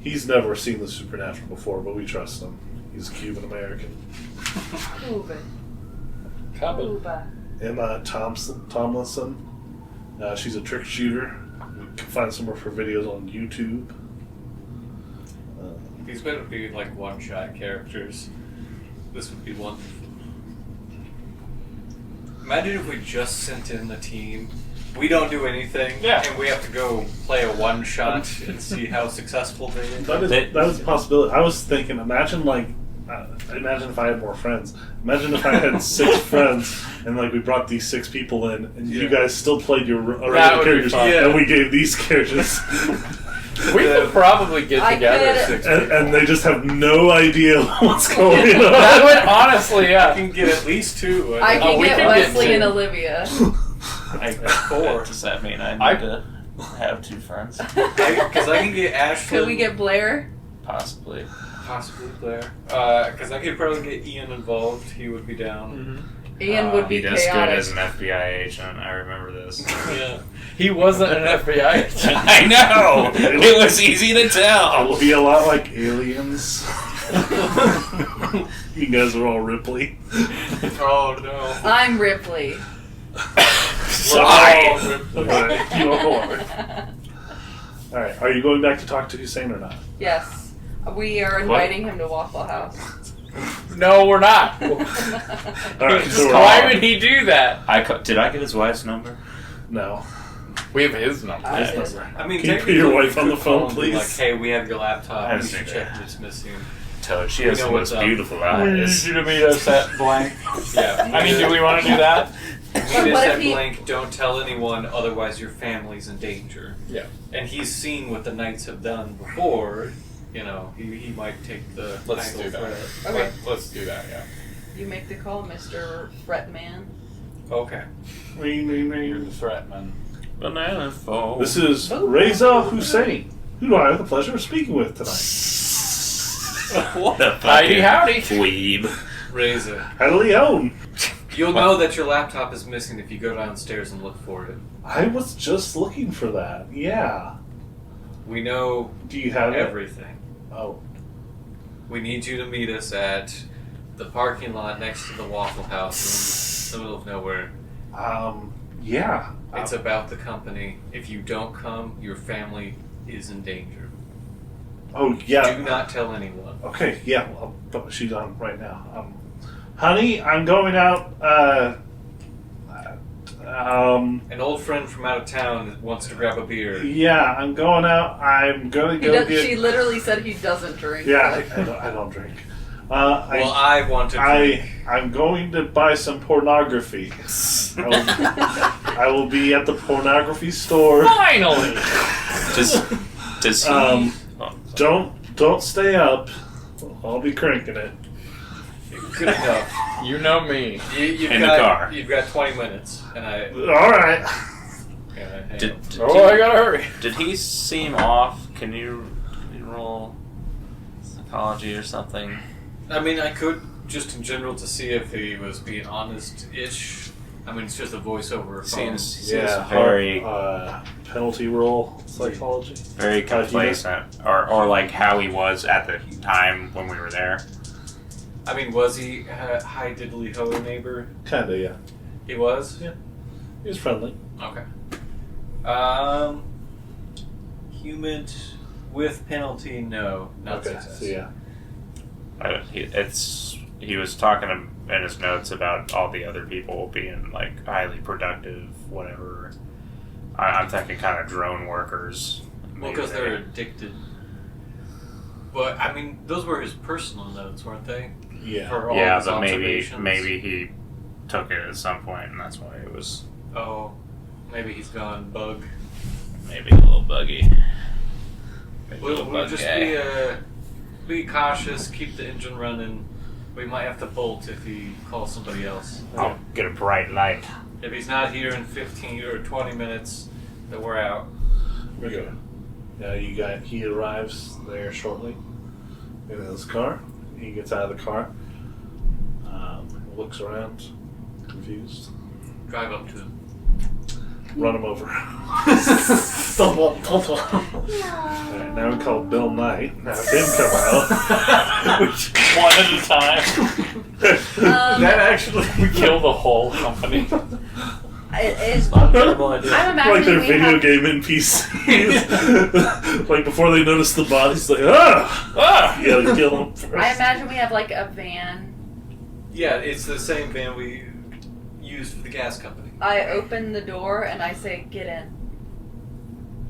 He's never seen the supernatural before, but we trust him. He's Cuban American. Cuban. Cuba. Emma Tomlinson. She's a trick shooter. You can find some of her videos on YouTube. These better be like one-shot characters. This would be wonderful. Imagine if we just sent in the team. We don't do anything, and we have to go play a one-shot and see how successful they are. That is a possibility. I was thinking, imagine if I had more friends. Imagine if I had 6 friends, and like we brought these 6 people in, and you guys still played your original characters, and we gave these characters. We could probably get together 6 people. And they just have no idea what's going on. That would honestly, I can get at least 2. I can get Wesley and Olivia. I got 4. Does that mean I need to have 2 friends? Because I can get Ashley. Could we get Blair? Possibly Blair. Because I could probably get Ian involved. He would be down. Ian would be he does chaotic. good as an FBI agent. I remember this. Yeah. he wasn't an FBI agent. I know. It was easy to tell. It'll be a lot like Aliens. You guys are all Ripley. Oh no. I'm Ripley. Sorry. Okay, you are. Alright, are you going back to talk to Hussein or not? Yes. We are inviting him to Waffle House. No, we're not. Alright, so Why would he do that? Did I get his wife's number? No. We have his number. I mean, Can you put your wife on the you could call phone, and be please? Like, hey, we have your laptop. I You just should think check that- what's missing. Tell her she We has know the what's most up. beautiful We need eyes. you to meet us at blank. Yeah. I mean, do we want to do that? Meet What us if at he- blank. Don't tell anyone, otherwise your family's in danger. Yeah. And he's seen what the Knights have done before. You know, he might take the Let's title do that. threat. Okay. Let's do that, yeah. You make the call, Mr. Fretman. Okay. Ring, ring, You're ring. the threat man. Banana phone. This is Reza Hussein, who I have the pleasure of speaking with tonight. What a Howdy, fucking howdy. dweeb. Razor. Hi, Leon. You'll know that your laptop is missing if you go downstairs and look for it. I was just looking for that. Yeah. We know Do you have it? everything. Oh. We need you to meet us at the parking lot next to the Waffle House in the middle of nowhere. Yeah. It's about the company. If you don't come, your family is in danger. Oh, yeah. Do not tell anyone. Okay, yeah. Well, but she's on right now. Honey, I'm going out. An old friend from out of town wants to grab a beer. Yeah, I'm going out. I'm gonna go get. She literally said he doesn't drink. Yeah, I don't drink. Well, I want to drink. I'm going to buy some pornography. I will be at the pornography store. Finally! Does he? Don't stay up. I'll be cranking it. Good enough. You know me. You've In the got, car. You've got 20 minutes, and I. All right. Did I gotta hurry. Did he seem off? Can you roll psychology or something? I mean, I could just in general to see if he was being honest-ish. I mean, it's just a voiceover. Seems Yeah. very Penalty roll psychology. very complacent, or like how he was at the time when we were there. I mean, was he a high diddly ho neighbor? Kinda, yeah. He was. Yeah. He was friendly. Okay. Human with penalty, no, not Okay. success. So yeah. He was talking in his notes about all the other people being like highly productive, whatever. I'm thinking kind of drone workers. Well, because they're addicted. But I mean, those were his personal notes, weren't they? Yeah. For all yeah, his but observations. maybe he took it at some point, and that's why it was Oh, maybe he's gone bug. maybe a little buggy. Maybe a We'll little bug just guy. be cautious, keep the engine running. We might have to bolt if he calls somebody else. I'll get a bright light. If he's not here in 15 or 20 minutes, that we're out. Okay. Yeah, he arrives there shortly in his car. He gets out of the car, looks around, confused. Drive up to him. Run him over. Alright, now we call Bill Knight. Have him come out. One at a time. That actually... We kill the whole company. It's Not a terrible idea. I'm Like imagining their we video have, game NPCs. Like before they notice the bodies, like, you gotta kill them first. I imagine we have like a van. Yeah, it's the same van we used for the gas company. I open the door and I say, "Get in."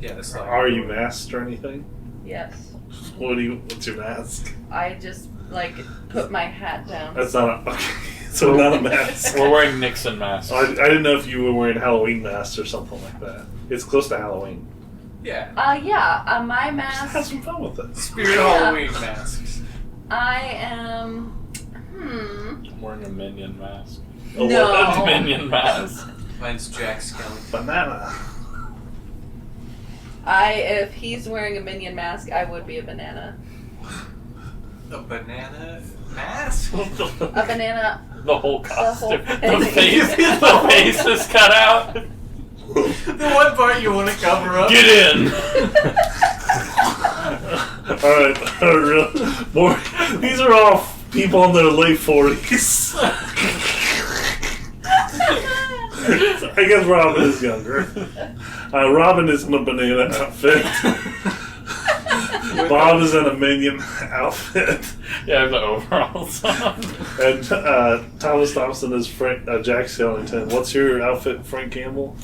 Yeah, that's like... Are you masked or anything? Yes. What's your mask? I just like put my hat down. That's not a, okay. So not a mask. We're wearing Nixon masks. I didn't know if you were wearing Halloween masks or something like that. It's close to Halloween. Yeah. Yeah. My Just mask. have some fun with it. Spirit Yeah. Halloween masks. I am. I'm wearing a minion mask. Oh, No. what? A minion mask. Mine's Jack Skellington. Banana. If he's wearing a minion mask, I would be a banana. A banana mask? A banana. The whole costume. whole The thing. the face is cut out. The one part you want to cover up. Get in. Alright, more. These are all people in their late 40s. I guess Robin is younger. Robin is in a banana outfit. Bob is in a minion outfit. Yeah, the overalls on. And Thomas Thompson is Jack Skellington. What's your outfit, Frank Campbell?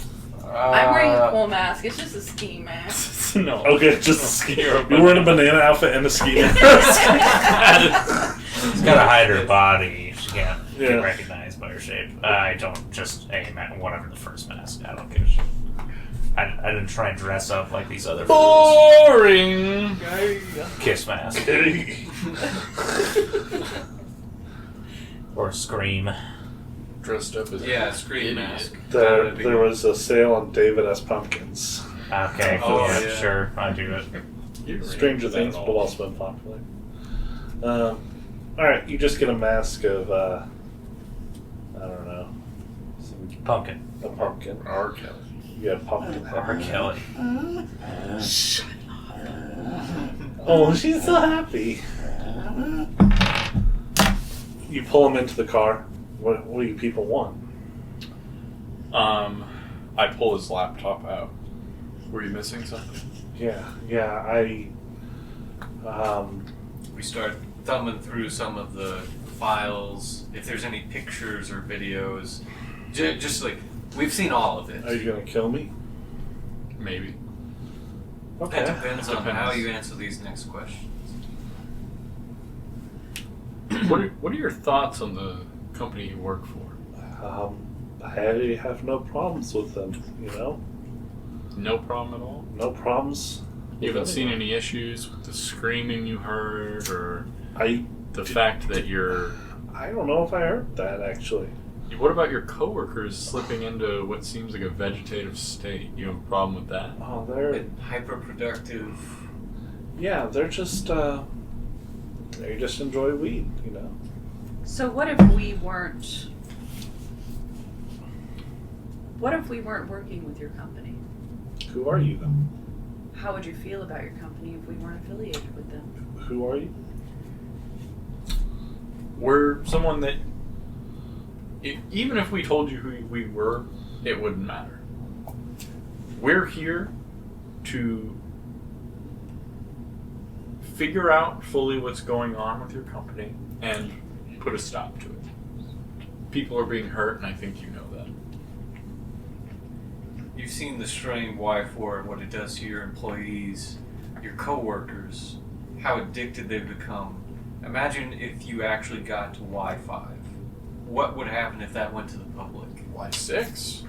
I'm wearing a cool mask. It's just a ski mask. No. Okay, just a ski. You're wearing a banana outfit and a ski mask. She's got to hide her body. She can't Yeah. get recognized by her shape. I don't just whatever the first mask. I don't give a shit. I didn't try and dress up like these other Boring. Kiss mask or Scream. Dressed up as Yeah, a Scream idiot. mask. There was a sale on David S. Pumpkins. Okay, Oh, yeah, yeah. sure, I do it. You didn't Stranger read that Things, at but all. also been popular. Alright, you just get a mask of, I don't know, Pumpkin. a pumpkin. R. Kelly. You have pumpkin R. head. Kelly. Oh, she's so happy. You pull him into the car. What do you people want? I pull his laptop out. Were you missing something? We start thumbing through some of the files, if there's any pictures or videos. Just like, we've seen all of it. Are you gonna kill me? Maybe. Okay. That depends on Depends. how you answer these next questions. What are your thoughts on the company you work for? I have no problems with them, you know? No problem at all? No problems. You with haven't seen anyone. any issues with the screaming you heard or I fact that you're... I don't know if I heard that, actually. What about your coworkers slipping into what seems like a vegetative state? You have a problem with that? Oh, they're... And hyperproductive. Yeah, they're just, they just enjoy weed, you know? So what if we weren't? What if we weren't working with your company? Who are you, then? How would you feel about your company if we weren't affiliated with them? Who are you? We're someone that... even if we told you who we were, it wouldn't matter. We're here to figure out fully what's going on with your company and put a stop to it. People are being hurt, and I think you know that. You've seen the strain Y4 and what it does to your employees, your coworkers, how addicted they've become. Imagine if you actually got to Y5. What would happen if that went to the public? Y6?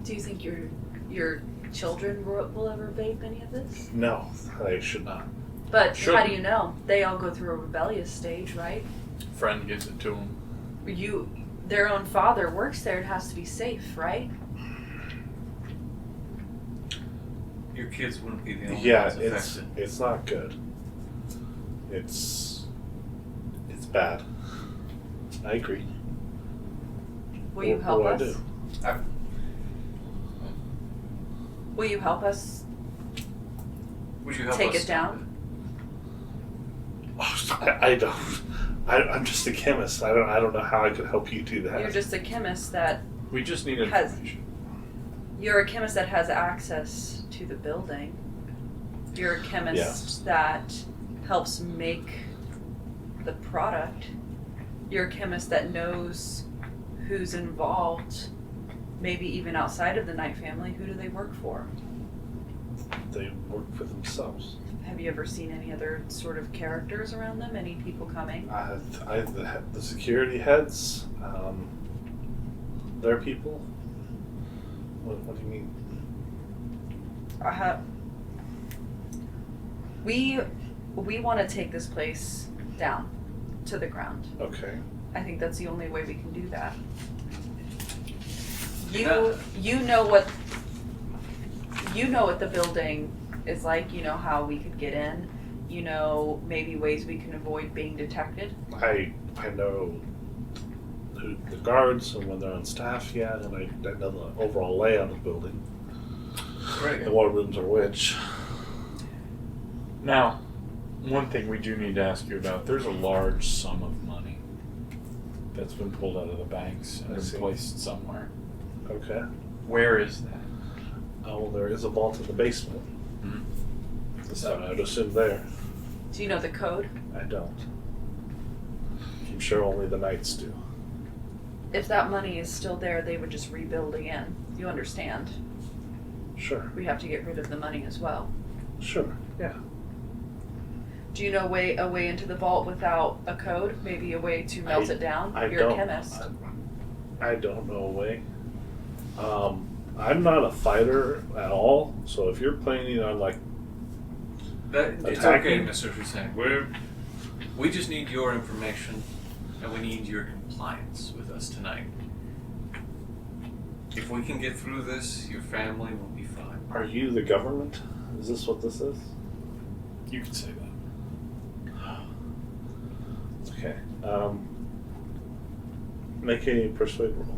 Do you think your children will ever vape any of this? No, they should not. But Sure. how do you know? They all go through a rebellious stage, right? Friend gives it to him. Their own father works there. It has to be safe, right? Your kids wouldn't be the only Yeah, ones affected. it's not good. It's bad. I agree. Will you What help do I us? do? Will you help us Would you help take us it down? I don't. I'm just a chemist. I don't know how I could help you do that. You're just a chemist that We just need Has- information. You're a chemist that has access to the building. You're a chemist that helps make the product. You're a chemist that knows who's involved, maybe even outside of the Knight family. Who do they work for? They work for themselves. Have you ever seen any other sort of characters around them? Any people coming? The security heads, they're people. What do you mean? We want to take this place down to the ground. Okay. I think that's the only way we can do that. Yeah. You know what the building is like. You know how we could get in. You know maybe ways we can avoid being detected. I know who the guards and when they're on staff yet, and I know the overall layout of the building Great. and what rooms are which. Now, one thing we do need to ask you about, there's a large sum of money that's been pulled out of the banks and I been see. placed somewhere. Okay. Where is that? Oh, well, there is a vault in the basement. So I'd assume there. Do you know the code? I don't. I'm sure only the Knights do. If that money is still there, they would just rebuild again. You understand? Sure. We have to get rid of the money as well. Sure. Yeah. Do you know a way into the vault without a code? Maybe a way to melt it down? You're don't. a chemist. I don't know a way. I'm not a fighter at all, so if you're planning on It's Attacking? okay, Mr. Hussein. We just need your information, and we need your compliance with us tonight. If we can get through this, your family will be fine. Are you the government? Is this what this is? You could say that. Okay. Make a persuade roll.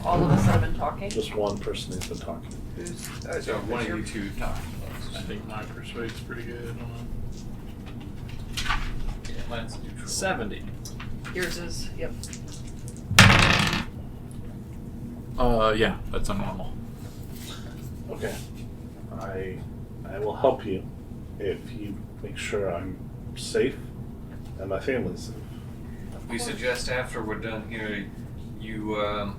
All of us that have been talking. Just one person who's been talking. Who's So one of you two talk to I us. think my persuade's pretty good. Yeah, mine's neutral. 70. Yours is, yep. Yeah, that's a normal. Okay. I will help you if you make sure I'm safe and my family's safe. We suggest after we're done here, you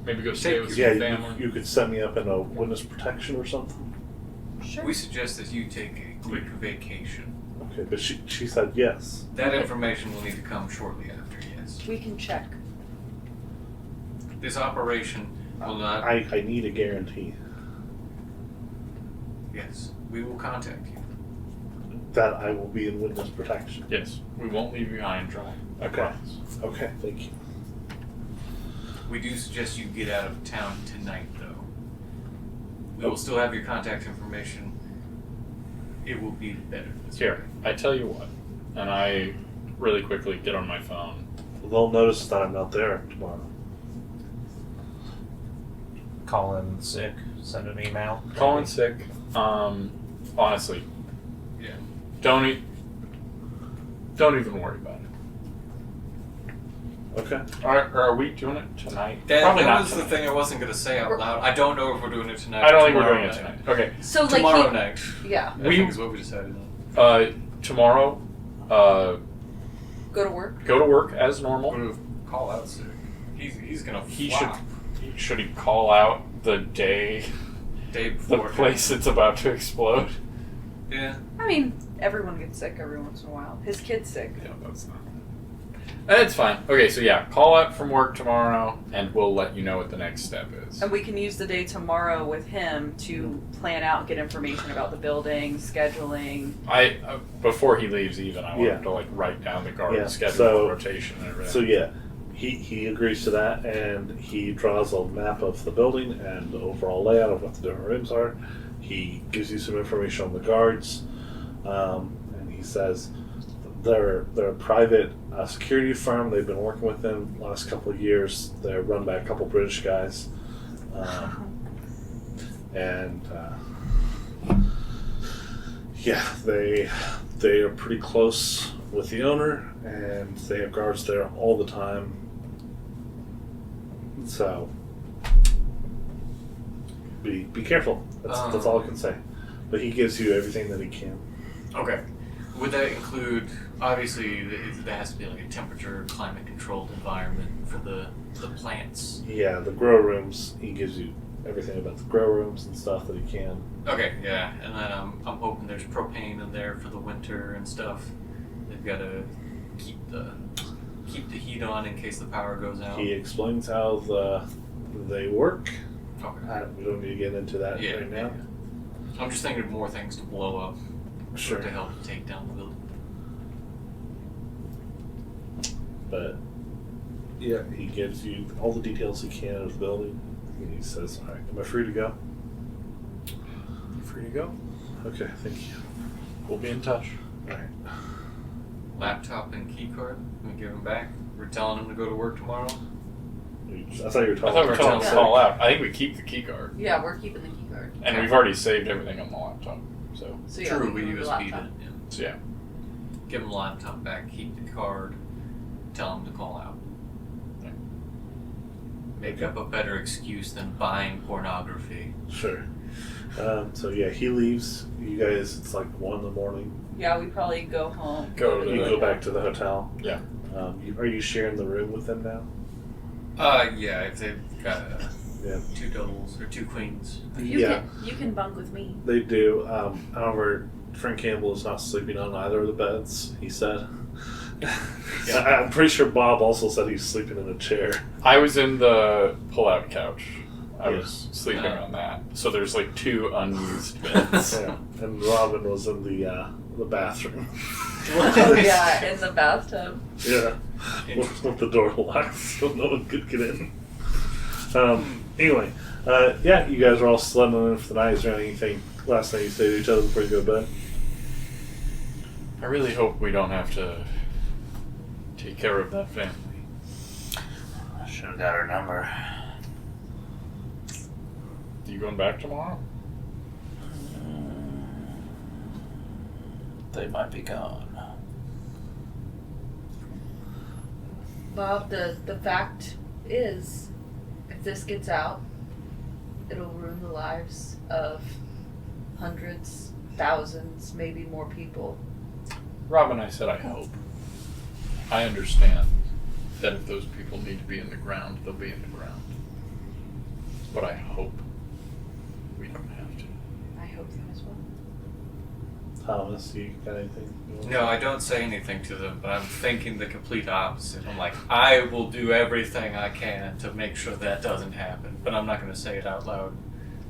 Maybe go stay with Yeah, some family. you could set me up in a witness protection or something. Sure. we suggest that you take a quick vacation. Okay, but she said yes. That information will need to come shortly after, yes. We can check. This operation will not. I need a guarantee Yes, we will contact you. that I will be in witness protection. Yes, we won't leave you high and dry. I Okay. promise. Okay, thank you. We do suggest you get out of town tonight, though. We will still have your contact information. It will be better. Here, I tell you what, and I really quickly get on my phone. They'll notice that I'm not there tomorrow. Call in sick. Send an email. Calling sick. Honestly, Yeah. don't even worry about it. Okay. Are we doing it tonight? That Probably not was tonight. the thing I wasn't going to say out loud. I don't know if we're doing it tonight. I don't or think we're tomorrow doing it night. tonight. Okay. So like Tomorrow night. Yeah. I We- think is what we decided on. Tomorrow, Go to work. go to work as normal. We're gonna call out sick. He's gonna He flop should he call out the day day the before. place it's about to explode? Yeah. I mean, everyone gets sick every once in a while. His kid's sick. Yeah, that's not. It's fine. Okay, so yeah, call out from work tomorrow, and we'll let you know what the next step is. And we can use the day tomorrow with him to plan out, get information about the building, scheduling. Before he leaves, even I want Yeah. him to write down the guard Yeah, schedule, so- rotation, and everything. So yeah, he agrees to that, and he draws a map of the building and the overall layout of what the different rooms are. He gives you some information on the guards, and he says they're a private security firm. They've been working with them the last couple of years. They're run by a couple British guys, and yeah, they are pretty close with the owner, and they have guards there all the time. So be careful. That's all I can say. But he gives you everything that he can. Okay. Would that include, obviously, there has to be like a temperature, climate controlled environment for the plants? Yeah, the grow rooms. He gives you everything about the grow rooms and stuff that he can. Okay, yeah, and then I'm hoping there's propane in there for the winter and stuff. They've got to keep the heat on in case the power goes out. He explains how they work. Okay. We don't need to get into that right now. Yeah. I'm just thinking of more things to blow up Sure. to help take down the building. But yeah, he gives you all the details he can of the building. And he says, "All right, am I free to go?" Free to go. Okay, thank you. We'll be in touch. All right. Laptop and key card, we give him back. We're telling him to go to work tomorrow. I thought you were I talking. thought we were telling him Yeah. to call out. I think we keep the key card. Yeah, we're keeping the key card. And Okay. we've already saved everything on the laptop. So So yeah, True, we we move the USB'd it. laptop. Yeah. so yeah. Give him the laptop back, keep the card, tell him to call out. Yeah. Make up a better excuse than buying pornography. Sure. So yeah, he leaves. You guys, it's like 1 a.m. Yeah, we probably go home. Go to You the go back to the hotel. Yeah. Are you sharing the room with them now? Yeah, if they've got Yeah. 2 doubles or 2 queens. You can bunk with me. They do. However, Frank Campbell is not sleeping on either of the beds, he said. I'm pretty sure Bob also said he's sleeping in a chair. I was in the pull-out couch. I Yeah. was sleeping on that. So there's like 2 unused beds. Yeah. And Robin was in the bathroom. Yeah, in the bathtub. Yeah. With the door locked so no one could get in. Anyway, yeah, you guys are all settling in for the night. Is there anything last thing you say to each other before you go to bed? I really hope we don't have to take care of that family. I should have got her number. You going back tomorrow? They might be gone. Bob, the fact is, if this gets out, it'll ruin the lives of hundreds, thousands, maybe more people. Robin, I said I hope. I understand that if those people need to be in the ground, they'll be in the ground. But I hope we don't have to. I hope so as well. Thomas, you got anything? you want to No, say? I don't say anything to them, but I'm thinking the complete opposite. I'm like, I will do everything I can to make sure that doesn't happen, but I'm not going to say it out loud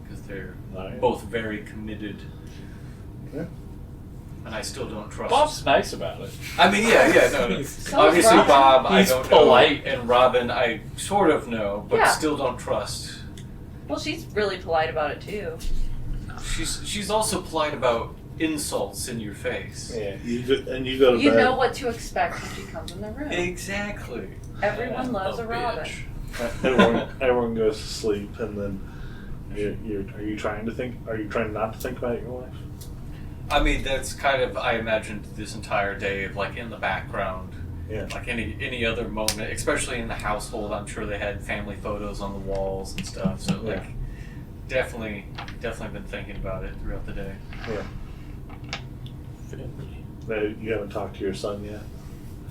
because they're Alright. both very committed, Yeah. and I still don't trust. Bob's nice about it. I mean, yeah, no. So Obviously, Robin. Bob, I He's don't polite. know, and Robin, I sort of know, but Yeah. still don't trust. Well, she's really polite about it too. She's also polite about insults in your face. Yeah, you go to You bed. know what to expect when she comes in the room. Exactly. Everyone loves a Robin. bitch. Everyone goes to sleep, and then are you trying not to think about your wife? I mean, that's kind of, I imagined this entire day of like in the background. Yeah. Like any other moment, especially in the household, I'm sure they had family photos on the walls and stuff. So like, definitely been thinking about it throughout the day. Yeah. No, you haven't talked to your son yet?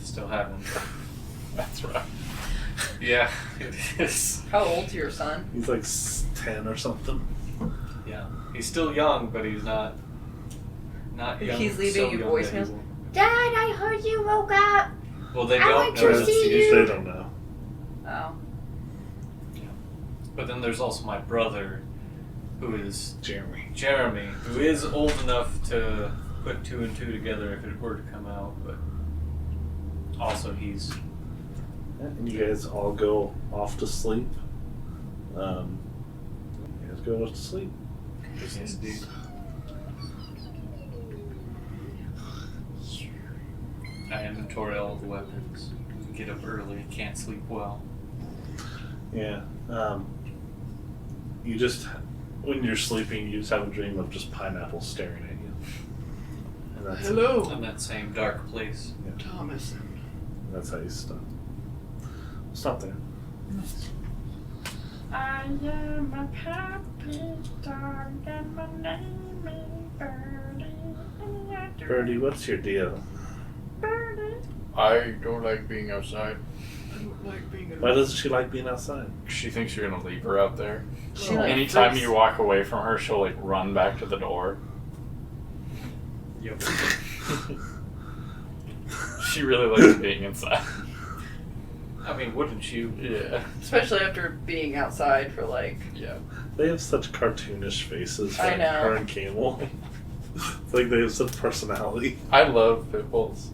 Still haven't. That's right. Yeah, it is. How old's your son? He's like 10 or something. Yeah, he's still young, but he's not young. He's leaving so you young that he voicemails? won't- Dad, I heard you woke up. Well, they I don't want know to that see the you. They don't know. Oh. But then there's also my brother, who is Jeremy. who is old enough to put 2 and 2 together if it were to come out, but also he's And you guys all go off to sleep. You guys go off to sleep. Yes, dude. I inventory all the weapons. Get up early. Can't sleep well. Yeah. You just, when you're sleeping, you just have a dream of just pineapples staring at you. And that's Hello, In that same dark place. Thomas. That's how you stop. Stop there. I am a happy dog and my name is Birdie. Birdie, what's your deal? Birdie. I don't like being outside. I don't like being Why doesn't she like being outside? She thinks you're gonna leave her out there. She like Anytime freaks- you walk away from her, she'll like run back to the door. Yep. She really likes being inside. I mean, wouldn't you? Yeah. Especially after being outside for like. Yeah. They have such cartoonish faces. For I know. Her and Campbell. It's like they have such personality. I love pit bulls.